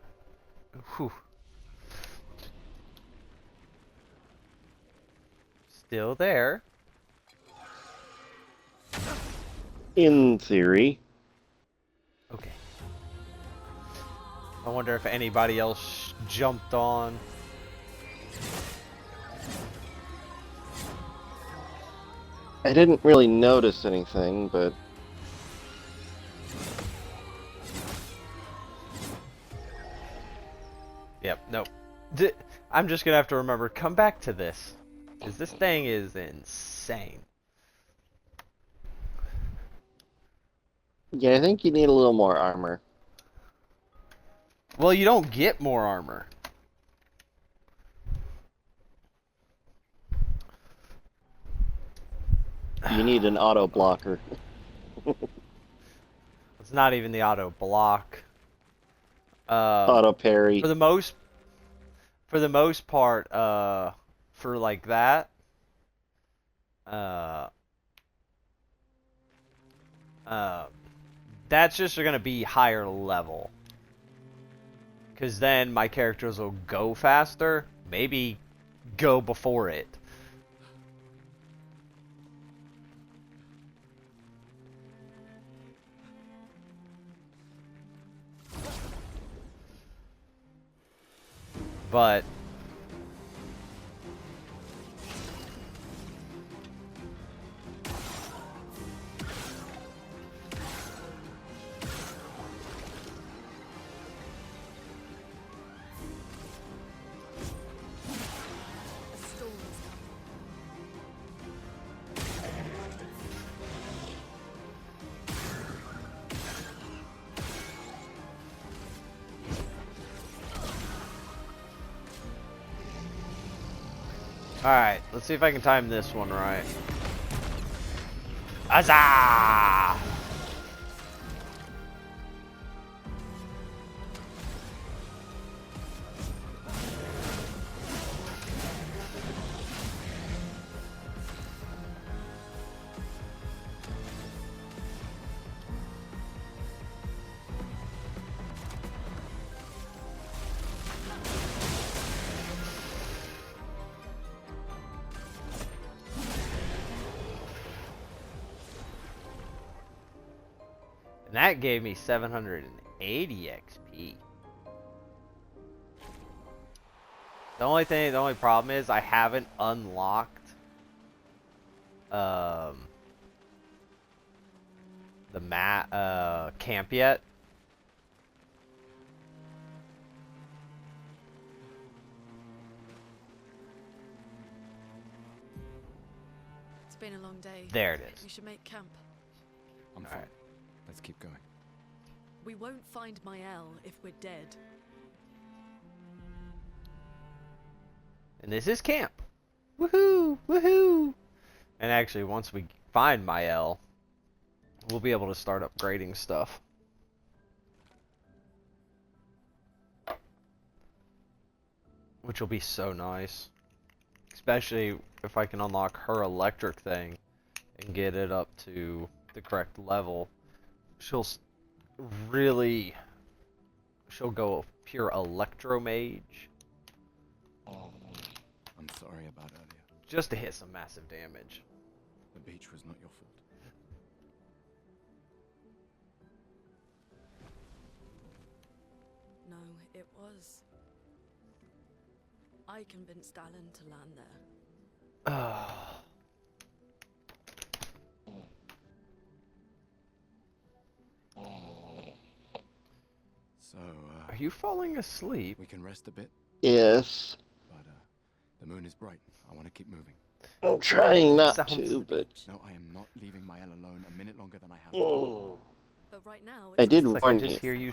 Whew. Still there. In theory. Okay. I wonder if anybody else jumped on. I didn't really notice anything, but... Yep, nope. I'm just gonna have to remember, come back to this. Because this thing is insane. Yeah, I think you need a little more armor. Well, you don't get more armor. You need an auto blocker. It's not even the auto block. Auto parry. For the most part, for like that, that's just gonna be higher level. Cause then my characters will go faster, maybe go before it. But alright, let's see if I can time this one right. Huzzah! And that gave me 780 XP. The only problem is I haven't unlocked the camp yet. It's been a long day. There it is. We should make camp. I'm fine. Let's keep going. We won't find Mael if we're dead. And this is camp. Woohoo! Woohoo! And actually, once we find Mael, we'll be able to start upgrading stuff. Which will be so nice. Especially if I can unlock her electric thing and get it up to the correct level. She'll go pure electro mage. I'm sorry about earlier. Just to hit some massive damage. The beach was not your fault. No, it was. I convinced Alan to land there. So, Are you falling asleep? we can rest a bit? Yes. But, the moon is bright. I want to keep moving. I'm trying not to, but... No, I am not leaving Mael alone a minute longer than I have. But right now, I did like warn I just you. hear you.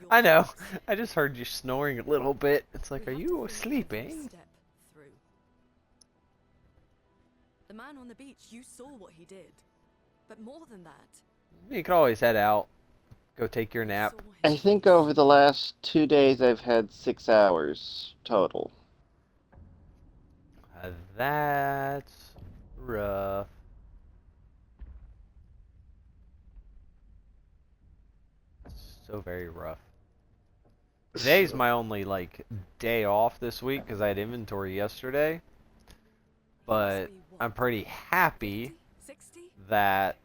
I know. I just heard you snoring a little bit. It's like, are you sleeping? The man on the beach, you saw what he did. But more than that, You can always head out. Go take your nap. I think over the last 2 days I've had 6 hours total. That's rough. So very rough. Today's my only like day off this week because I had inventory yesterday. But I'm pretty happy that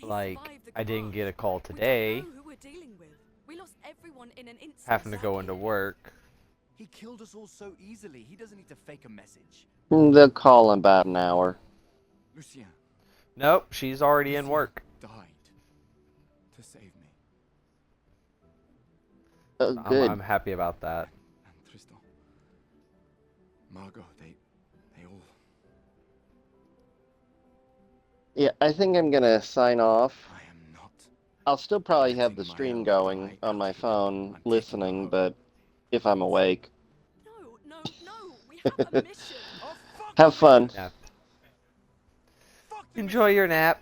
like I didn't get a call today. We lost everyone in an instant. Having to go into work. He killed us all so easily. He doesn't need to fake a message. They'll call in about an hour. Lucien Nope, she's already in work. died to save me. Good. I'm happy about that. And Tristan, Margot, they all. Yeah, I think I'm gonna sign off. I'll still probably have the stream going on my phone, listening, but if I'm awake. No, we have a mission. Have fun. Yeah. Enjoy your nap.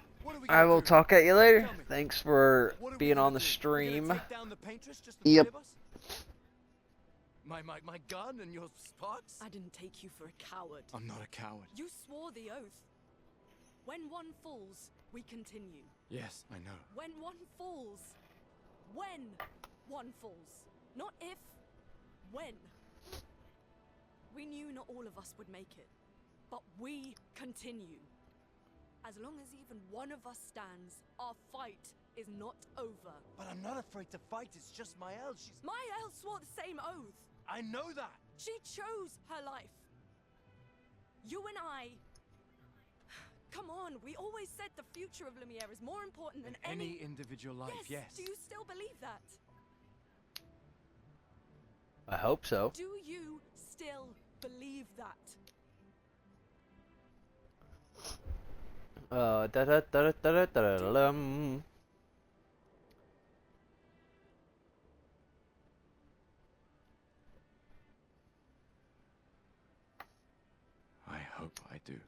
I will talk at you later. Thanks for being on the stream. Yep. My gun and your sparks? I didn't take you for a coward. I'm not a coward. You swore the oath. When one falls, we continue. Yes, I know. When one falls. When one falls. Not if. When. We knew not all of us would make it. But we continue. As long as even one of us stands, our fight is not over. But I'm not afraid to fight, it's just Maëlle. Maëlle swore the same oath. I know that. She chose her life. You and I... Come on, we always said the future of Lumiere is more important than any individual life, yes. Do you still believe that? I hope so. Do you still believe that? I hope I do.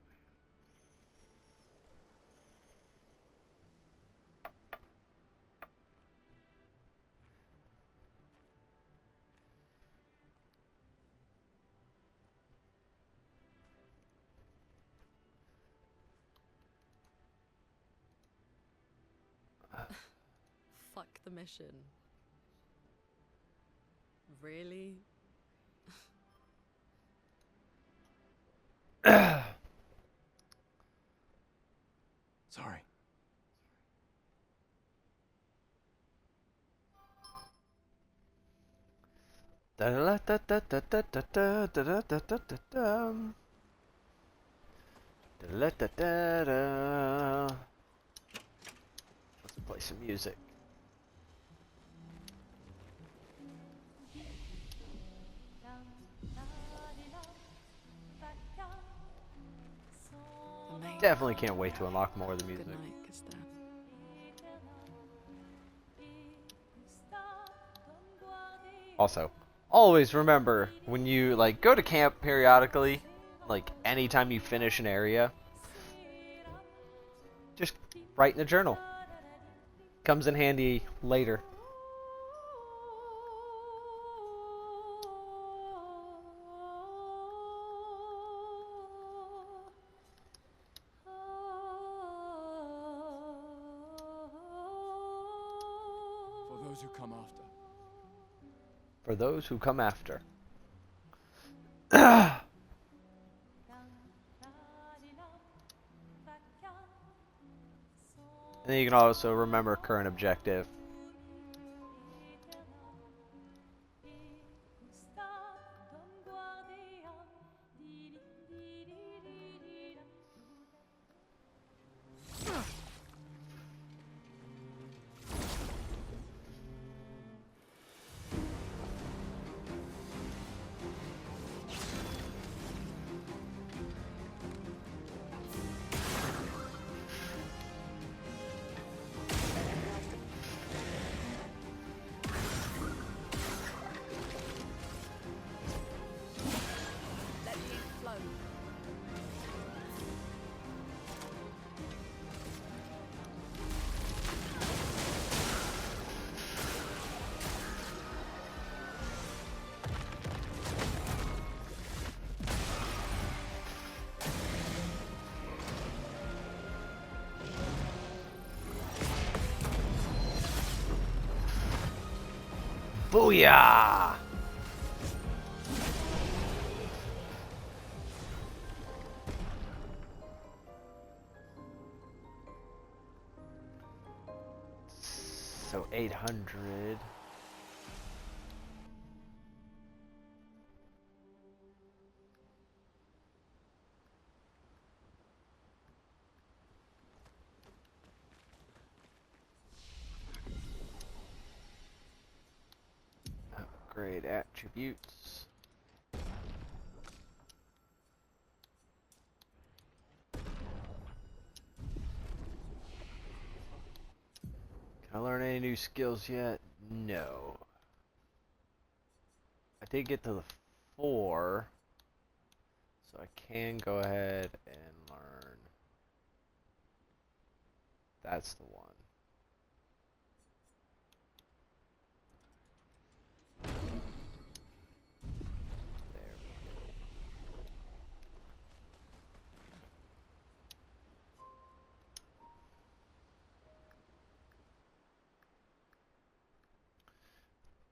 Fuck the mission. Really? Sorry. Let's play some music. Definitely can't wait to unlock more of the music. Also, always remember when you like go to camp periodically, like anytime you finish an area, just write in a journal. Comes in handy later. For those who come after. For those who come after. And then you can also remember current objective. Booyah! So 800. Upgrade attributes. Can I learn any new skills yet? No. I did get to the 4, so I can go ahead and learn. That's the one. There we go.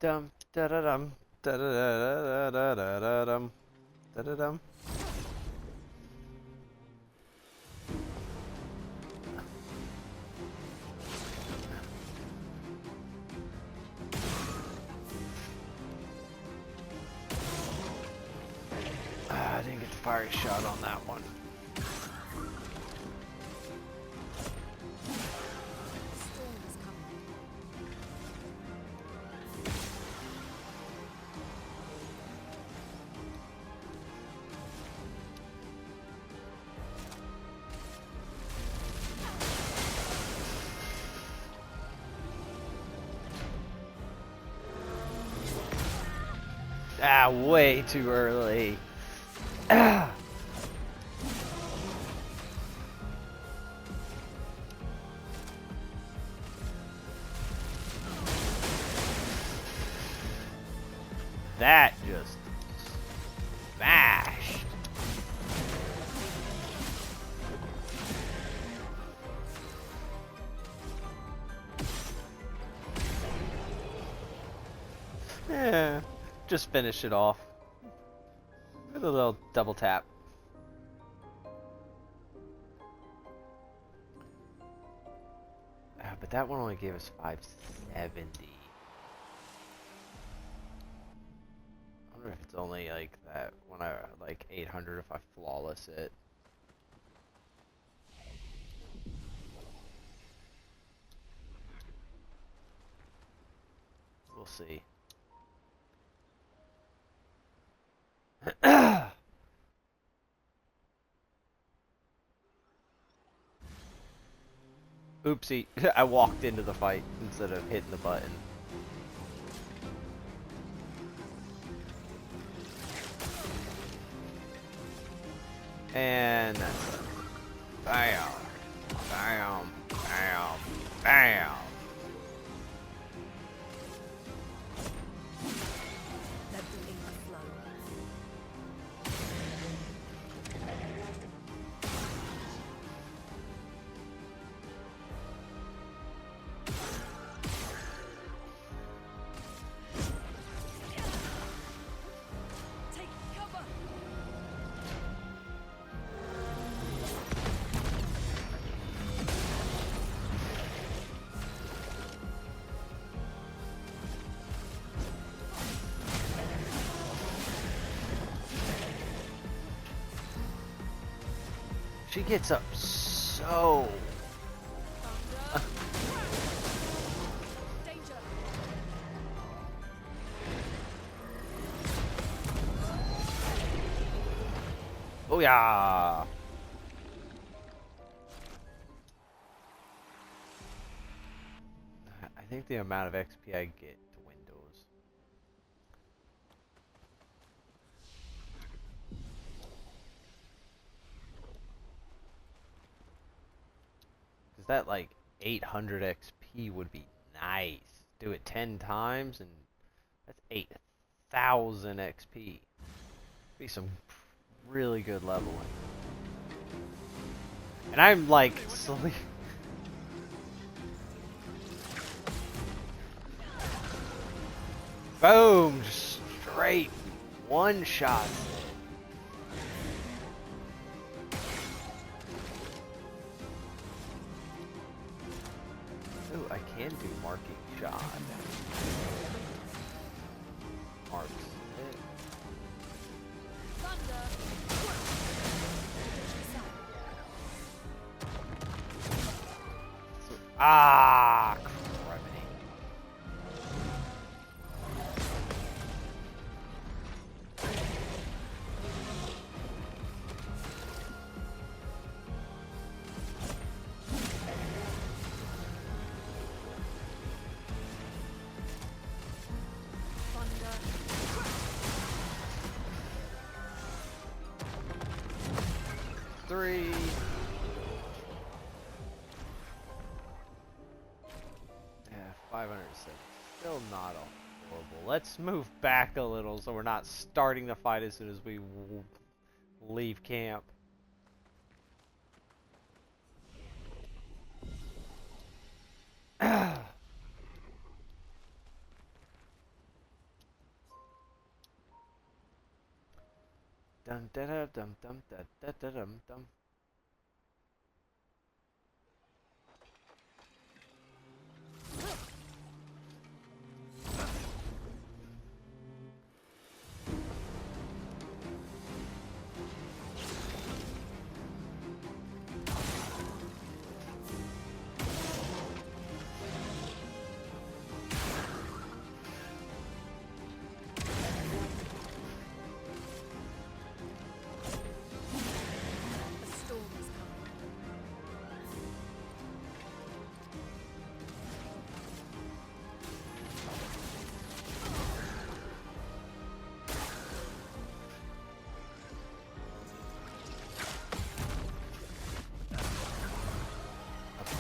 Dum da da dum da da da da da da dum da da dum. I didn't get the fire shot on that one. Ah, way too early. Ah. That just smashed. Yeah, just finish it off with a little double tap. But that one only gave us 570. I wonder if it's only like that when I like 800 if I flawless it. We'll see. Oopsie, I walked into the fight instead of hitting the button. And that's it. Bam, bam, bam, bam. She gets up so... Oh yeah! I think the amount of XP I get to Windows. Cause that like 800 XP would be nice. Do it 10 times and that's 8,000 XP. Be some really good leveling. And I'm like slowly... Boom! Straight one shot. Ooh, I can do marking shot. Marks it. Ah, criminy. Three. Yeah, 507. Still not horrible. Let's move back a little so we're not starting the fight as soon as we leave camp. Dum da da dum dum da da da dum dum.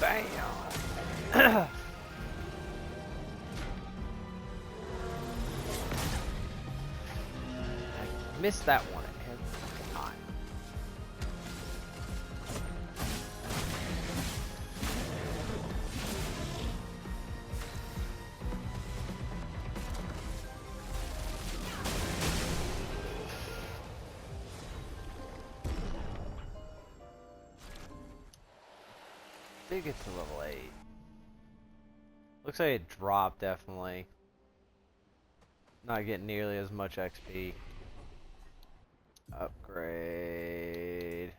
Bam! I missed that one every time. Did get to level 8. Looks like it dropped, definitely. Not getting nearly as much XP. Upgrade.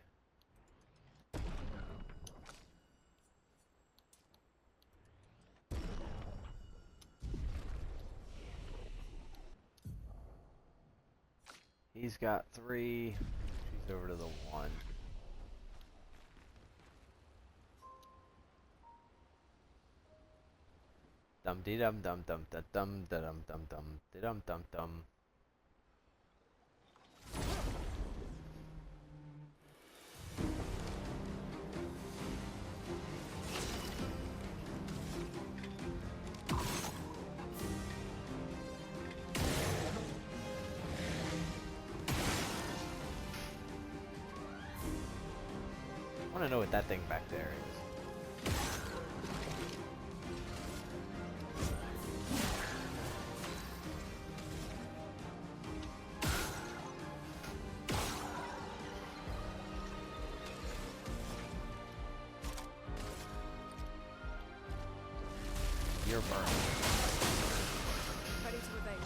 He's got 3. She's over to the 1. Dum dee dum dum dum da dum da dum dum dum dee dum dum dum. I want to know what that thing back there is. You're burned. Ready to evade.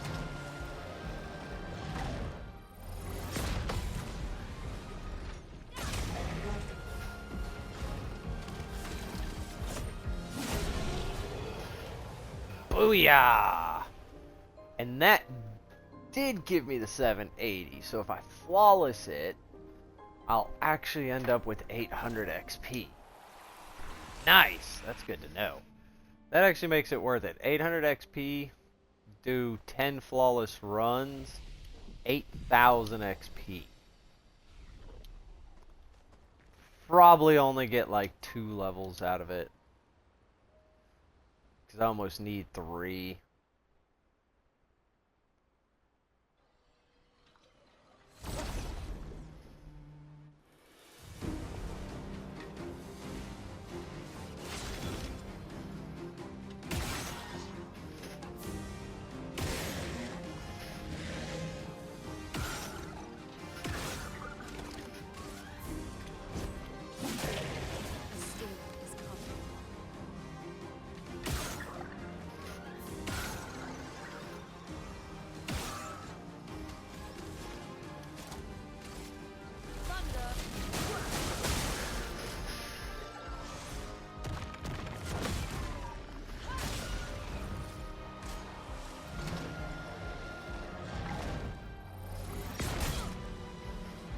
Booyah! And that did give me the 780, so if I flawless it, I'll actually end up with 800 XP. Nice! That's good to know. That actually makes it worth it. 800 XP, do 10 flawless runs, 8,000 XP. Probably only get like 2 levels out of it. Because I almost need 3.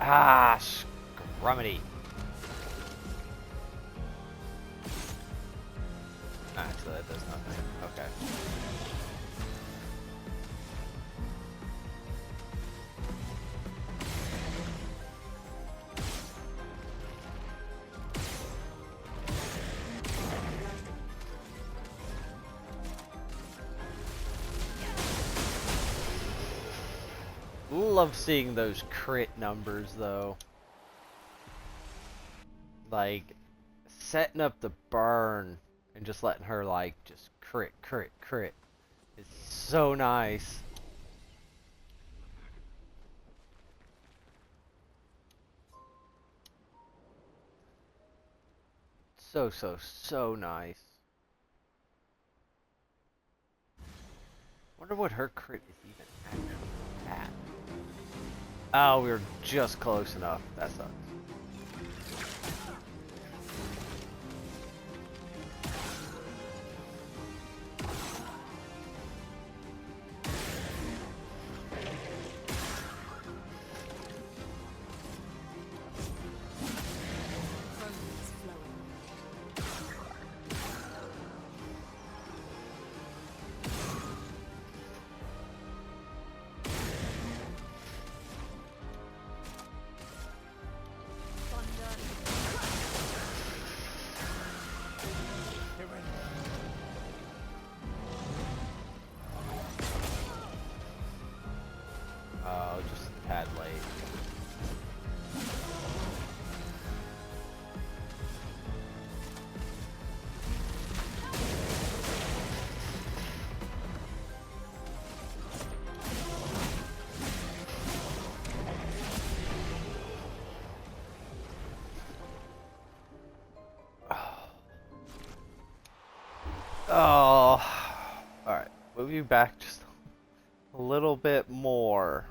Ah, scrummity. Actually, that does nothing. Okay. Love seeing those crit numbers though. Like setting up the burn and just letting her like just crit. It's so nice. So nice. Wonder what her crit is even actually at. Oh, we were just close enough. That sucks. Just a tad late. Oh, alright. Move you back just a little bit more.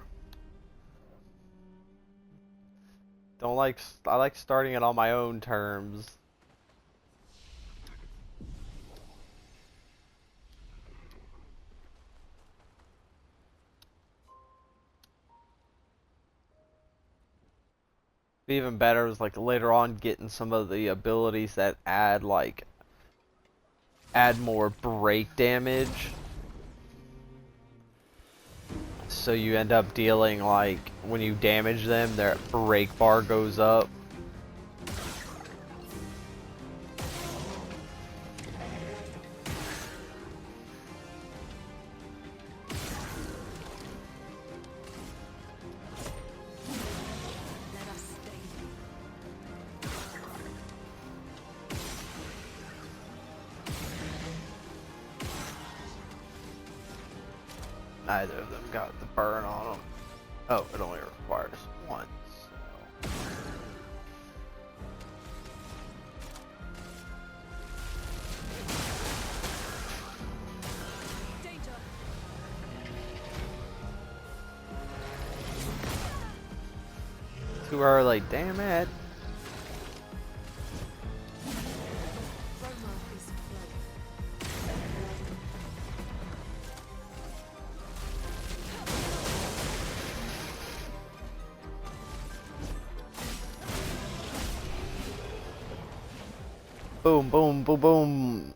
I like starting it on my own terms. Even better is like later on getting some of the abilities that add more break damage. So you end up dealing like when you damage them, their break bar goes up. Neither of them got the burn on them. Oh, it only requires one. So. Too early, damn it. Boom, boom, boom, boom.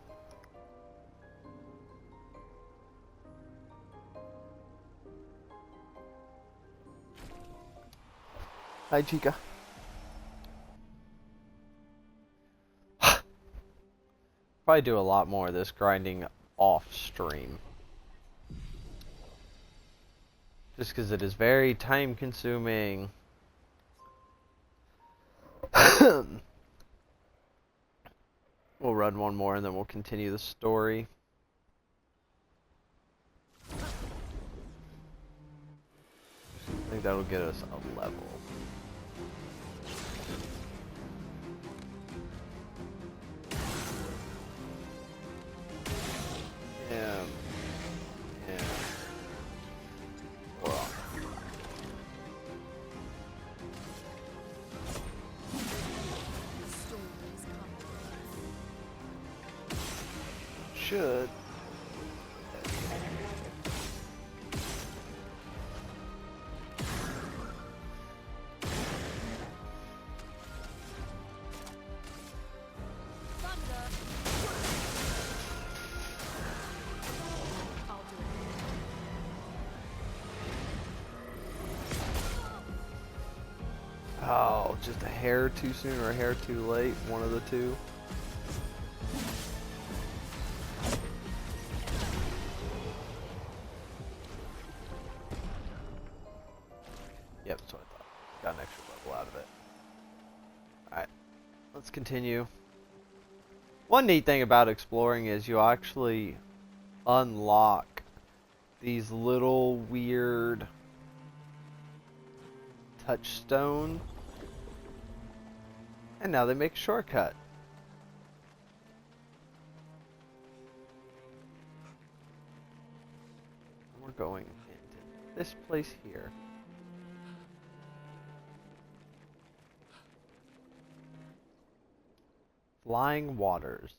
Hi, Chica. Probably do a lot more of this grinding off stream. Just because it is very time consuming. We'll run one more and then we'll continue the story. I think that'll get us a level. Yeah. Well. Should. Oh, just a hair too soon or a hair too late. One of the two. Yep, that's what I thought. Got an extra level out of it. Alright, let's continue. One neat thing about exploring is you actually unlock these little weird touchstone, and now they make a shortcut. We're going into this place here. Flying waters.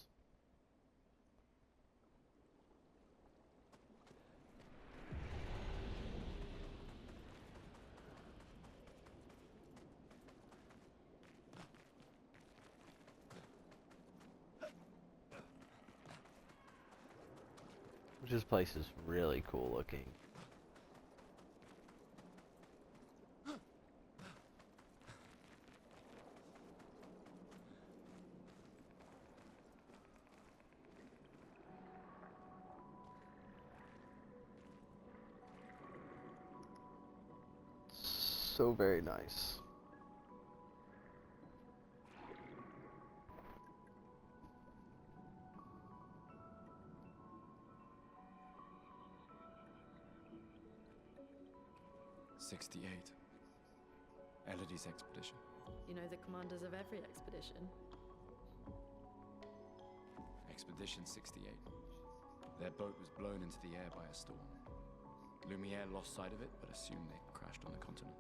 This place is really cool looking. So very nice. '68. Elodie's expedition. You know the commanders of every expedition. Expedition 68. Their boat was blown into the air by a storm. Lumiere lost sight of it, but assumed they crashed on the continent.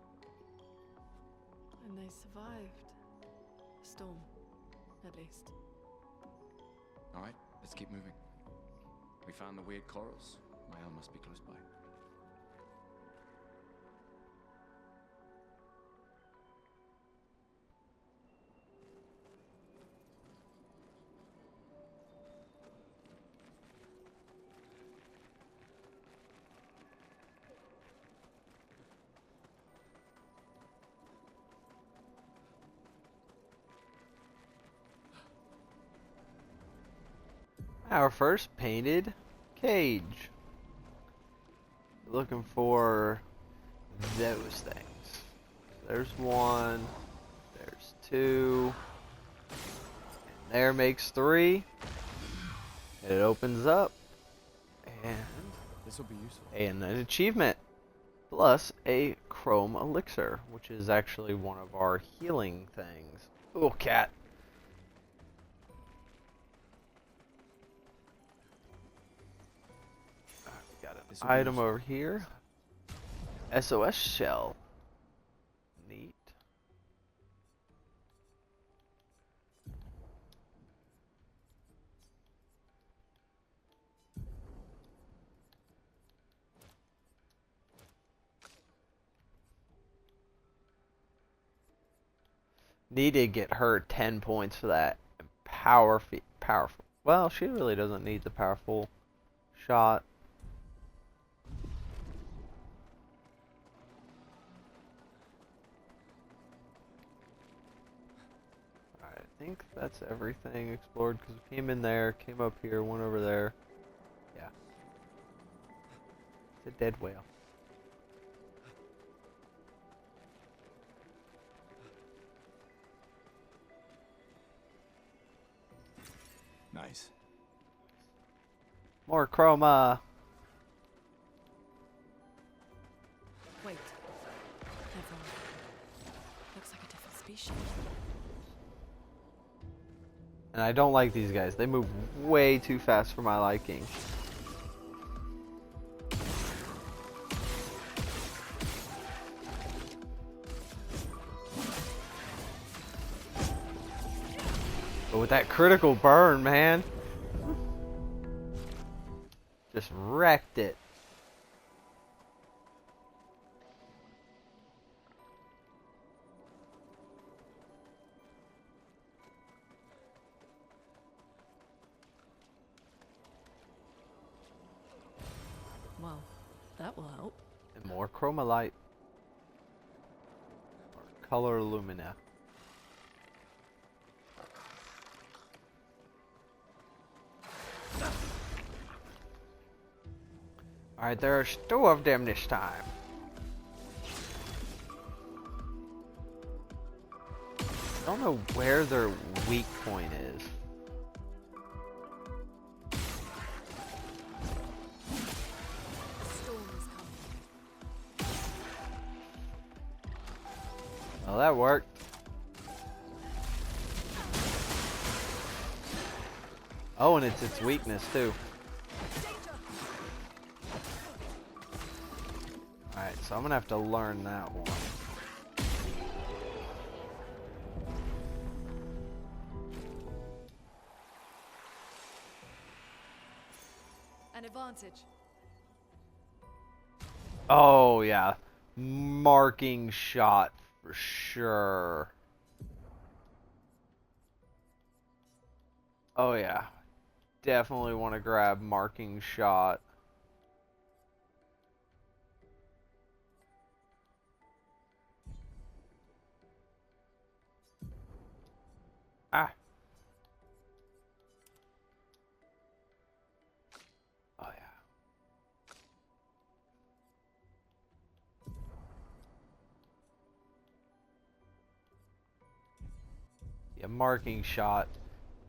And they survived. A storm, at least. Alright, let's keep moving. We found the weird corals. Mael must be close by. Our first painted cage. Looking for those things. There's one. There's two. And there makes three. And it opens up. And this will be useful. And an achievement. Plus a chrome elixir, which is actually one of our healing things. Oh, cat. Item over here. SOS shell. Neat. Need to get her 10 points for that. Powerful. Well, she really doesn't need the powerful shot. I think that's everything explored because we came in there, came up here, went over there. Yeah. It's a dead whale. Nice. More chroma. Wait. Never. Looks like a different species. And I don't like these guys. They move way too fast for my liking. But with that critical burn, man. Just wrecked it. Well, that will help. And more chroma light. Or Color Lumina. Alright, there's two of them this time. I don't know where their weak point is. Well, that worked. Oh, and it's its weakness too. Alright, so I'm gonna have to learn that one. An advantage. Oh, yeah. Marking shot for sure. Oh, yeah. Definitely want to grab marking shot. Ah. Oh, yeah. Yeah, marking shot.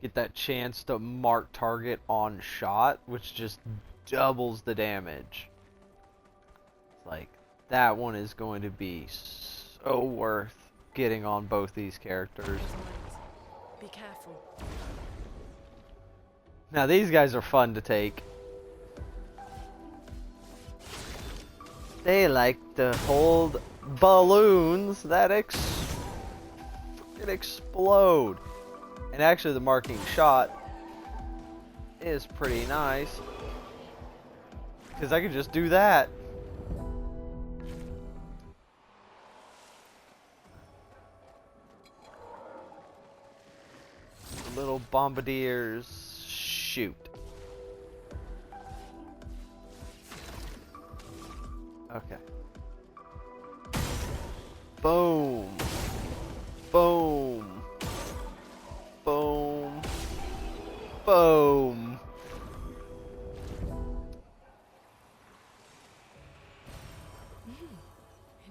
Get that chance to mark target on shot, which just doubles the damage. It's like, that one is going to be so worth getting on both these characters. Be careful. Now these guys are fun to take. They like to hold balloons that explode. And actually the marking shot is pretty nice, because I can just do that. Little bombardiers shoot. Okay. Boom. Boom. Boom. Boom.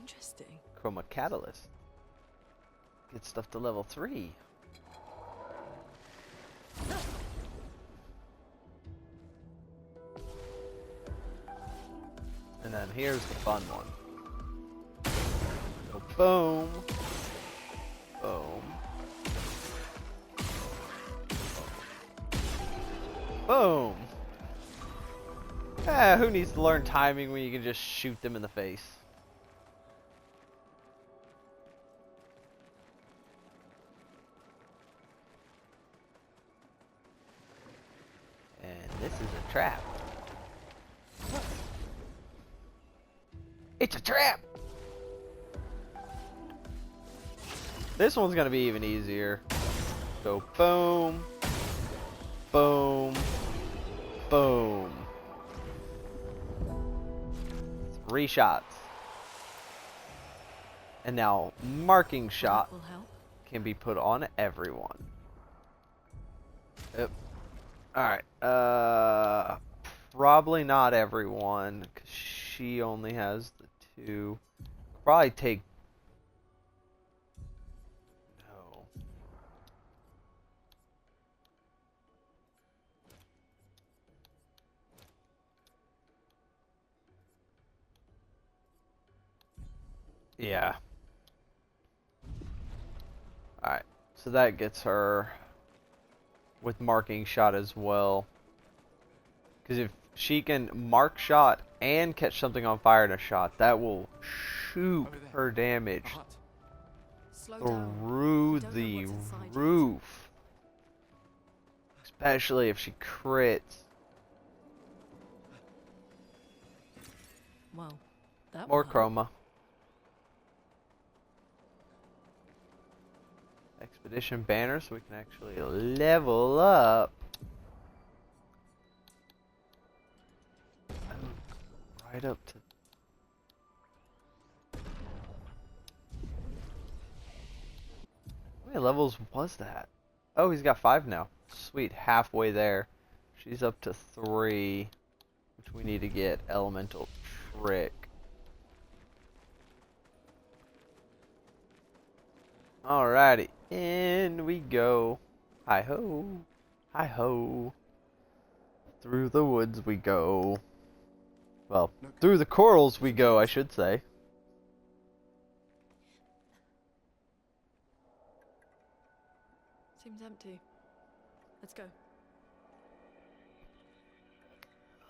Interesting. Chroma Catalyst. Get stuff to level 3. And then here's the fun one. So boom. Boom. Boom. Ah, who needs to learn timing when you can just shoot them in the face? And this is a trap. It's a trap! This one's gonna be even easier. So boom. Boom. Boom. 3 shots. And now marking shot can be put on everyone. Yep. Alright. Probably not everyone, because she only has the 2. Probably take... No. Yeah. Alright, so that gets her with marking shot as well. Because if she can mark shot and catch something on fire in a shot, that will shoot her damage through the roof. Especially if she crits. Well, that More chroma. Expedition banner, so we can actually level up. Right up to... How many levels was that? Oh, he's got 5 now. Sweet, halfway there. She's up to 3, which we need to get elemental trick. Alrighty, in we go. Hi ho, hi ho. Through the woods we go. Well, through the corals we go, I should say. Seems empty. Let's go.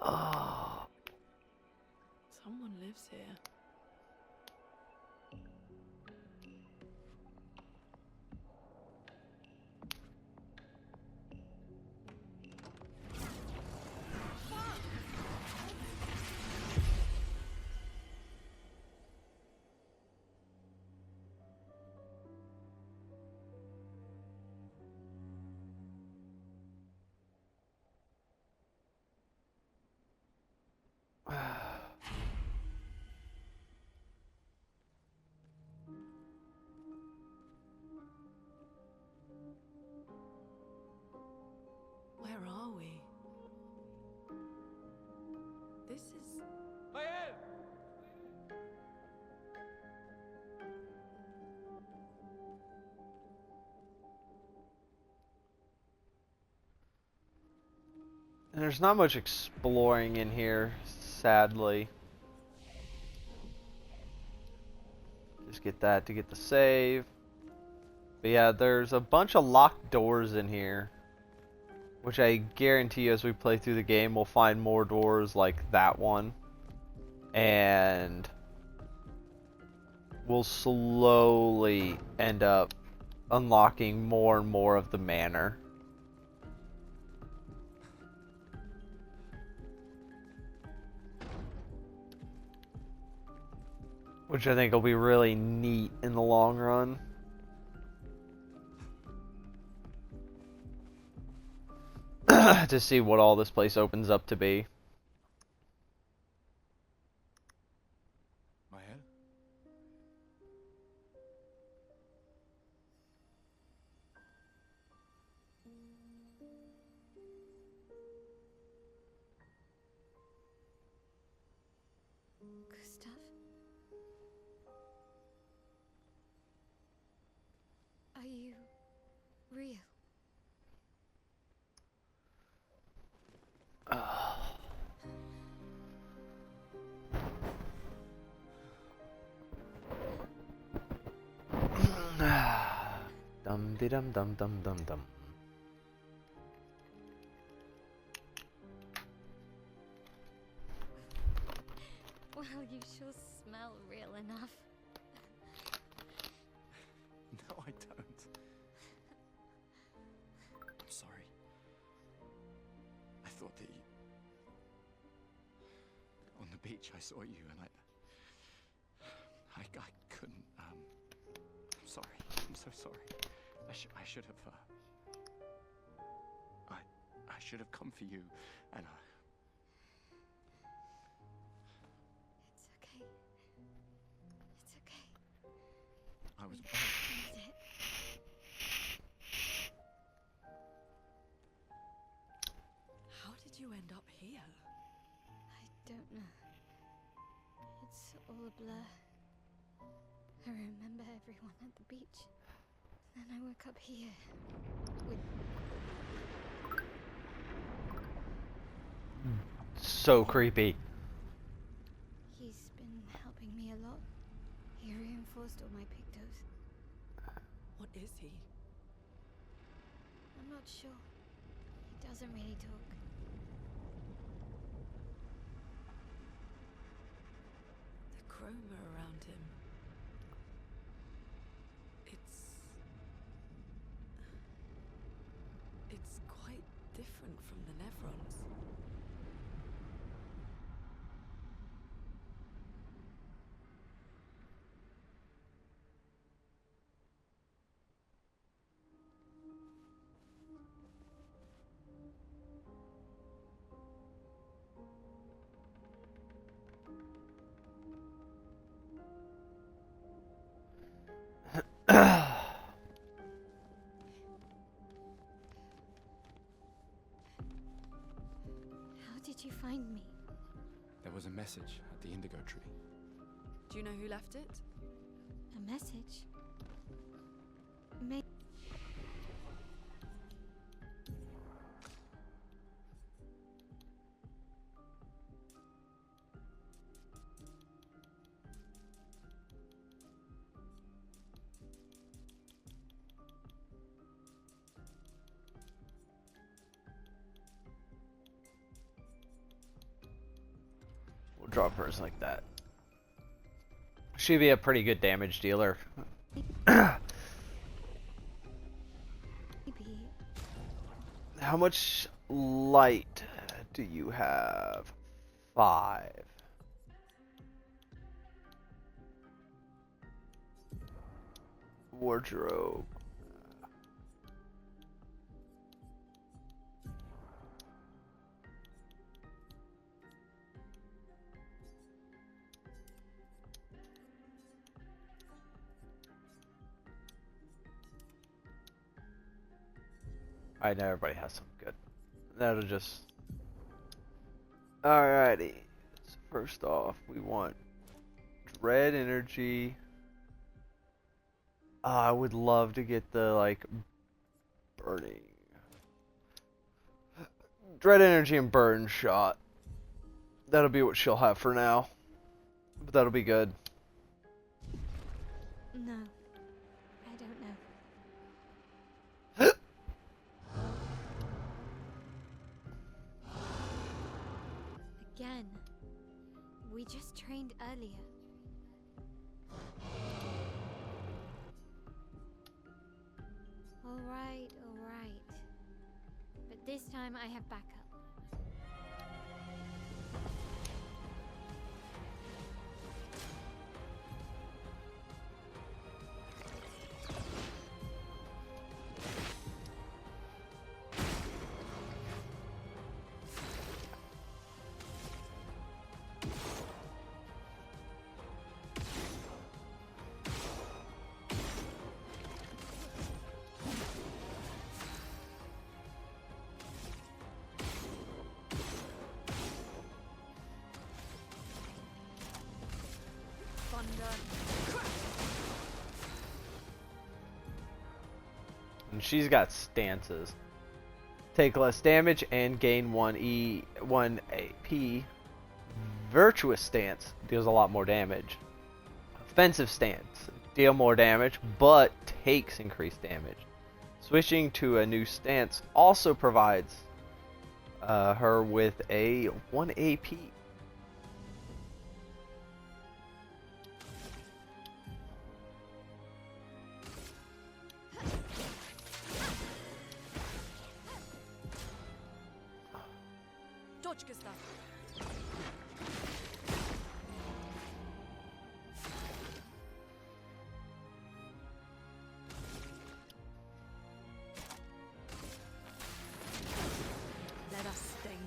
Oh. Someone lives here. Where are we? This is... And there's not much exploring in here, sadly. Just get that to get the save. But yeah, there's a bunch of locked doors in here, which I guarantee as we play through the game we'll find more doors like that one. And we'll slowly end up unlocking more and more of the manor. Which I think will be really neat in the long run. To see what all this place opens up to be. Mael? Gustav? Are you real? Dum de dum dum dum dum dum. Well, you sure smell real enough. No, I don't. I'm sorry. I thought that you... On the beach, I saw you and I couldn't, I'm sorry. I'm so sorry. I should have, I should have come for you, and It's okay. It's okay. I was... Need it. How did you end up here? I don't know. It's all a blur. I remember everyone at the beach. Then I woke up here. With... So creepy. He's been helping me a lot. He reinforced all my pictos. What is he? I'm not sure. He doesn't really talk. The chroma around him. It's quite different from the Nevrons. did you find me? There was a message at the indigo tree. Do you know who left it? A message? Maybe. We'll draw a person like that. She'd be a pretty good damage dealer. How much light do you have? 5. Wardrobe. I know everybody has some good. That'll just. Alrighty. So first off, we want dread energy. I would love to get the like burning. Dread energy and burn shot. That'll be what she'll have for now. But that'll be good. No, I don't know. Again, we just trained earlier. All right. But this time I have backup. And she's got stances. Take less damage and gain 1 AP. Virtuous stance deals a lot more damage. Offensive stance, deal more damage, but takes increased damage. Switching to a new stance also provides her with a 1 AP. Let us stain them.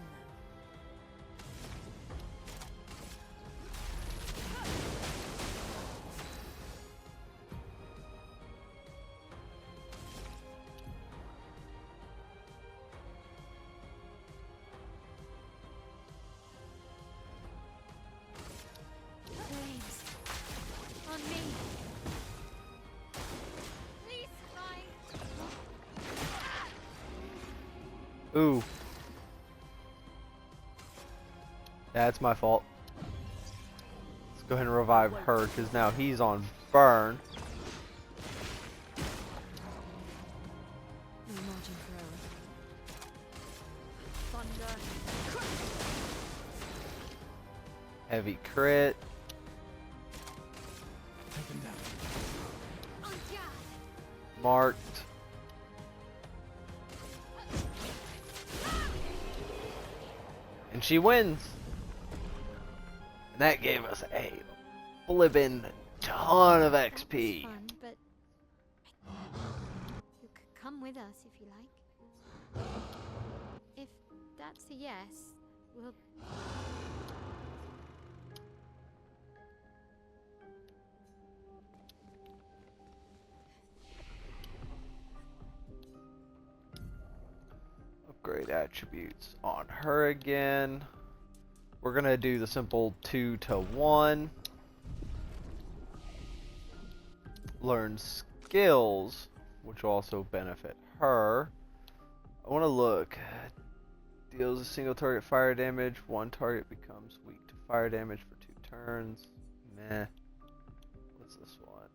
Flames. On me. Please fly. Ooh. That's my fault. Let's go ahead and revive her because now he's on burn. No margin for error. Thunder. Heavy crit. Marked. And she wins. And that gave us a flippin' ton of XP. Fun, but you could come with us if you like. If that's a yes, we'll. Upgrade attributes on her again. we're gonna do the simple 2 to 1. Learn skills, which will also benefit her. I want to look. Deals a single target fire damage. One target becomes weak to fire damage for 2 turns. Meh. What's this one?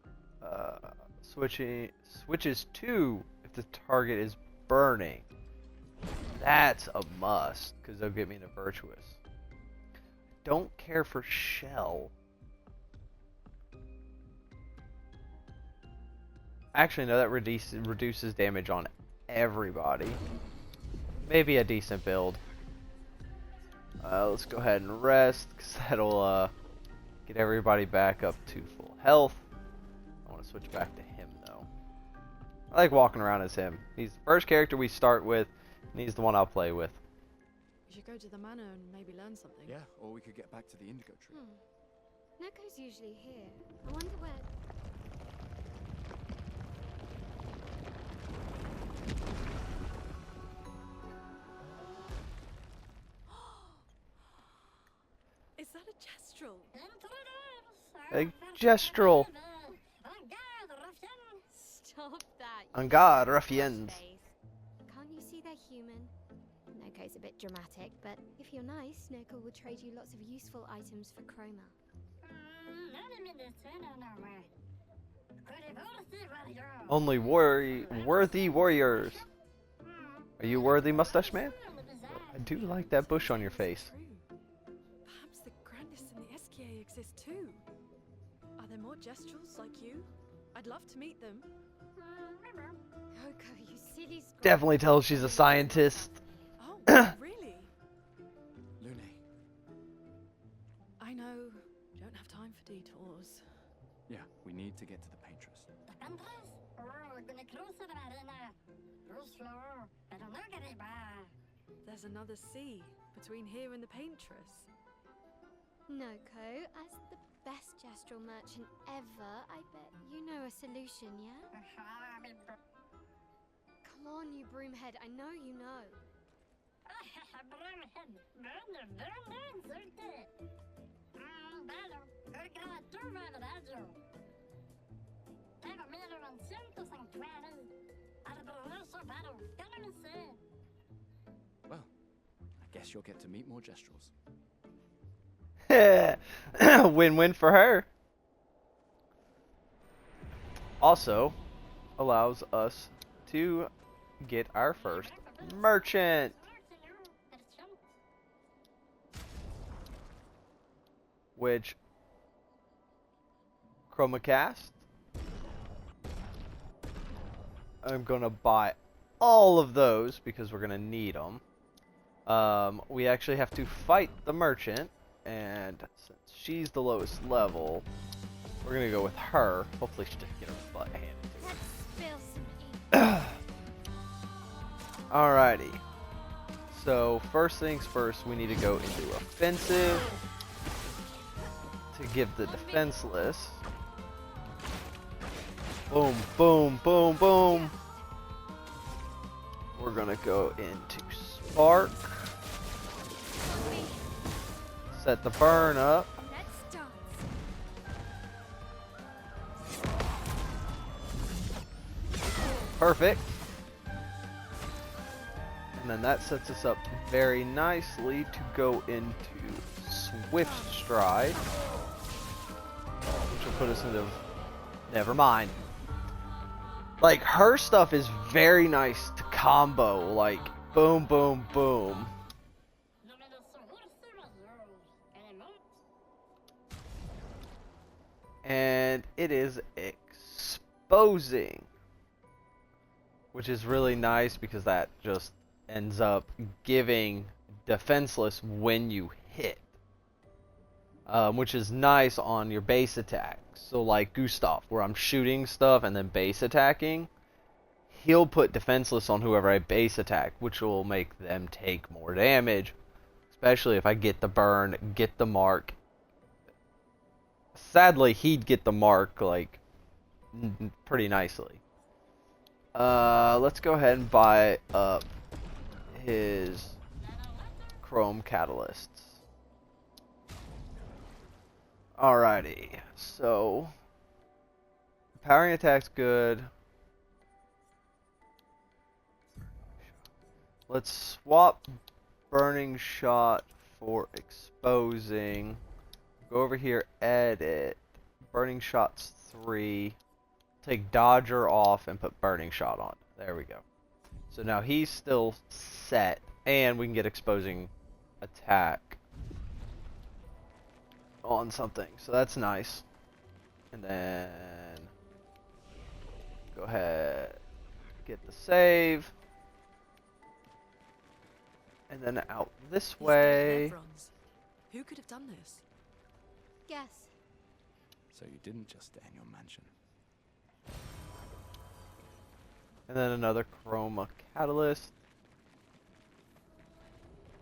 Switches to if the target is burning. That's a must, because they'll get me into virtuous. Don't care for shell. Actually, no, that reduces damage on everybody. Maybe a decent build. Let's go ahead and rest, because that'll get everybody back up to full health. I want to switch back to him, though. I like walking around as him. He's the first character we start with, and he's the one I'll play with. We should go to the manor and maybe learn something. Yeah, or we could get back to the indigo tree. Neko's usually here. I wonder where... Is that a gestural? A gestural. Stop that. En garde, ruffians. Can't you see they're human? Neko's a bit dramatic, but if you're nice, Neko will trade you lots of useful items for chroma. Only worthy warriors. Are you worthy, mustache man? I do like that bush on your face. Perhaps the grandest in the SKA exist too. Are there more gestrals like you? I'd love to meet them. Neko, you silly scrub. Definitely tell she's a scientist. Oh, really? Lune. I know. Don't have time for detours. Yeah, we need to get to the paintress. There's another sea between here and the paintress. Neko, as the best gestural merchant ever, I bet you know a solution, yeah? Come on, you broomhead, I know you know. Well, I guess you'll get to meet more gestrals. Win-win for her. Also, allows us to get our first merchant. Which, ChromaCast, I'm gonna buy all of those because we're gonna need them. We actually have to fight the merchant, and since she's the lowest level, we're gonna go with her. Hopefully she doesn't get her butt handed to her. Alrighty. So first things first, we need to go into offensive to give the defenseless. Boom, boom, boom, boom. We're gonna go into spark. Set the burn up. Perfect. And then that sets us up very nicely to go into Swift Stride, which will put us into... Never mind. Like, her stuff is very nice to combo, like, boom, boom, boom. And it is exposing, which is really nice because that just ends up giving defenseless when you hit, which is nice on your base attack. So like Gustav, where I'm shooting stuff and then base attacking, he'll put defenseless on whoever I base attack, which will make them take more damage, especially if I get the burn, get the mark. Sadly, he'd get the mark like pretty nicely. Let's go ahead and buy up his chrome catalysts. Alrighty, so powering attack's good. Let's swap burning shot for exposing. Go over here, edit. Burning shot's 3. Take dodger off and put burning shot on. There we go. So now he's still set, and we can get exposing attack on something. So that's nice. And then go ahead, get the save. And then out this way. Who could have done this? Guess. So you didn't just stay in your mansion. And then another chroma catalyst.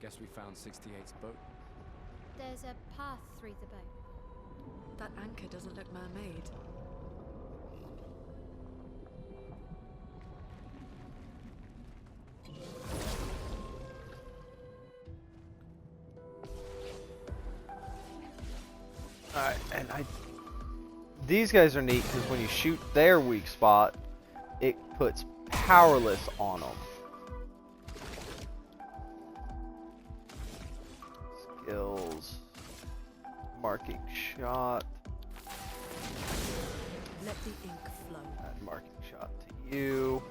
Guess we found 68's boat. There's a path through the boat. That anchor doesn't look man-made. Alright, and these guys are neat because when you shoot their weak spot, it puts powerless on them. Skills. Marking shot. Let the ink flow. Add marking shot to you.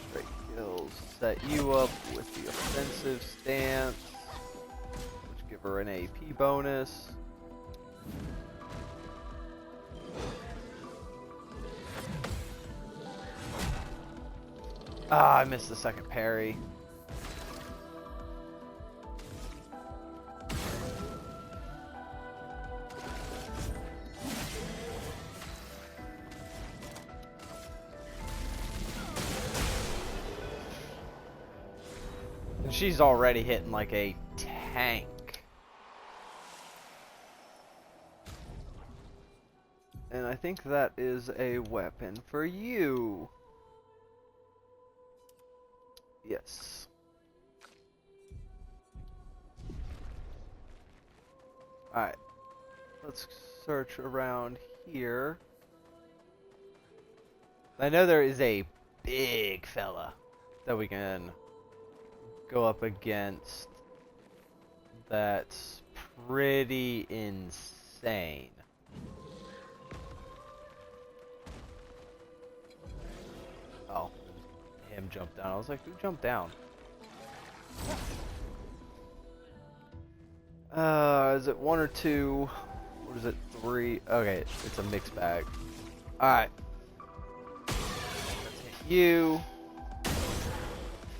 Straight kills. Set you up with the offensive stance, which give her an AP bonus. Ah, I missed the second parry. And she's already hitting like a tank. And I think that is a weapon for you. Yes. Alright. Let's search around here. I know there is a big fella that we can go up against that's pretty insane. Oh. Him jump down. I was like, who jumped down? Is it 1 or 2? What is it? 3? Okay, it's a mixed bag. Alright. Let's hit you.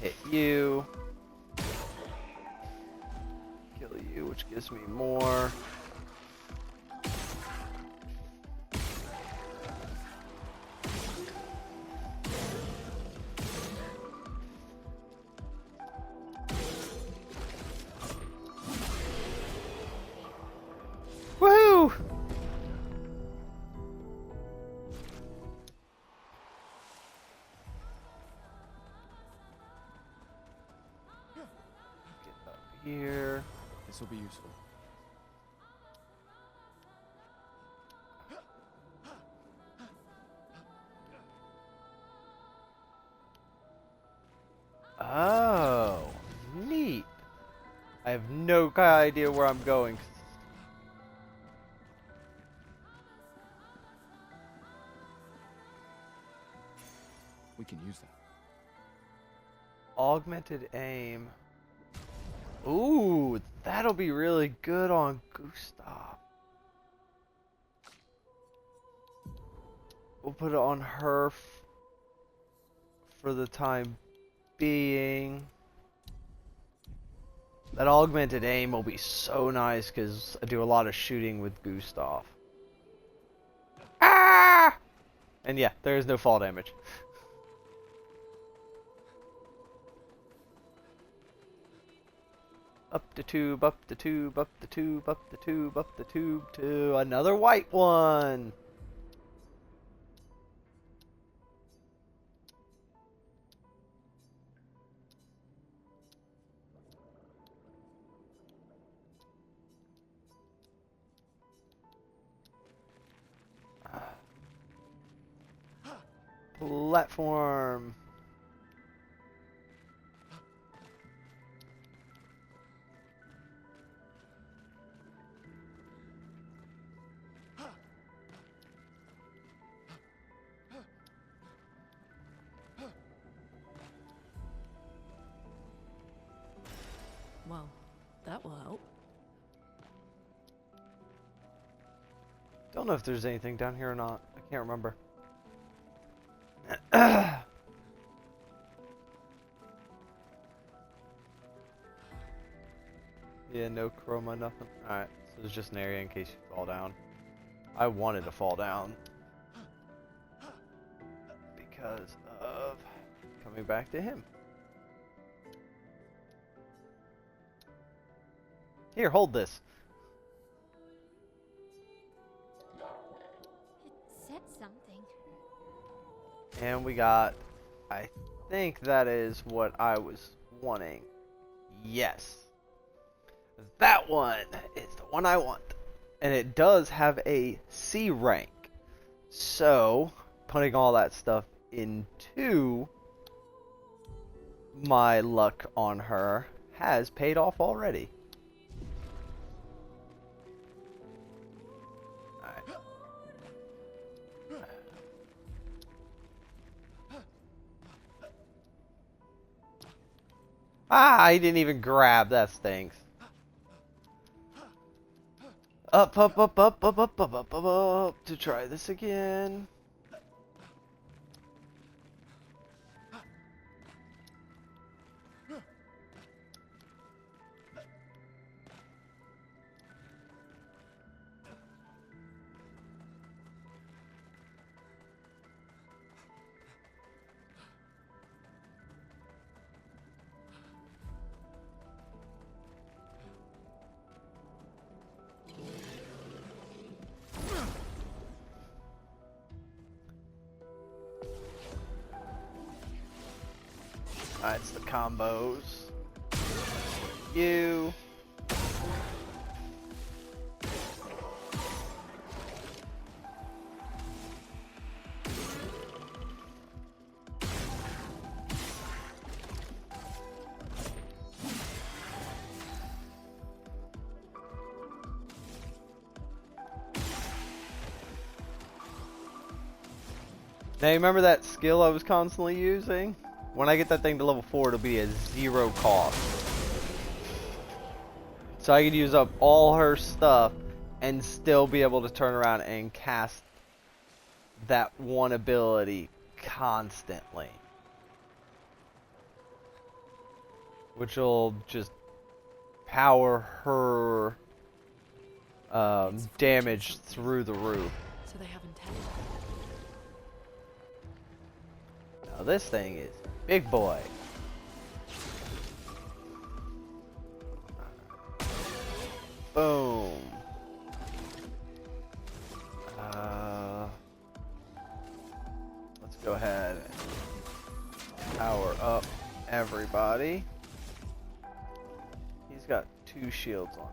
Hit you. Kill you, which gives me more. Woohoo! Get up here. This will be useful. Oh, neat. I have no idea where I'm going. We can use that. Augmented aim. Ooh, that'll be really good on Gustav. We'll put it on her for the time being. That augmented aim will be so nice because I do a lot of shooting with Gustav. Ah! And yeah, there is no fall damage. Up the tube, up the tube, up the tube, up the tube, up the tube to another white one. platform. Well, that will help. Don't know if there's anything down here or not. I can't remember. Yeah, no chroma, nothing. Alright, so there's just an area in case you fall down. I wanted to fall down because of coming back to him. Here, hold this. It said something. And we got, I think that is what I was wanting. Yes. That one is the one I want. And it does have a C rank. So, putting all that stuff into my luck on her has paid off already. Alright. Ah, I didn't even grab. That stinks. Up, up, up, up, up, up, up, up, up, up, to try this again. Alright, it's the combos. You. Now, you remember that skill I was constantly using? When I get that thing to level 4, it'll be a 0 cost. So I could use up all her stuff and still be able to turn around and cast that one ability constantly. Which will just power her damage through the roof. So they haven't had it. Now this thing is big boy. Boom. Let's go ahead and power up everybody. He's got 2 shields on him.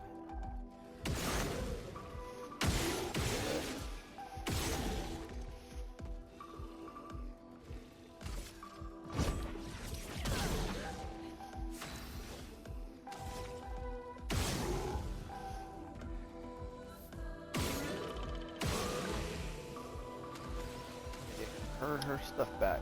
Her stuff back.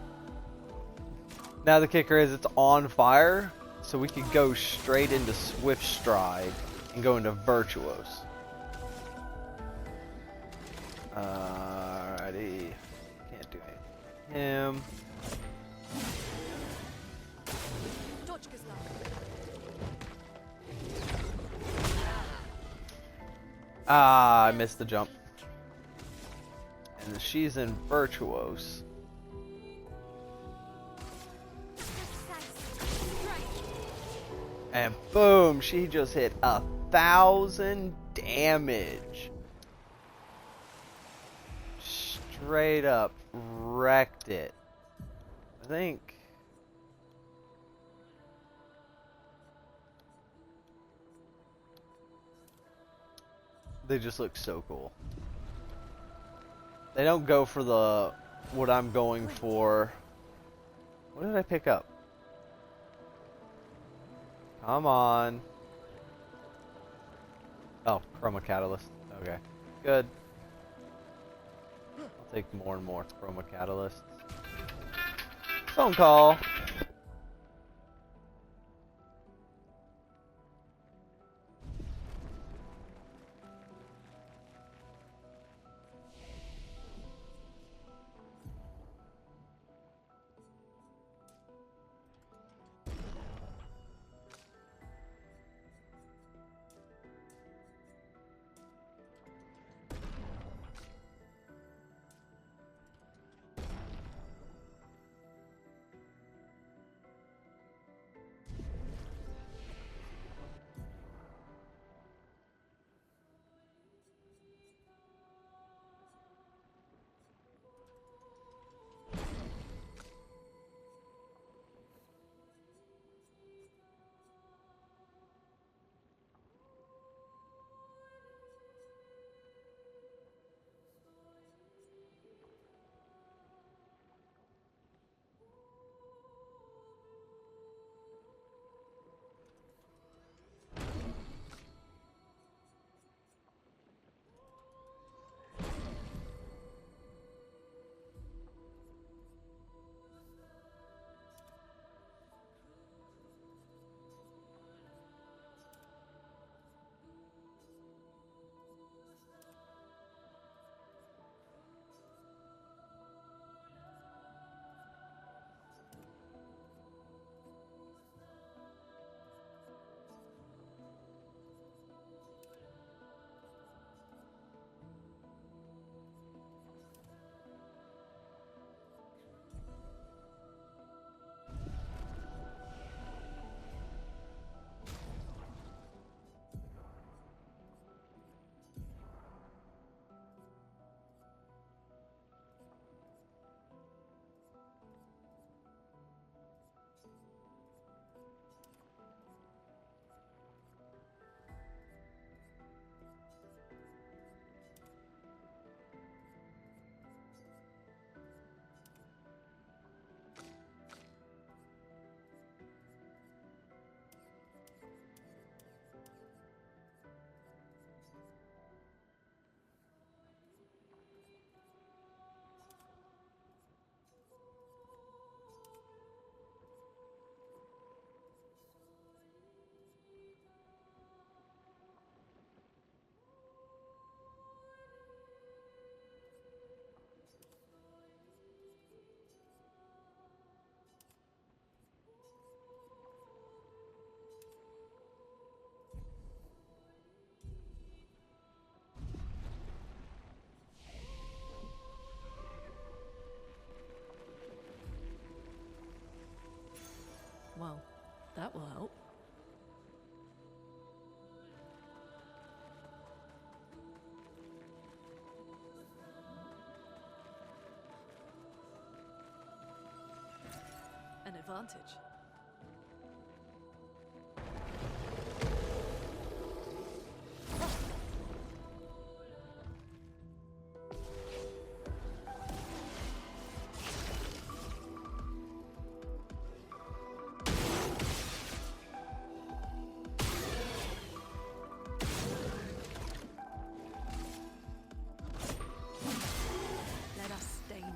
Now the kicker is it's on fire, so we could go straight into Swift Stride and go into Virtuos. Alrighty. Can't do anything. Him. Ah, I missed the jump. And she's in Virtuos. And boom, she just hit 1,000 damage. Straight up wrecked it. I think. They just look so cool. They don't go for the what I'm going for. What did I pick up? Come on. Oh, chroma catalyst. Okay, good. I'll take more and more chroma catalysts. Phone call. Well, that will help. An advantage. Let us stain them.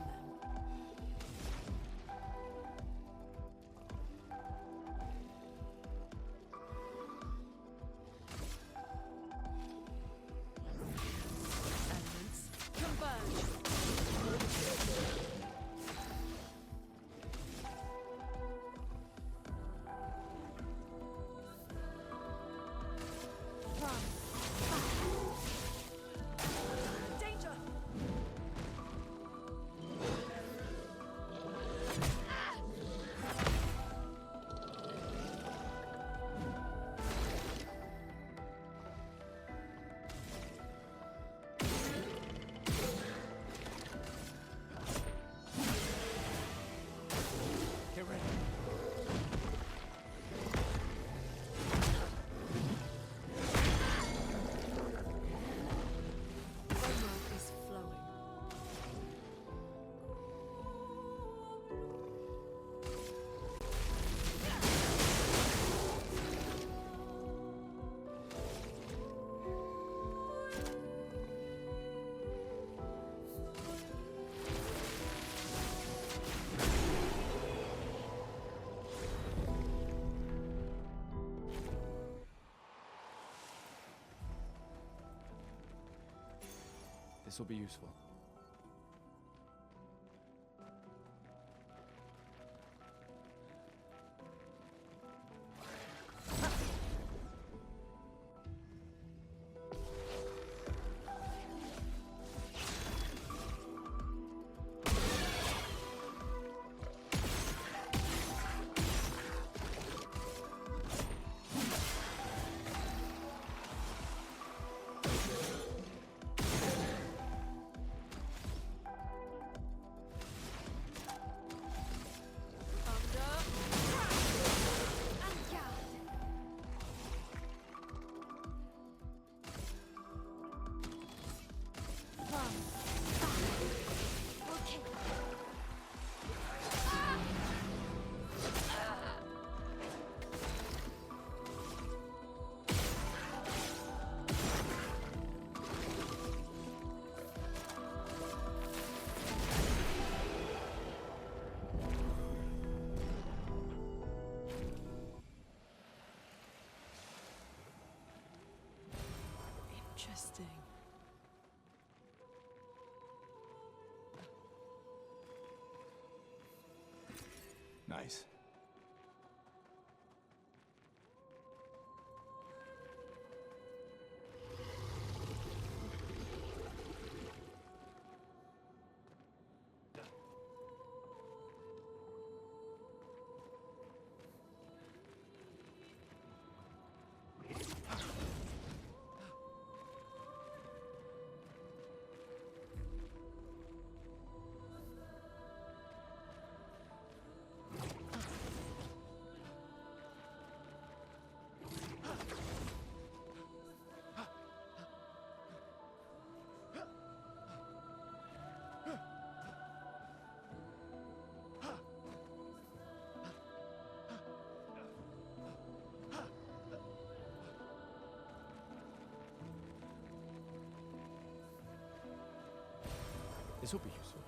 This will be useful. Interesting. Nice. This will be useful.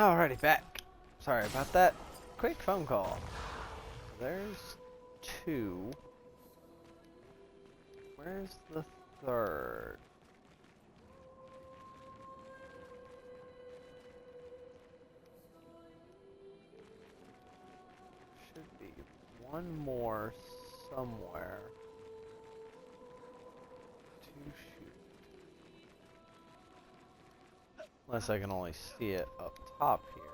Alrighty, back. Sorry about that. Quick phone call. There's 2. Where's the 3rd? Should be one more somewhere to shoot. Unless I can only see it up top here.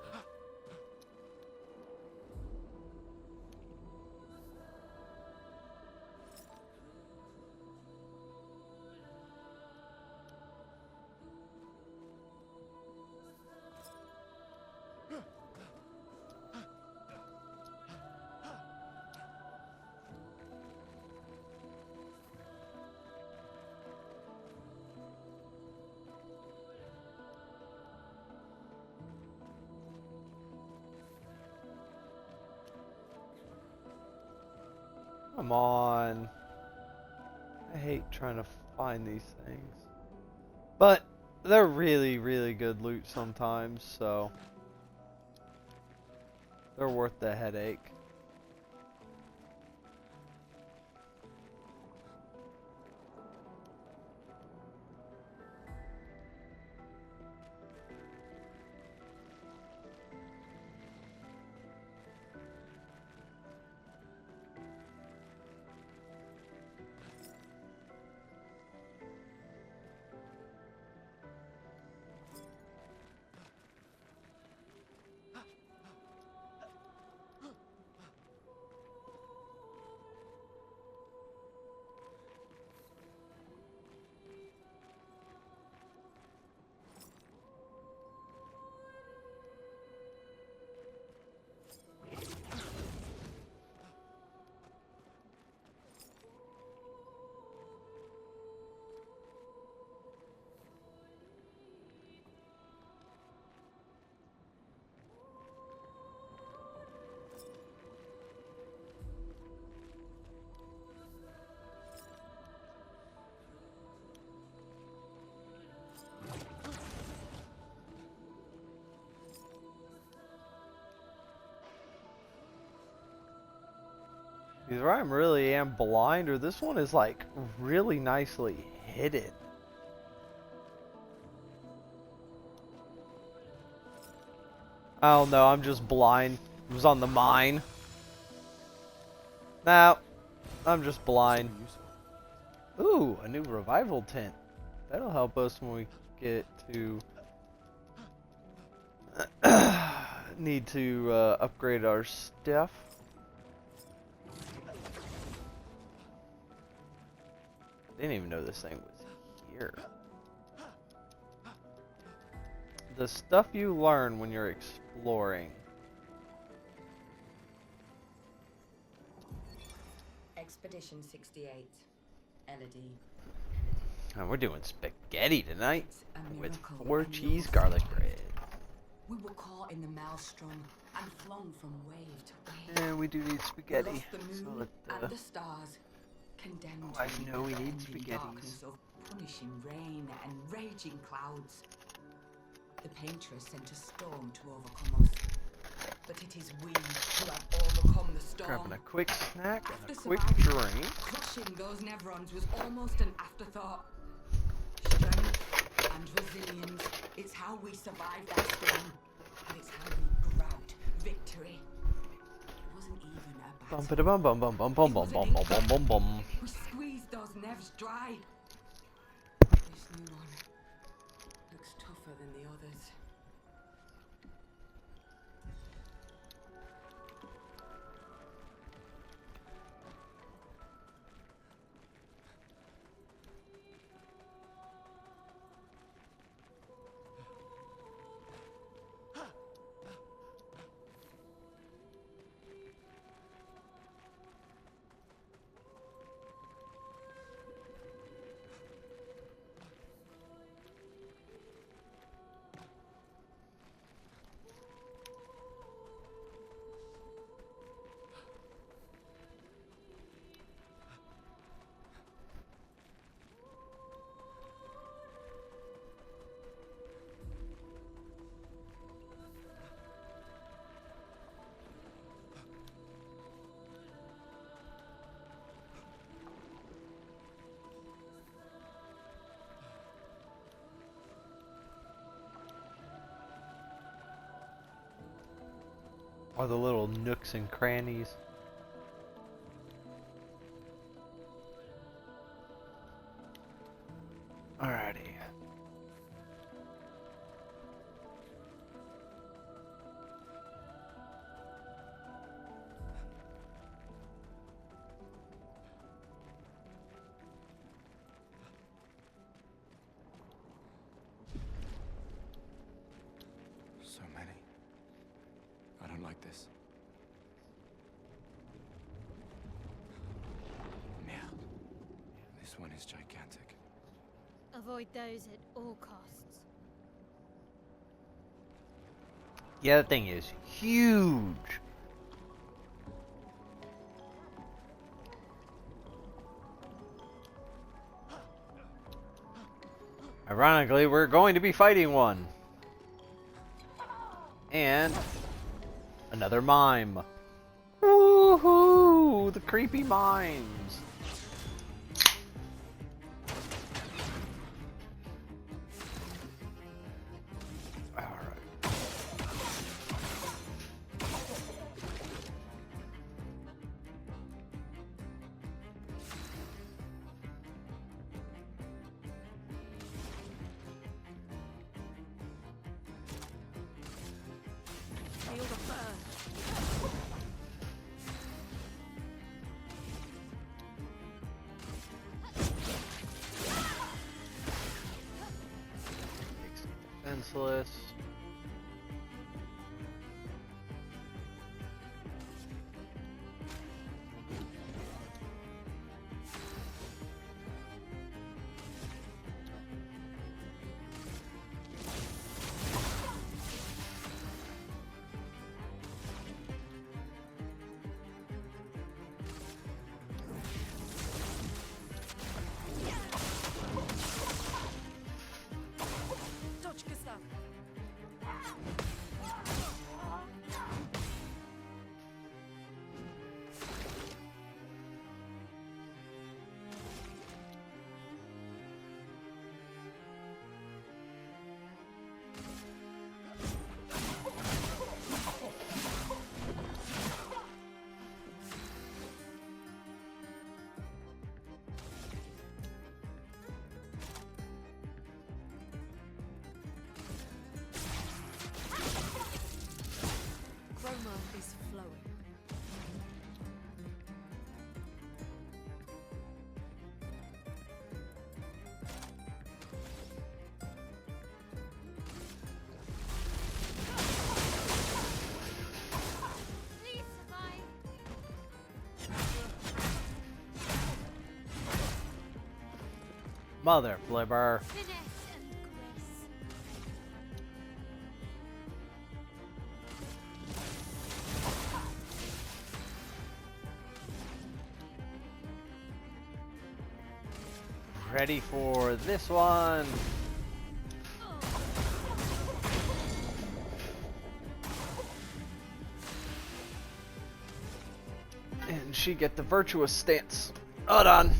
Come on. I hate trying to find these things. But they're really, really good loot sometimes, so they're worth the headache. Either I really am blind, or this one is like really nicely hidden. I don't know, I'm just blind. It was on the mine. No, I'm just blind. Ooh, a new revival tent. That'll help us when we get to need to upgrade our stuff. Didn't even know this thing was here. The stuff you learn when you're exploring. Expedition 68. Elodie. Oh, we're doing spaghetti tonight with miracle 4 and cheese your garlic survival. bread. We were caught in the maelstrom and flung from wave to wave. And we do need We spaghetti. lost the moon So that, and the stars, condemned I to know we the need ending spaghettis. darkness of punishing rain and raging clouds. The paintress sent a storm to overcome us, but it is we who have overcome the storm. Grabbing a quick snack and After a quick surviving, drink. crushing those Nevrons was almost an afterthought. Strength and resilience, it's how we survived that storm, and it's how we grabbed victory. It wasn't even a Bum battle. bum bum bum bum bum bum bum bum bum bum bum. We squeezed those Nevs dry. This new one looks tougher than the others. All the little nooks and crannies. Alrighty. So many. I don't like this. Merde. This one is gigantic. Avoid those at all costs. Yeah, that thing is huge. Ironically, we're going to be fighting one. And another mime. Woohoo! The creepy mimes. Feel the burn. Defenseless. Chroma is flowing. Please survive. Mother flipper. Finesse and grace. Ready for this one. And she get the virtuous stance. Hold on.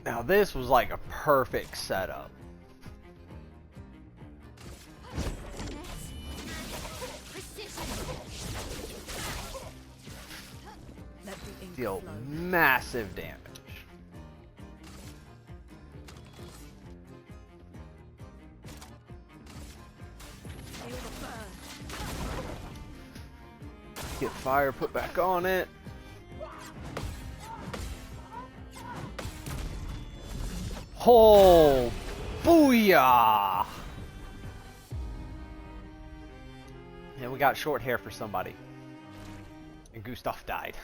Now this was like a perfect setup. Deal massive damage. Get fire put back on it. Oh, booyah! And we got short hair for somebody. And Gustav died.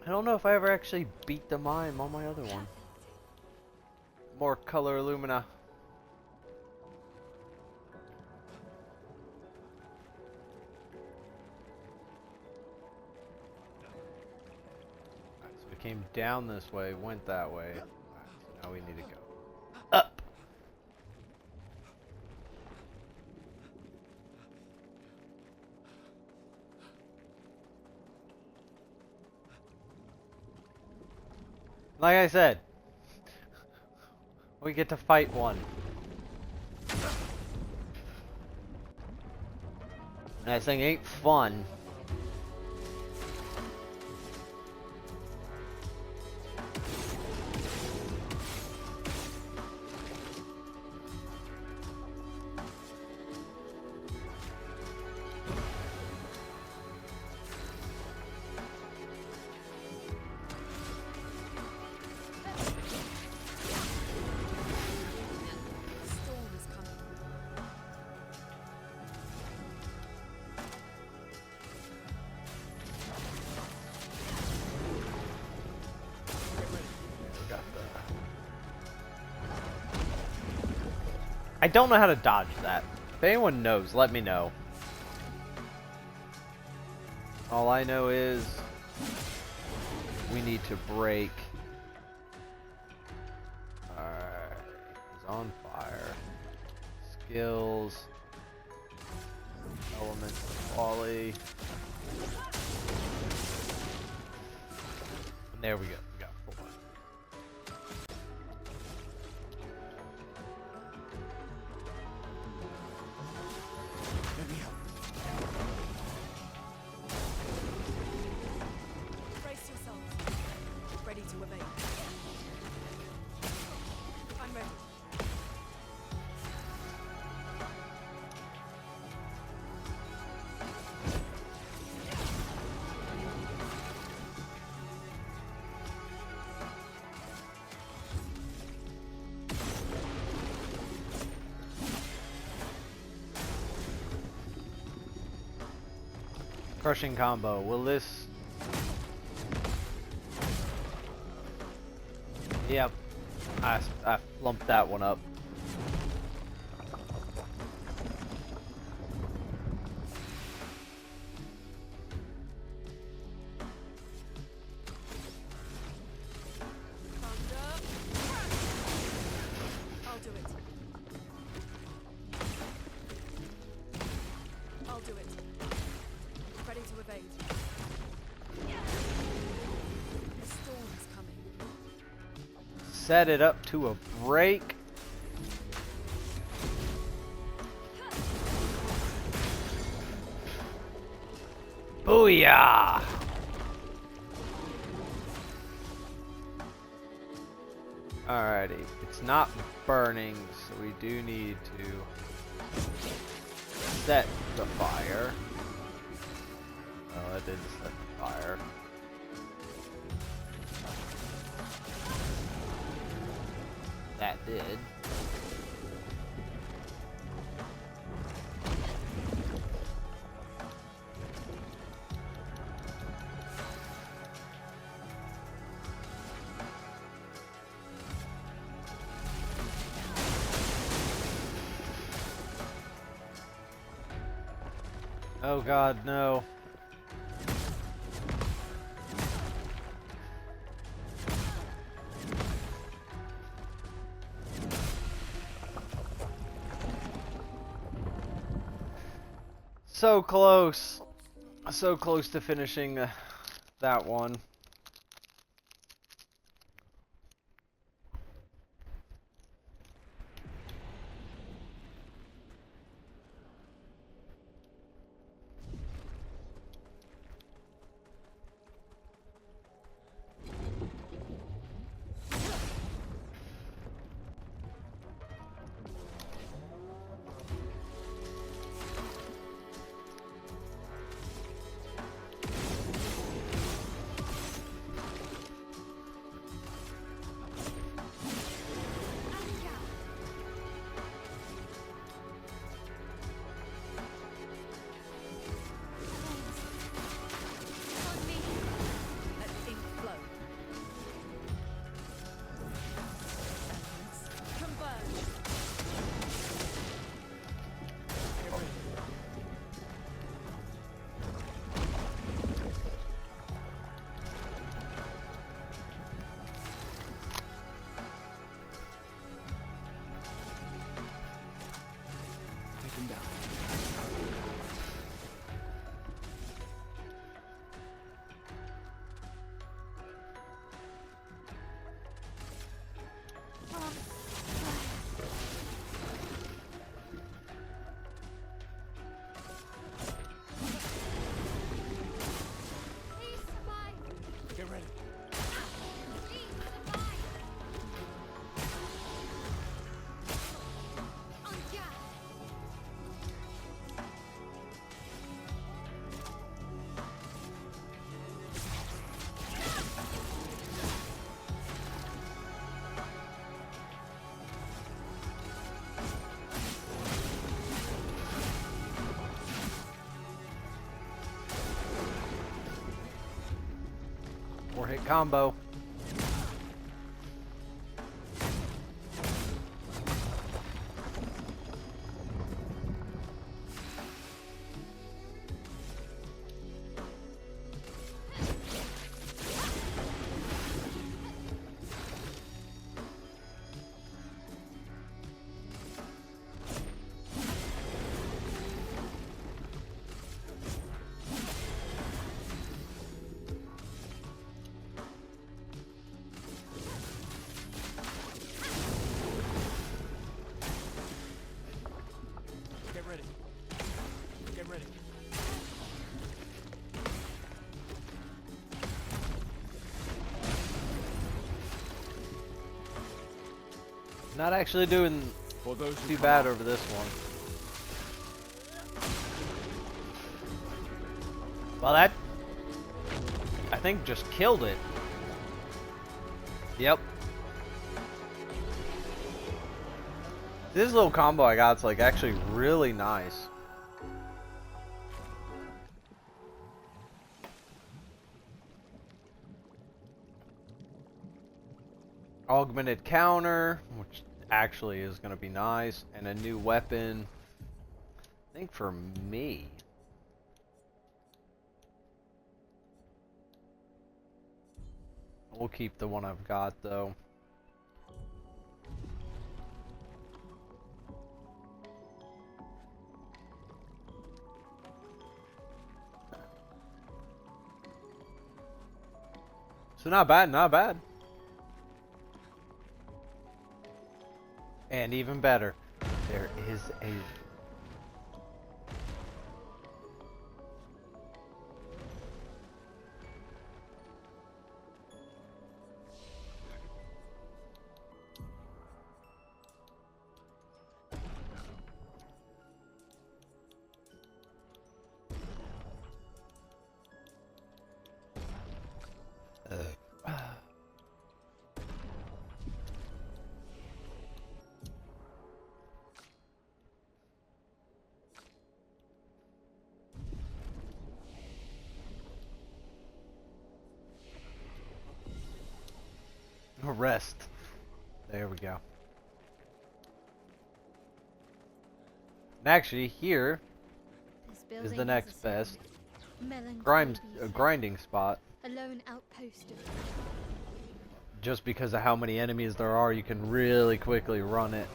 I don't know if I ever actually beat the mime on my other one. More color Illumina. Alright, so we came down this way, went that way. Alright, so now we need to go up. Like I said, we get to fight one. And that thing ain't fun. I don't know how to dodge that. If anyone knows, let me know. All I know is we need to break. Alright, he's on fire. Skills. Elemental folly. And there we go. We got full one. Brace yourselves. Ready to evade. I'm ready. Crushing combo. Will this? Yep. I lumped that one up. I'll do it. I'll do it. Ready to evade. A storm's coming. Set it up to a break. Booyah! Alrighty, it's not burning, so we do need to set the fire. Oh, that didn't set the fire. That did. Oh God, no. So close. So close to finishing that one. them down. Get ready. Hit combo. Get ready. Not actually doing too bad over this one. Well, that I think just killed it. Yep. This little combo I got's like actually really nice. Augmented counter, which actually is going to be nice, and a new weapon. I think for me. We'll keep the one I've got though. So not bad, not bad. And even better, there is a rest. There we go. And actually, here is the next best grinding spot. A lone outpost of Just because of how many enemies there are, you can really quickly run it.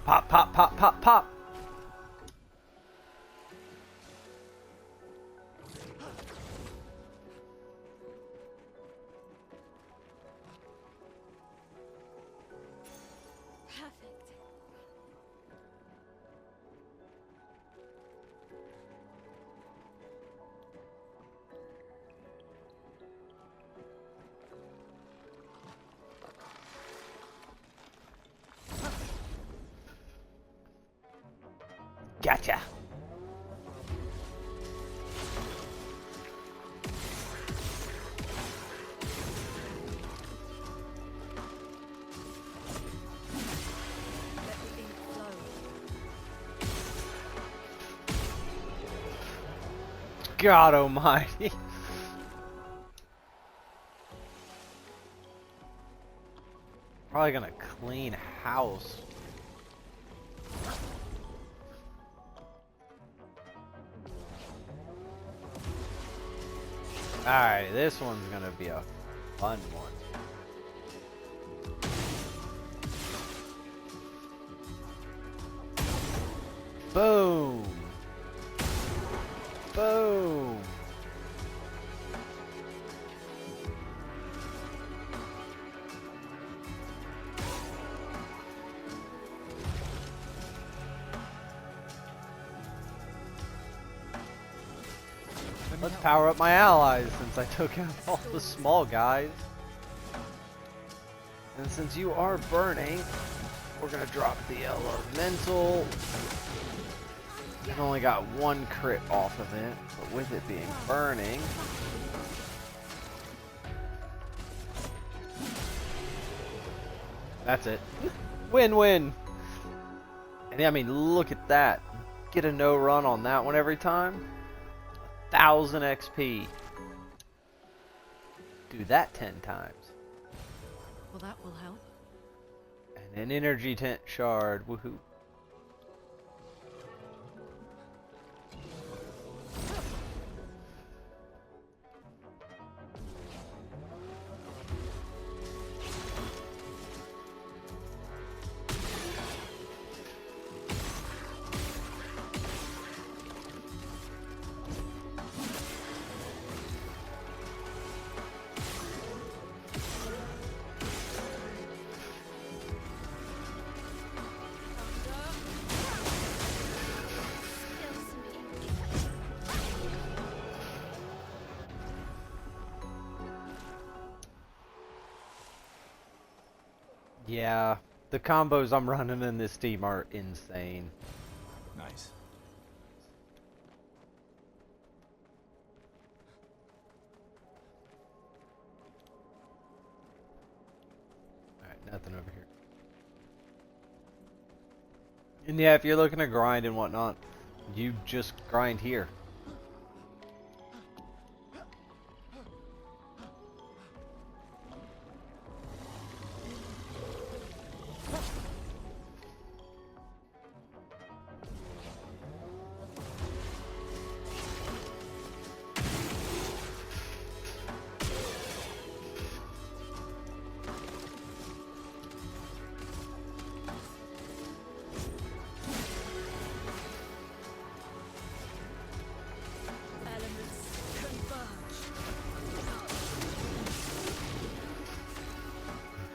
Pop, pop, pop, pop, pop. Gotcha. God almighty. Probably gonna clean house. Alright, this one's gonna be a fun one. Boom! Boom! Let's power up my allies since I took out all the small guys. And since you are burning, we're gonna drop the elemental. I've only got one crit off of it, but with it being burning. That's it. Win-win. And I mean, look at that. Get a no run on that one every time. 1,000 XP. Do that 10 times. Well, that will help. And an energy tent shard. Woohoo. Yeah, the combos I'm running in this team are insane. Nice. Alright, nothing over here. And yeah, if you're looking to grind and whatnot, you just grind here.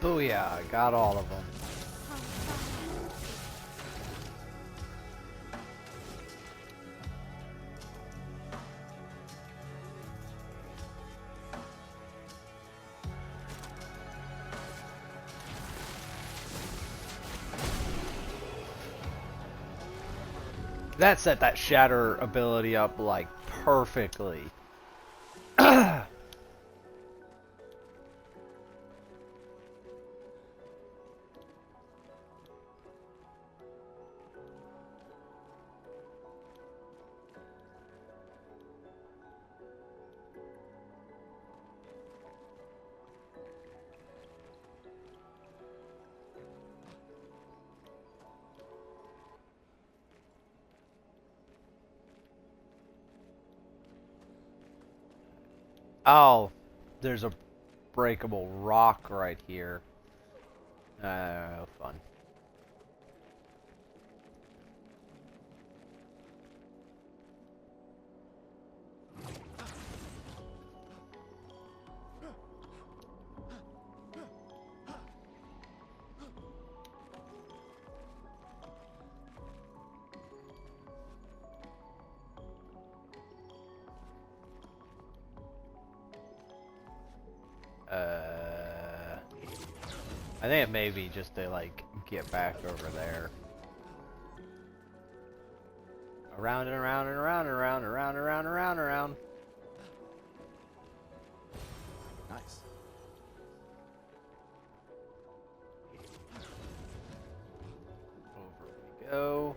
Booyah, I got all of them. That set that shatter ability up like perfectly. Oh, there's a breakable rock right here. Fun. I think it may be just to like get back over there. Around and around and around and around and around and around and around and around. Nice. Over we go.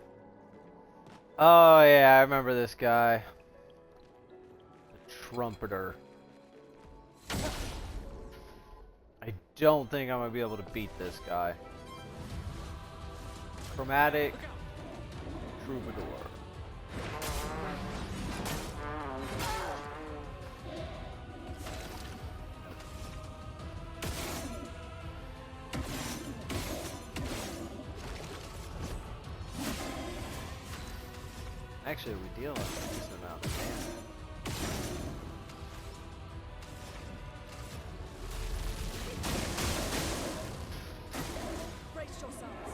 Oh yeah, I remember this guy. trumpeter. I don't think I'm gonna be able to beat this guy. Chromatic troubadour. Actually, we deal a decent amount of damage. Brace yourselves.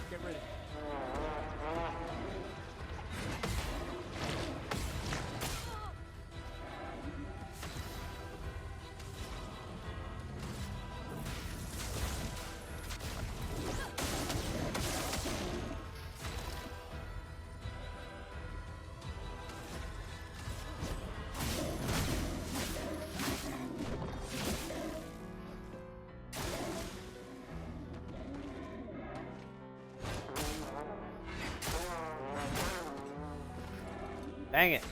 Get ready. Dang it.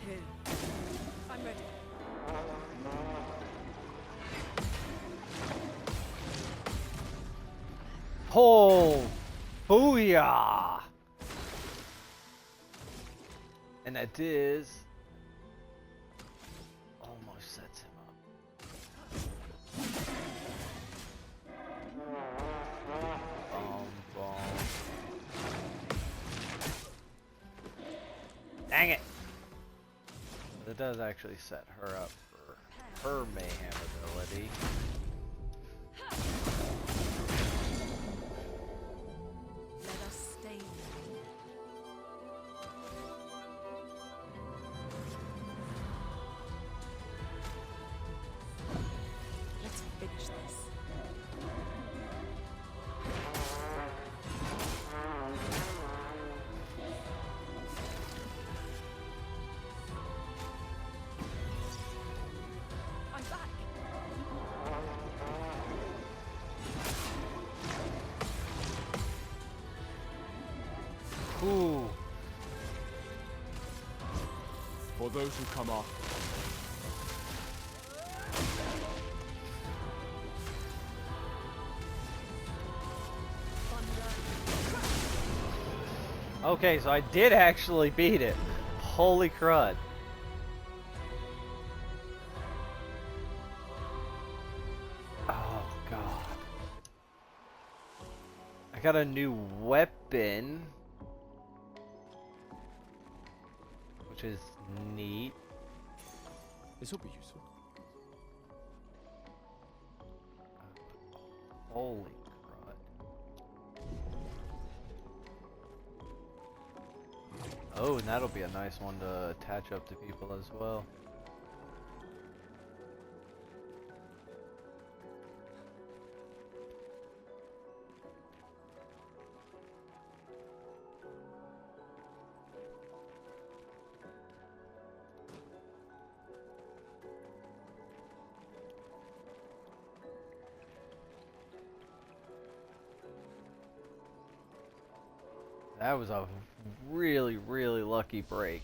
Here. I'm ready. Oh, booyah! And that is almost sets him up. Dang it! That does actually set her up for her mayhem ability. Let us stay. Let's finish this. I'm back. Ooh. For those who come off. Okay, so I did actually beat it. Holy crud. Oh god. I got a new weapon, which is neat. This will be useful. Holy crud. Oh, and that'll be a nice one to attach up to people as well. That was a really, really lucky break.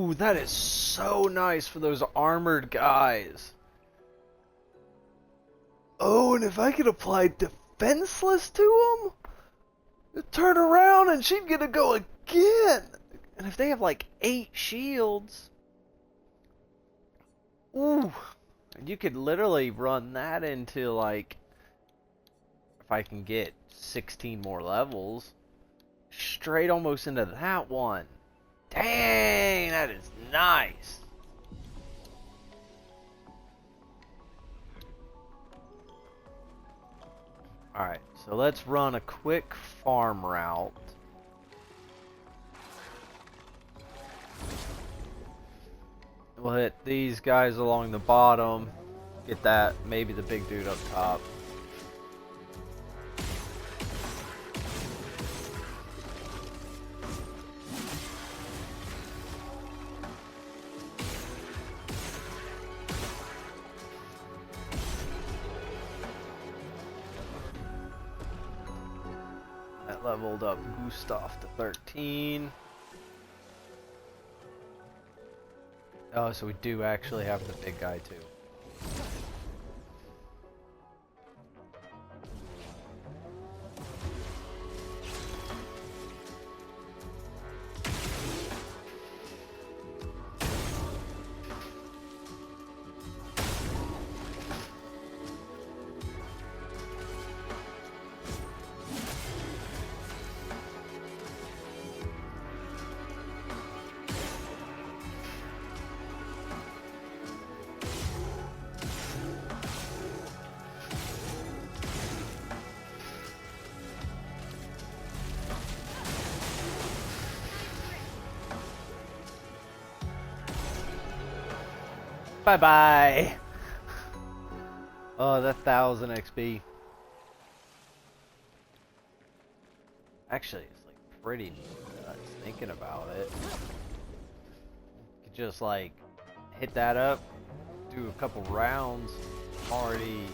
Ooh, that is so nice for those armored guys. Oh, and if I could apply defenseless to them, turn around and she'd get to go again. And if they have like 8 shields, ooh, you could literally run that into like, if I can get 16 more levels, straight almost into that one. Dang, that is nice. Alright, so let's run a quick farm route. We'll hit these guys along the bottom. Get that, maybe the big dude up top. That leveled up Gustav to 13. Oh, so we do actually have the big guy too. Bye bye. Oh, that 1000 XP. Actually, it's like pretty nuts thinking about it. You could just like hit that up, do a couple rounds, already.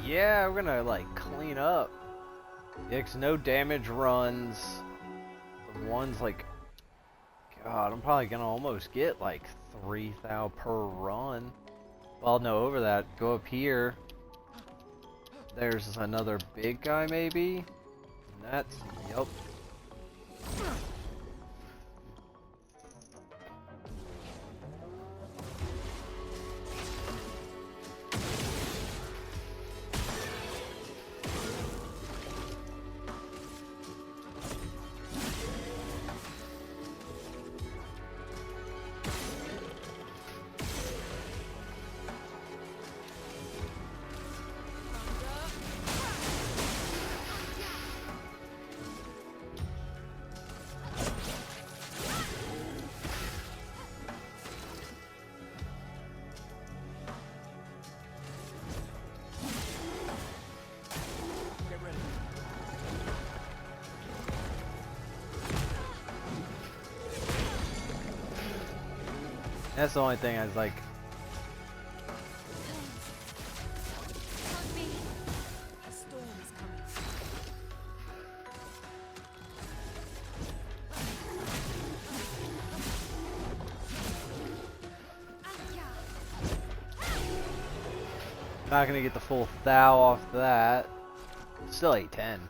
Yeah, we're gonna like clean up. It's no damage runs. The ones like, God, I'm probably gonna almost get like 3,000 per run. Well, no, over that. Go up here. There's another big guy, maybe. And that's, yep. That's the only thing I was like. Not gonna get the full thou off that. Still 810.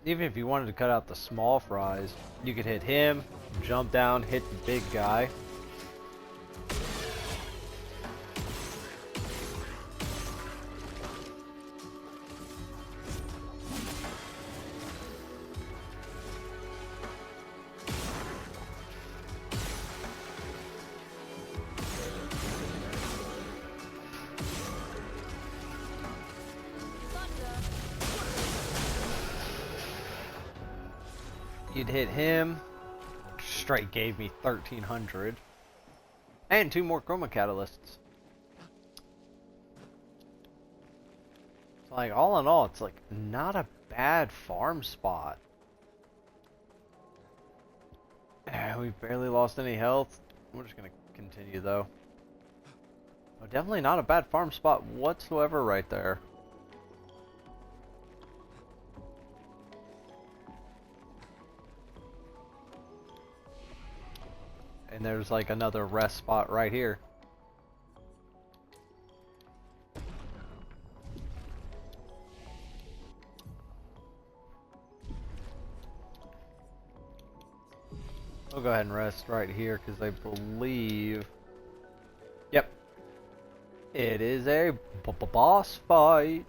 Even if you wanted to cut out the small fries, you could hit him, jump down, hit the big guy. You'd hit him. Straight gave me 1,300. And 2 more chroma catalysts. So like all in all, it's like not a bad farm spot. We've barely lost any health. We're just gonna continue though. Oh, definitely not a bad farm spot whatsoever right there. And there's like another rest spot right here. We'll go ahead and rest right here because I believe... Yep. It is a boss fight.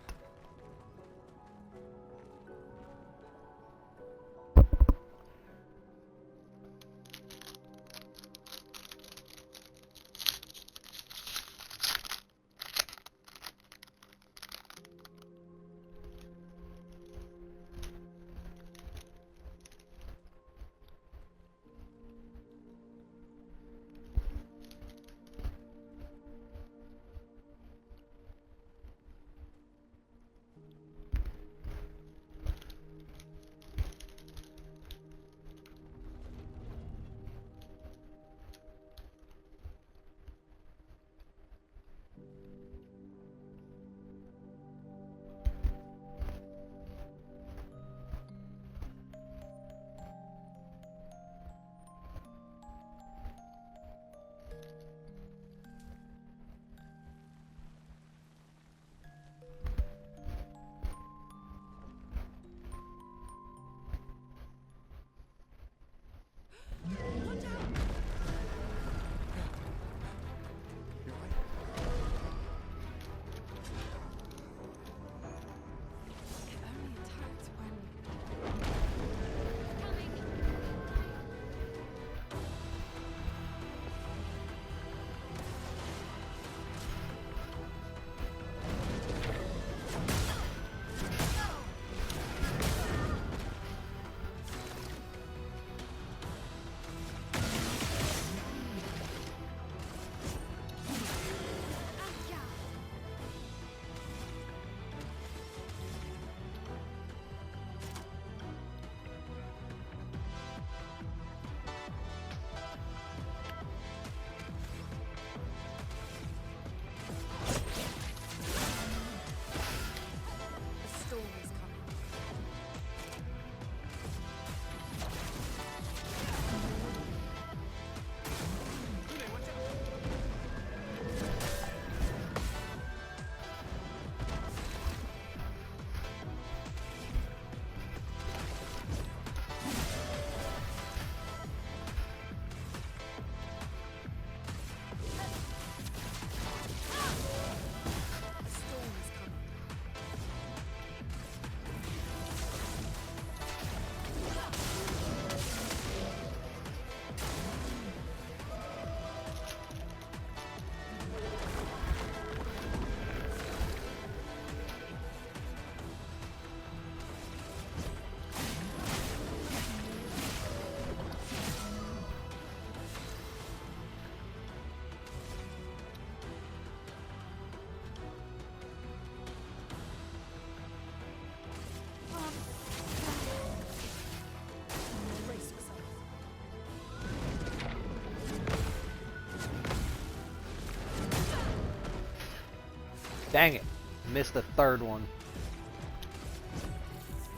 Dang it. Missed the third one.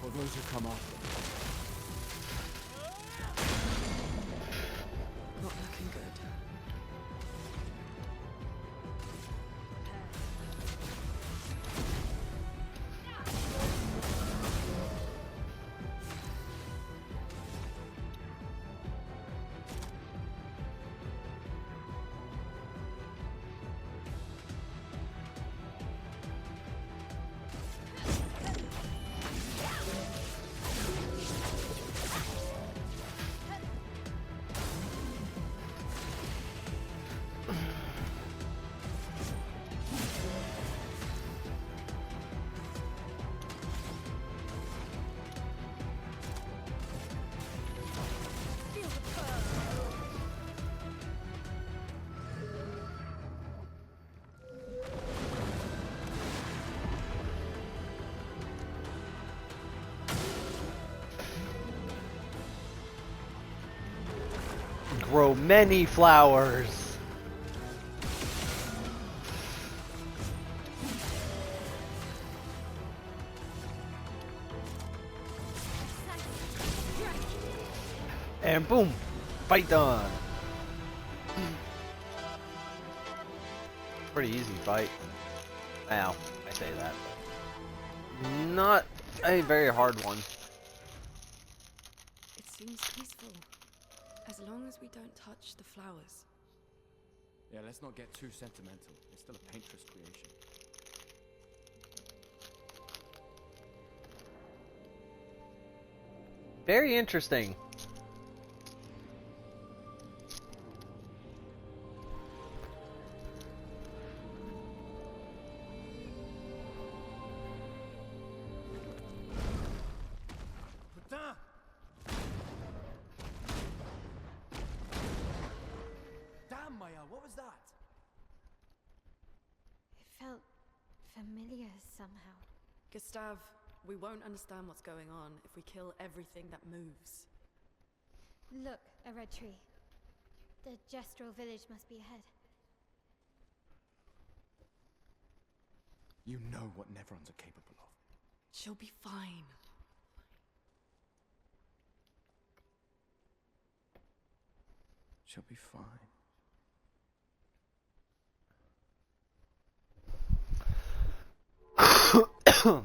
For those who come after. Not looking good. grow many flowers. And boom, fight done. Pretty easy fight. Now, I say that. Not a very hard one. It seems peaceful, as long as we don't touch the flowers. Yeah, let's not get too sentimental. It's still a painter's creation. Very interesting. Damn, Maya, what was that? It felt familiar somehow. Gustav, we won't understand what's going on if we kill everything that moves. Look, a red tree. The Gestural village must be ahead. You know what Nevrons are capable of. She'll be fine. She'll be fine. And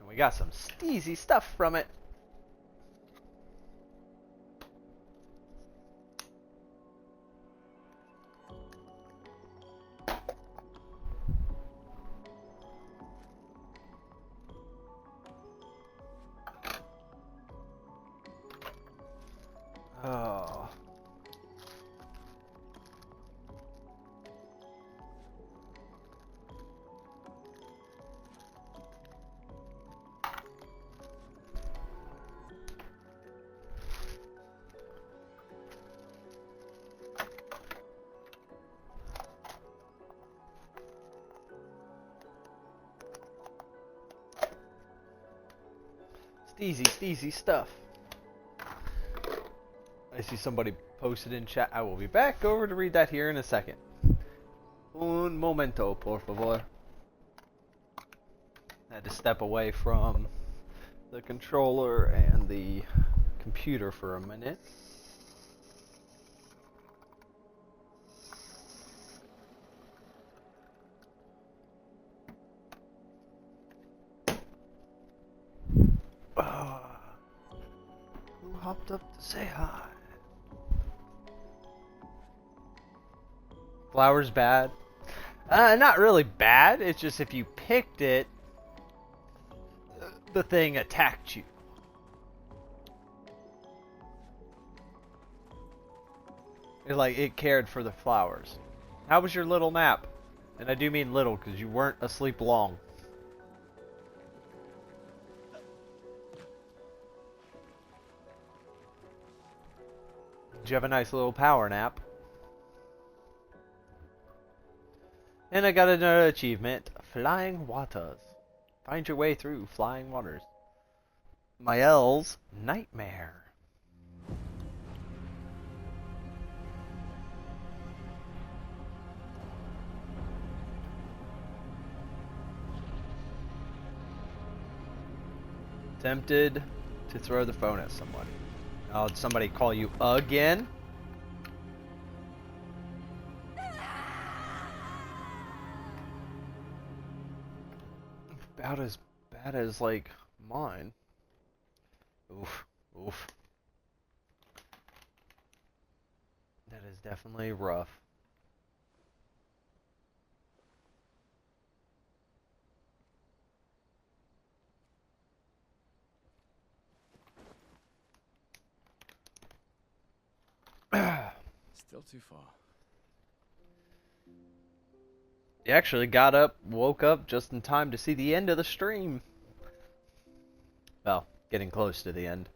we got some steezy stuff from it. Oh. Steezy stuff. I see somebody posted in chat. I will be back over to read that here in a second. Un momento, por favor. I had to step away from the controller and the computer for a minute. Who hopped up to say hi? Flowers bad? Not really bad. It's just if you picked it, the thing attacked you. It cared for the flowers. How was your little nap? And I do mean little because you weren't asleep long. Did you have a nice little power nap? And I got another achievement. Flying Waters. Find your way through flying waters. Mael's Nightmare. Tempted to throw the phone at somebody. Oh, did somebody call you again? About as bad as, like, mine. Oof. Oof. That is definitely rough. Still too far. You actually got up, woke up just in time to see the end of the stream. Well, getting close to the end.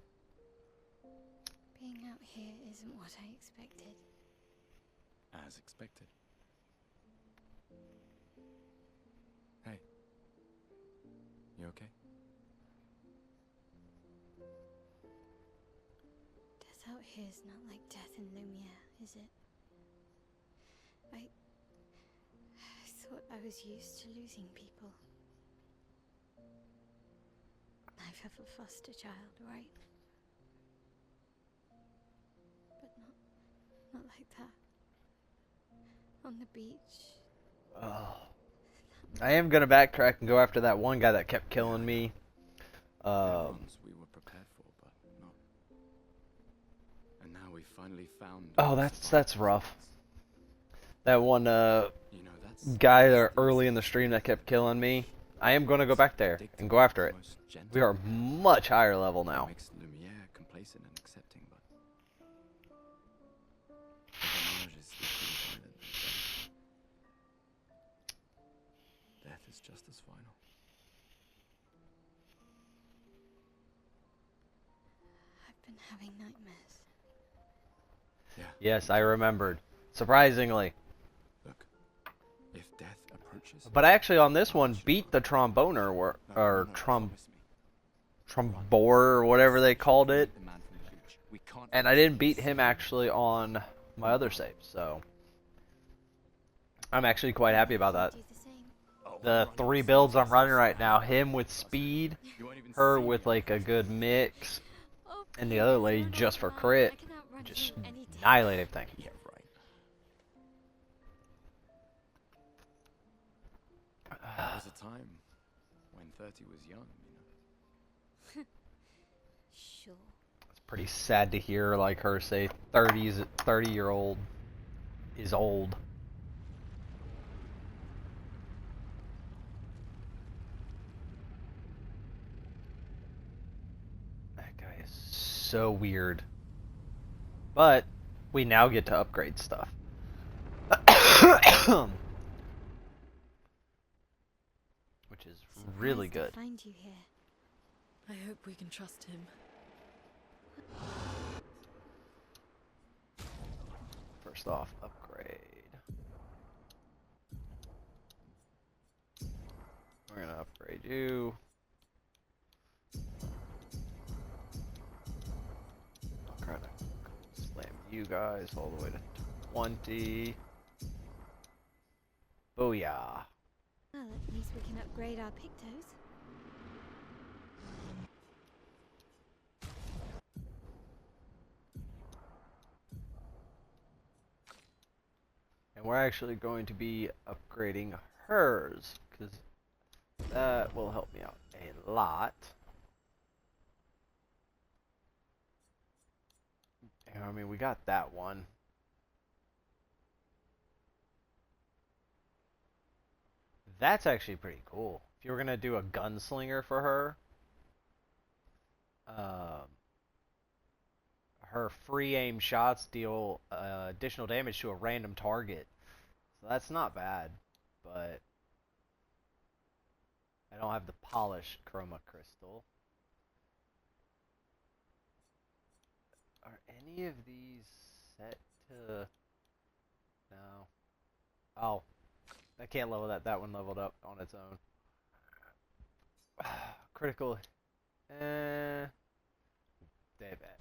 Being out here isn't what I expected. As expected. Hey. You okay? Death out here's not like death in Lumiere, is it? I thought I was used to losing people. Life of a foster child, right? But not like that. On the beach. Oh. I am gonna backtrack and go after that one guy that kept killing me. We were prepared for, but not. And now we finally found. Oh, that's rough. That one guy early in the stream that kept killing me. I am gonna go back there and go after it. We are much higher level now. Makes Lumiere complacent and accepting, but the Gamage is equally silent and death is just as final. I've been having nightmares. Yeah. Yes, I remembered. Surprisingly. Look, if death approaches. But I actually on this one beat the tromboner or trombor or whatever they called it. And I didn't beat him actually on my other save, so I'm actually quite happy about that. The 3 builds I'm running right now, him with speed, her with like a good mix, and the other lady just for crit, just annihilate everything. Yeah, right. There was a time when 30 was young, you know. Sure. It's pretty sad to hear like her say 30-year-old is old. That guy is so weird. But we now get to upgrade stuff. Which is really good. To find you here. I hope we can trust him. First off, upgrade. We're gonna upgrade you. I'll try to slam you guys all the way to 20. Booyah. Well, at least we can upgrade our pictos. And we're actually going to be upgrading hers, because that will help me out a lot. I mean, we got that one. That's actually pretty cool. If you were going to do a gunslinger for her, her free aim shots deal additional damage to a random target. So that's not bad, but I don't have the polished chroma crystal. Are any of these set to... No. Oh. I can't level that. That one leveled up on its own. Critical. They bet.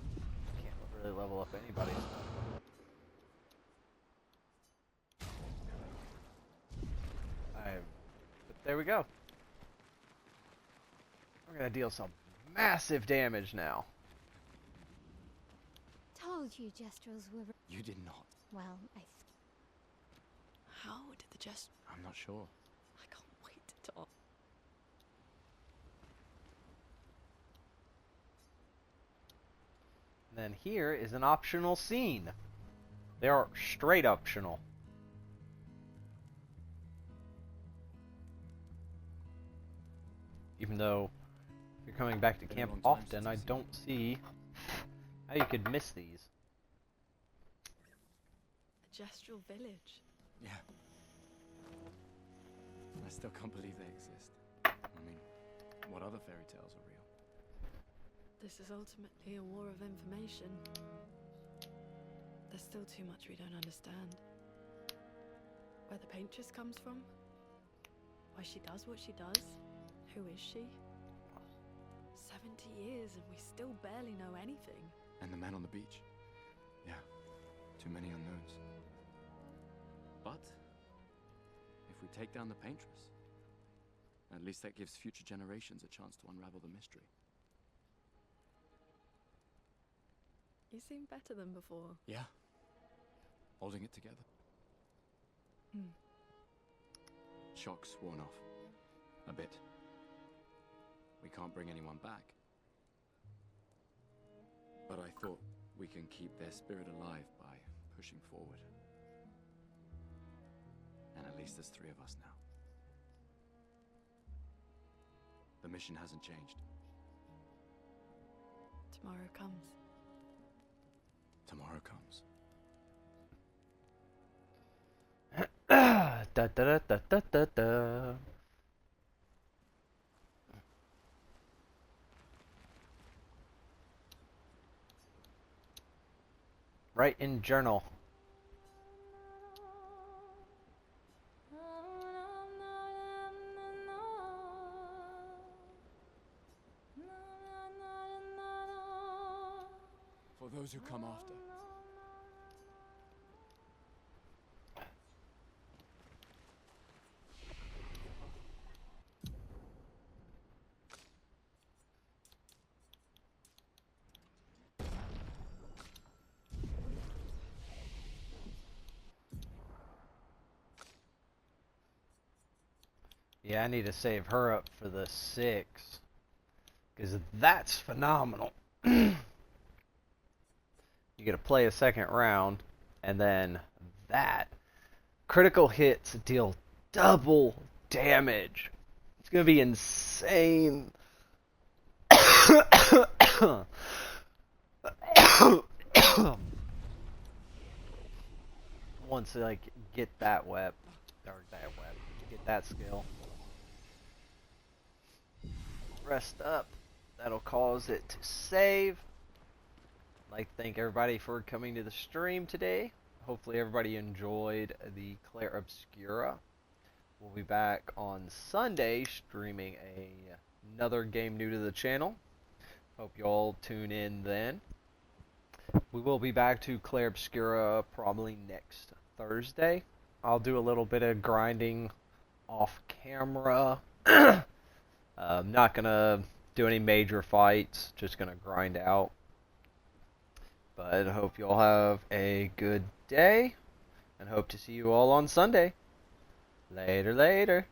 Can't really level up anybody's stuff. But there we go. We're gonna deal some massive damage now. Told you Gestrels were... You did not. Well, How did the Jest... I'm not sure. I can't wait to talk. And then here is an optional scene. They are straight optional. Even though if you're coming back to camp often, I don't see how you could miss these. A Gestral village. Yeah. I still can't believe they exist. I mean, what other fairy tales are real? This is ultimately a war of information. There's still too much we don't understand. Where the paintress comes from? Why she does what she does? Who is she? 70 years and we still barely know anything. And the man on the beach. Yeah, too many unknowns. But if we take down the paintress, at least that gives future generations a chance to unravel the mystery. You seem better than before. Yeah, holding it together. Shock's worn off. A bit. We can't bring anyone back. But I thought we can keep their spirit alive by pushing forward. And at least there's 3 of us now. The mission hasn't changed. Tomorrow comes. Tomorrow comes. Da da da da da da da. Write in journal. For those who come after. Yeah, I need to save her up for the 6. Because that's phenomenal. You get to play a second round, and then that. Critical hits deal double damage. It's going to be insane. Once I get that get that skill. Rest up. That'll cause it to save. I'd like to thank everybody for coming to the stream today. Hopefully everybody enjoyed the Clair Obscura. We'll be back on Sunday streaming another game new to the channel. Hope you all tune in then. We will be back to Clair Obscura probably next Thursday. I'll do a little bit of grinding off camera. I'm not gonna do any major fights, just gonna grind out. But I hope you all have a good day, and hope to see you all on Sunday. Later, later.